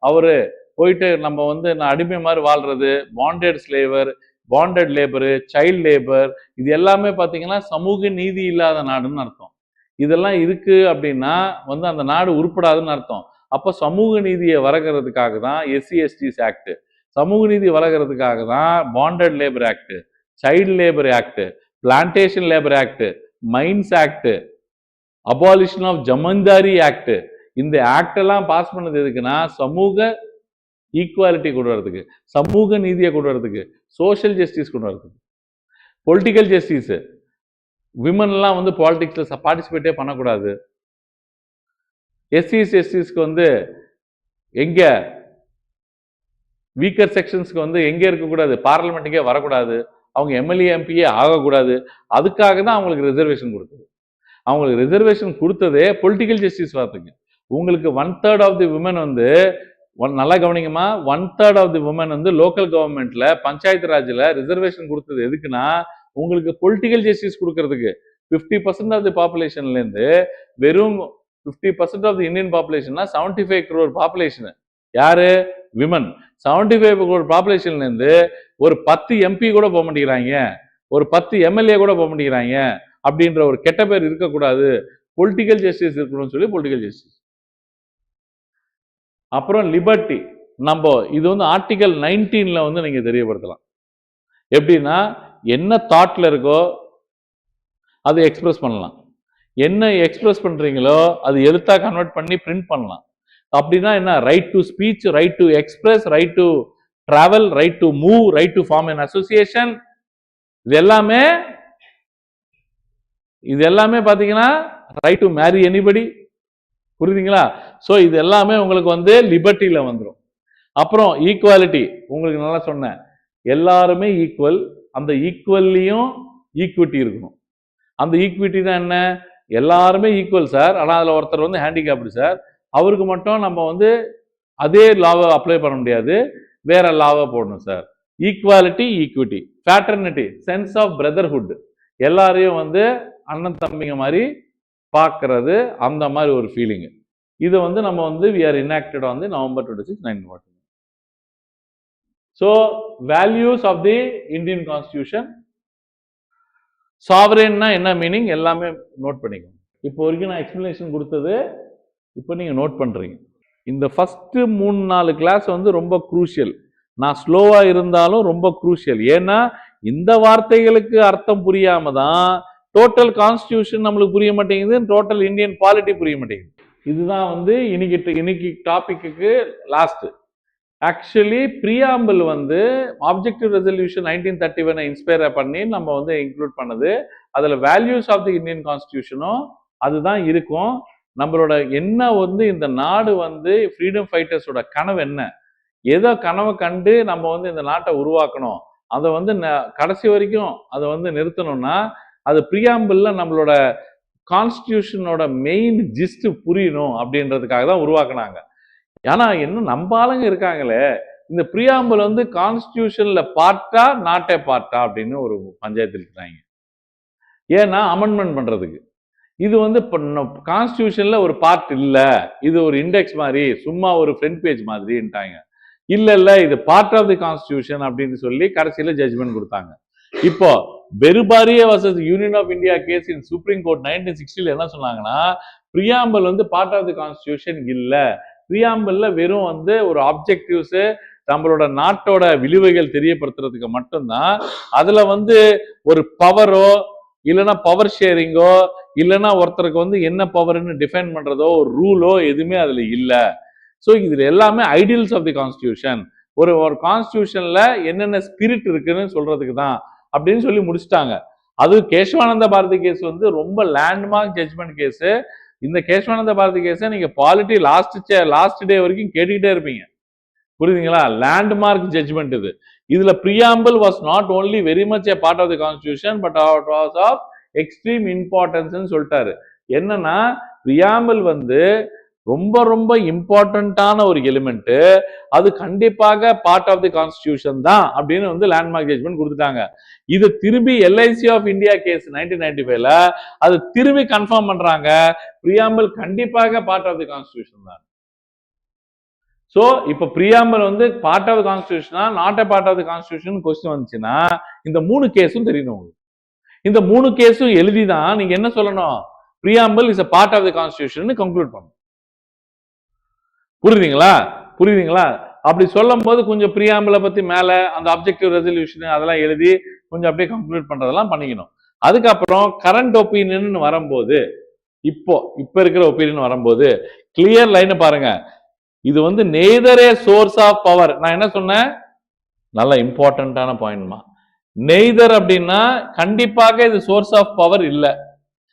அவரு போயிட்டு நம்ம வந்து அடிமை மாதிரி வாழ்றது, bonded slavery, bonded labour, child labour, இது எல்லாமே பார்த்தீங்கன்னா சமூக நீதி இல்லாத நாடுன்னு அர்த்தம். இதெல்லாம் இருக்கு அப்படின்னா வந்து அந்த நாடு உருப்படாதுன்னு அர்த்தம். அப்போ சமூக நீதியை வழங்குறதுக்காக தான் எஸ்சி/எஸ்டிஸ் ஆக்ட், சமூக நீதி வழங்குறதுக்காக தான் bonded labour act, child labour act, plantation labour act, mines act, abolition of zamindari act. இந்த ஆக்ட் எல்லாம் பாஸ் பண்ணது எதுக்குன்னா சமூக ஈக்குவாலிட்டி கொண்டு வரதுக்கு, சமூக நீதியை கொண்டு வரதுக்கு, சோஷியல் ஜஸ்டிஸ் கொண்டு வரதுக்கு. பொலிட்டிக்கல் ஜஸ்டிஸ், விமன் எல்லாம் வந்து பாலிடிக்ஸ்ல பார்ட்டிசிபேட்டே பண்ணக்கூடாது. எஸ்சிஸ்க்கு வந்து எங்க வீக்கர் செக்ஷன்ஸ்க்கு வந்து எங்க இருக்கக்கூடாது, பார்லிமெண்ட்டுக்கே வரக்கூடாது, அவங்க எம்எல்ஏ எம்பியே ஆகக்கூடாது. அதுக்காக தான் அவங்களுக்கு ரிசர்வேஷன் கொடுத்தது. அவங்களுக்கு ரிசர்வேஷன் கொடுத்ததே பொலிட்டிக்கல் ஜஸ்டிஸ் வரதுக்கு. உங்களுக்கு 1/3 ஆஃப் தி விமன் வந்து நல்லா கவனிங்கம்மா, 1/3 ஆஃப் தி விமன் வந்து லோக்கல் கவர்மெண்ட்ல பஞ்சாயத்து ராஜ்ல ரிசர்வேஷன் கொடுத்தது எதுக்குன்னா உங்களுக்கு பொலிட்டிக்கல் ஜஸ்டிஸ் கொடுக்கறதுக்கு. 50% ஆஃப் தி பாப்புலேஷன்ல இருந்து வெறும் 50% ஆஃப் தி இந்தியன் பாப்புலேஷன்னா 75 crore பாப்புலேஷன் யாரு? விமன். 75 crore பாப்புலேஷன்ல இருந்து ஒரு 10 எம்பி கூட போக மாட்டேங்கிறாங்க, ஒரு 10 எம்எல்ஏ கூட போக மாட்டேங்கிறாங்க. அப்படின்ற ஒரு கெட்ட பேர் இருக்கக்கூடாது, பொலிட்டிக்கல் ஜஸ்டிஸ் இருக்கணும்னு சொல்லி பொலிட்டிக்கல் ஜஸ்டிஸ். அப்புறம் லிபர்ட்டி. நம்ம இது வந்து ஆர்டிகல் 19ல வந்து நீங்க தெரியப்படுத்தலாம். எப்படின்னா என்ன தாட்ல இருக்கோ அதை எக்ஸ்பிரஸ் பண்ணலாம், என்ன எக்ஸ்பிரஸ் பண்றீங்களோ அது எழுத்தா கன்வெர்ட் பண்ணி பிரிண்ட் பண்ணலாம். அப்படின்னா என்ன? Right to speech, right to express, right to travel, right to move, right to form an association, இது எல்லாமே பாத்தீங்கன்னா ரைட் டு மேரி எனிபடி. புரியுதுங்களா? சோ இது எல்லாமே உங்களுக்கு வந்து லிபர்ட்டியில வந்துடும். அப்புறம் ஈக்குவாலிட்டி, உங்களுக்கு நல்லா சொன்னேன், எல்லாருமே ஈக்குவல். அந்த ஈக்குவல்லையும் ஈக்விட்டி இருக்கணும். அந்த ஈக்விட்டி தான் என்ன? எல்லாருமே ஈக்குவல் சார், ஆனா அதுல ஒருத்தர் வந்து ஹேண்டிகேப்டு சார், அவருக்கு மட்டும் நம்ம வந்து அதே லாவை அப்ளை பண்ண முடியாது, வேற லாவை போடணும் sir. Equality, equity. Fraternity, sense of brotherhood, எல்லாரையும் வந்து அண்ணன் தம்பிங்க மாதிரி பார்க்கறது, அந்த மாதிரி ஒரு ஃபீலிங். இது வந்து நம்ம வந்து we are enacted on the November 26, 1941. So values of the Indian Constitution. சாவரேன்னா என்ன மீனிங் எல்லாமே நோட் பண்ணிக்கோங்க. இப்போ வரைக்கும் நான் எக்ஸ்பிளனேஷன் கொடுத்தது இப்போ நீங்க நோட் பண்றீங்க. இந்த ஃபர்ஸ்ட் 3-4 கிளாஸ் வந்து ரொம்ப குரூஷியல். நான் ஸ்லோவா இருந்தாலும் ரொம்ப குரூஷியல். ஏன்னா இந்த வார்த்தைகளுக்கு அர்த்தம் புரியாம தான் டோட்டல் கான்ஸ்டிடியூஷன் நம்மளுக்கு புரிய மாட்டேங்குது, டோட்டல் இந்தியன் பாலிட்டி புரிய மாட்டேங்குது. இதுதான் வந்து இன்னைக்கு டாபிக்கு லாஸ்ட். ஆக்சுவலி ப்ரியாம்பிள் வந்து ஆப்ஜெக்டிவ் ரெசல்யூஷன் 1931 இன்ஸ்பயர் பண்ணி நம்ம வந்து இன்க்ளூட் பண்ணது. அதுல வேல்யூஸ் ஆஃப் தி இந்தியன் கான்ஸ்டிடியூஷனும் அதுதான் இருக்கும். நம்மளோட என்ன வந்து இந்த நாடு வந்து ஃப்ரீடம் ஃபைட்டர்ஸோட கனவு என்ன, ஏதோ கனவு கண்டு நம்ம வந்து இந்த நாட்டை உருவாக்கணும், அதை வந்து கடைசி வரைக்கும் அதை வந்து நிறுத்தணும்னா அது ப்ரியாம்பிள்ல நம்மளோட கான்ஸ்டிடியூஷனோட மெயின் ஜிஸ்ட் புரியணும் அப்படின்றதுக்காக தான் உருவாக்குனாங்க. ஆனா இன்னும் நம்ம ஆளுங்க இருக்காங்களே, இந்த ப்ரியாம்பிள் வந்து கான்ஸ்டிடியூஷன்ல பார்ட்டா நாட்டே பார்ட்டா அப்படின்னு ஒரு பஞ்சாயத்து இருக்கிறாங்க. ஏன்னா அமெண்ட்மெண்ட் பண்றதுக்கு இது வந்து கான்ஸ்டிடியூஷன்ல ஒரு பார்ட் இல்ல, இது ஒரு இண்டெக்ஸ் மாதிரி சும்மா ஒரு ஃப்ரண்ட் பேஜ் மாதிரிட்டாங்க. இல்ல இது பார்ட் ஆஃப் தி கான்ஸ்டிடியூஷன் அப்படின்னு சொல்லி கடைசியில ஜட்ஜ்மெண்ட் கொடுத்தாங்க. இப்போ பெருபாரிய versus Union of India case in Supreme Court 1960 என்ன சொன்னாங்கன்னா, ப்ரியாம்பிள் வந்து பார்ட் ஆஃப் தி கான்ஸ்டிடியூஷன் இல்ல, ப்ரியாம்பிள்ல வெறும் வந்து ஒரு ஆப்ஜெக்டிவ்ஸ் நம்மளோட நாட்டோட விளைவுகள் தெரியப்படுத்துறதுக்கு மட்டும்தான், அதுல வந்து ஒரு பவரோ இல்லைன்னா பவர் ஷேரிங்கோ இல்லைன்னா ஒருத்தருக்கு வந்து என்ன பவர்னு டிஃபைன் பண்றதோ ஒரு ரூலோ எதுவுமே அதுல இல்ல. ஸோ இதுல எல்லாமே ஐடியல்ஸ் ஆஃப் தி கான்ஸ்டிடியூஷன், ஒரு கான்ஸ்டிடியூஷன்ல என்னென்ன ஸ்பிரிட் இருக்குன்னு சொல்றதுக்கு தான் அப்படின்னு சொல்லி முடிச்சுட்டாங்க. அது கேசவானந்த பாரதி கேஸ் வந்து ரொம்ப லேண்ட்மார்க் ஜட்ஜ்மெண்ட் கேஸ். இந்த கேசவானந்த பாரதி கேஸை நீங்க பாலிட்டி லாஸ்ட் டே வரைக்கும் கேட்டுக்கிட்டே இருப்பீங்க. புரியுதுங்களா? லேண்ட்மார்க் ஜட்ஜ்மெண்ட் இது. இதுல preamble was not only very much a part of the constitution but it was of extreme importance சொல்லிட்டாரு. என்னன்னா ப்ரியாம்பிள் வந்து ரொம்ப ரொம்ப இம்பார்ட்டன்டான ஒரு எலிமெண்ட், அது கண்டிப்பாக பார்ட் ஆஃப் தி கான்ஸ்டிடியூஷன் தான் அப்படின்னு வந்து லேண்ட்மார்க் ஜட்ஜ்மெண்ட் கொடுத்துட்டாங்க. இது திரும்பி எல்ஐசி ஆஃப் இந்தியா கேஸ் 1995ல அது திரும்பி கன்ஃபார்ம் பண்றாங்க, ப்ரியாம்பிள் கண்டிப்பாக பார்ட் ஆஃப் தி கான்ஸ்டிடியூஷன் தான். சோ இப்ப ப்ரியாம்பிள் வந்து பார்ட் ஆஃப் தி கான்ஸ்டிடியூஷனா not a part of the constitution question வந்துச்சுன்னா இந்த 3 கேஸும் தெரியணும் உங்களுக்கு. இந்த 3 கேஸும் எழுதிதான் நீங்க என்ன சொல்லணும், preamble is a part of the constitution conclude பண்ணணும். புரியுதுங்களா? அப்படி சொல்லும் போது கொஞ்சம் ப்ரியாம்பிளை பத்தி மேல அந்த ஆப்ஜெக்டிவ் ரெசல்யூஷன் அதெல்லாம் எழுதி கொஞ்சம் அப்படியே கன்க்ளூட் பண்றதெல்லாம் பண்ணிக்கணும். அதுக்கப்புறம் கரண்ட் ஒப்பீனியன் வரும்போது, இப்ப இருக்கிற ஒப்பீனியன் வரும்போது கிளியர் லைன் பாருங்க. இது வந்து neither a source of power. நான் என்ன சொன்னேன், நல்ல இம்பார்ட்டன்டான பாயிண்ட்மா. நெய்தர் அப்படின்னா கண்டிப்பாக இது சோர்ஸ் ஆஃப் பவர் இல்ல.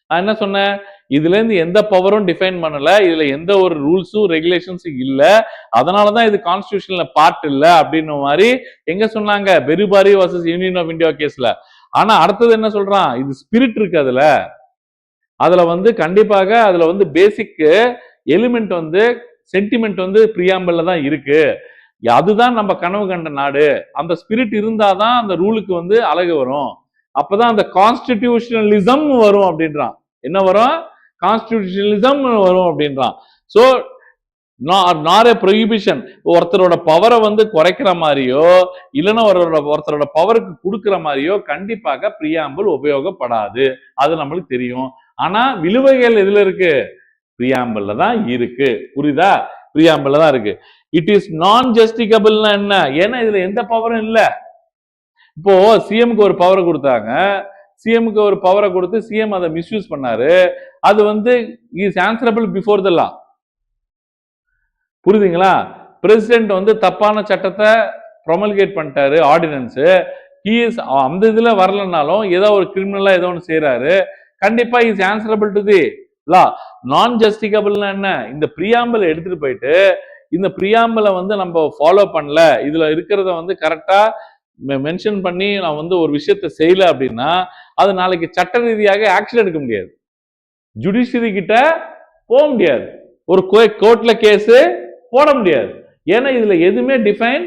நான் என்ன சொன்னேன், இதுல இருந்து எந்த பவரும் டிஃபைன் பண்ணல, இதுல எந்த ஒரு ரூல்ஸும் ரெகுலேஷன்ஸும் இல்ல, அதனாலதான் இது கான்ஸ்டிடியூஷன்ல பார்ட் இல்ல அப்படின்னு மாதிரி எங்க சொன்னாங்க, Berubari versus Union of India கேஸ்ல. ஆனா அடுத்தது என்ன சொல்றான், இது ஸ்பிரிட் இருக்கு அதுல வந்து கண்டிப்பாக அதுல வந்து பேசிக் எலிமெண்ட் வந்து சென்டிமெண்ட் வந்து ப்ரியாம்பிள்ல தான் இருக்கு, அதுதான் நம்ம கனவு கண்ட நாடு, அந்த ஸ்பிரிட் இருந்தாதான் அந்த ரூலுக்கு வந்து அழகு வரும், அப்பதான் அந்த கான்ஸ்டிடியூஷனலிசம் வரும் அப்படின்றான். என்ன வரும், கான்ஸ்டிடியூஷனலிசம் வரும் அப்படின்றான். So not a prohibition. ஒருத்தரோட பவரை வந்து குறைக்கிற மாதிரியோ இல்லைன்னா ஒருத்தரோட பவருக்கு கொடுக்கிற மாதிரியோ கண்டிப்பாக ப்ரியாம்பிள் உபயோகப்படாது, அது நம்மளுக்கு தெரியும். ஆனா விழுவைகள் எதுல இருக்கு, ப்ரியாம்பிள்ல தான் இருக்கு. புரியுதா? ப்ரியாம்பிள்ல தான் இருக்கு. இட் இஸ் நான் ஜஸ்டிகபிள்னா என்ன, ஏன்னா இதுல எந்த பவரும் இல்ல. இப்போ சிஎம்க்கு ஒரு பவரை கொடுத்தாங்க, சிஎம்க்கு ஒரு பவரை கொடுத்து சிஎம் அதை மிஸ்யூஸ் பண்ணாரு, அது வந்து இஸ் ஆன்சரபிள் பிஃபோர் த லா. புரியுதுங்களா? பிரசிடென்ட் வந்து தப்பான சட்டத்தை ப்ரொமல்கேட் பண்ணிட்டாரு, ஆர்டினன்ஸ், அந்த இதுல வரலனாலும் ஏதோ ஒரு கிரிமினலா ஏதோ ஒன்று செய்யறாரு, கண்டிப்பா இஸ் ஆன்சரபிள் டு தி லா. நான் ஜஸ்டிகபிள்னா என்ன, இந்த ப்ரியாம்பிள் எடுத்துட்டு போயிட்டு இந்த ப்ரியாம்பிளை வந்து நம்ம ஃபாலோ பண்ணல, இதுல இருக்கிறத வந்து கரெக்டா மென்ஷன் பண்ணி நான் வந்து ஒரு விஷயத்த செய்யல அப்படின்னா அது நாளைக்கு சட்ட ரீதியாக ஆக்ஷன் எடுக்க முடியாது, ஜுடிஷியரி கிட்ட போக முடியாது, ஒரு கோர்ட்ல கேஸ் போட முடியாது, ஏன்னா இதுல எதுவுமே டிஃபைன்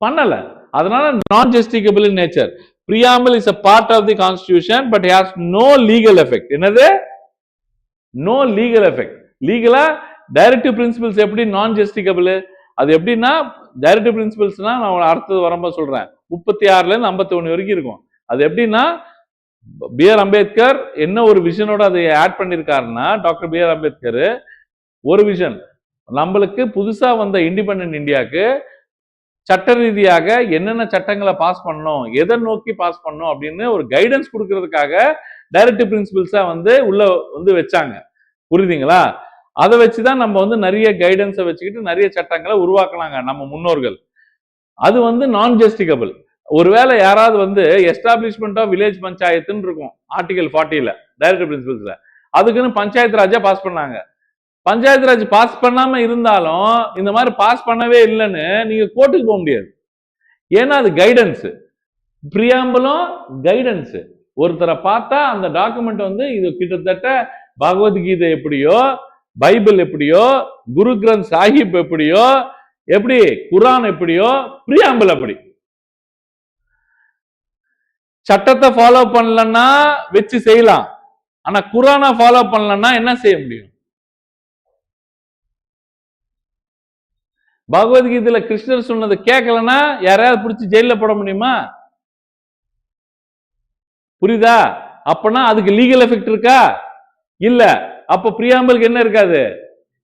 பண்ணல. அதனால நான் justifiable in nature. Preamble is a part of the constitution but has no legal effect. என்னது? No legal effect. லீகலா டைரக்டிவ் பிரின்சிபல்ஸ் எப்படி நான் ஜஸ்டிகபிள், அது எப்படின்னா டைரக்டிவ் பிரின்சிபல்ஸ்னா நான் அடுத்தது வரும்போது சொல்றேன், 36ல இருந்து 51 வரைக்கும் இருக்கும். அது எப்படின்னா B.R. அம்பேத்கர் என்ன ஒரு விஷனோட அதை ஆட் பண்ணிருக்காருன்னா, டாக்டர் B.R. அம்பேத்கர் ஒரு விஷன், நம்மளுக்கு புதுசா வந்த இண்டிபெண்டன்ட் இந்தியாவுக்கு சட்ட ரீதியாக என்னென்ன சட்டங்களை பாஸ் பண்ணணும், எதை நோக்கி பாஸ் பண்ணணும் அப்படின்னு ஒரு கைடன்ஸ் கொடுக்கறதுக்காக டைரக்டிவ் பிரின்சிபிள்ஸா உள்ள வச்சாங்க. புரியுதுங்களா? அதை வச்சுதான் நம்ம நிறைய கைடன்ஸை வச்சுக்கிட்டு நிறைய சட்டங்களை உருவாக்கினாங்க நம்ம முன்னோர்கள். அது நான் ஜஸ்டிகபிள். ஒருவேளை யாராவது எஸ்டாப்ளிஷ்மெண்ட் ஆஃப் வில்லேஜ் பஞ்சாயத்துன்னு இருக்கும் ஆர்டிகல் 40ல டைரக்டிவ் பிரின்சிபிள்ஸ்ல, அதுக்குன்னு பஞ்சாயத்து ராஜா பாஸ் பண்ணாங்க. பஞ்சாயத்து ராஜ் பாஸ் பண்ணாம இருந்தாலும் இந்த மாதிரி பாஸ் பண்ணவே இல்லைன்னு நீங்க கோர்ட்டுக்கு போக முடியாது. ஏன்னா அது கைடன்ஸ். பிரியாம்பலும் கைடன்ஸ். ஒருத்தரை பார்த்தா அந்த டாக்குமெண்ட் இது கிட்டத்தட்ட பகவத்கீதை எப்படியோ, பைபிள் எப்படியோ, குரு கிரந்த் சாஹிப் எப்படியோ, எப்படி குரான் எப்படியோ, பிரியாம்பிள் அப்படி. சட்டத்தை ஃபாலோ பண்ணலன்னா வச்சு செய்யலாம். ஆனா குரானை ஃபாலோ பண்ணலன்னா என்ன செய்ய முடியும்? பகவத்கீதையில கிருஷ்ணர் சொன்னது கேட்கலன்னா யாரையாவது பிடிச்சி ஜெயில போட முடியுமா? புரியுதா? அப்பனா அதுக்கு லீகல் எஃபெக்ட் இருக்கா? இல்ல. அப்ப பிரியாம்பலுக்கு என்ன இருக்காது?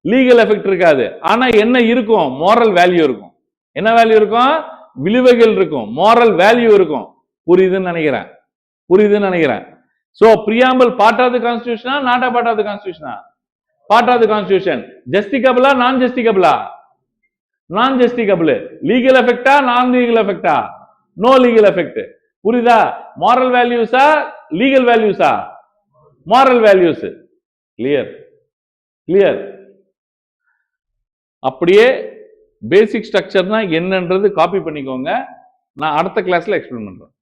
லீகல் எஃபெக்ட் இருக்காது. ஆனா என்ன இருக்கும்? மோரல் வேல்யூ இருக்கும். என்ன வேல்யூ இருக்கும்? விழுவைகள் இருக்கும், மோரல் வேல்யூ இருக்கும். புரியுதுன்னு நினைக்கிறேன். So preamble part of the கான்ஸ்டிடியூஷனா, not a part of the கான்ஸ்டிடியூஷனா? Part of the constitution. ஜஸ்டிகபிளா, நான் ஜஸ்டிகபிளா? Non justiciable. லீகல் எஃபெக்டா, நான் லீகல் எஃபெக்டா? No legal effect. புரியுதா? மோரல் வேல்யூஸா, லீகல் வேல்யூஸா? Moral values. கிளியர். அப்படியே பேசிக் ஸ்ட்ரக்சர்னா என்னன்றது காப்பி பண்ணிக்கோங்க. நான் அடுத்த கிளாஸ்ல எக்ஸ்பிளைன் பண்றேன்.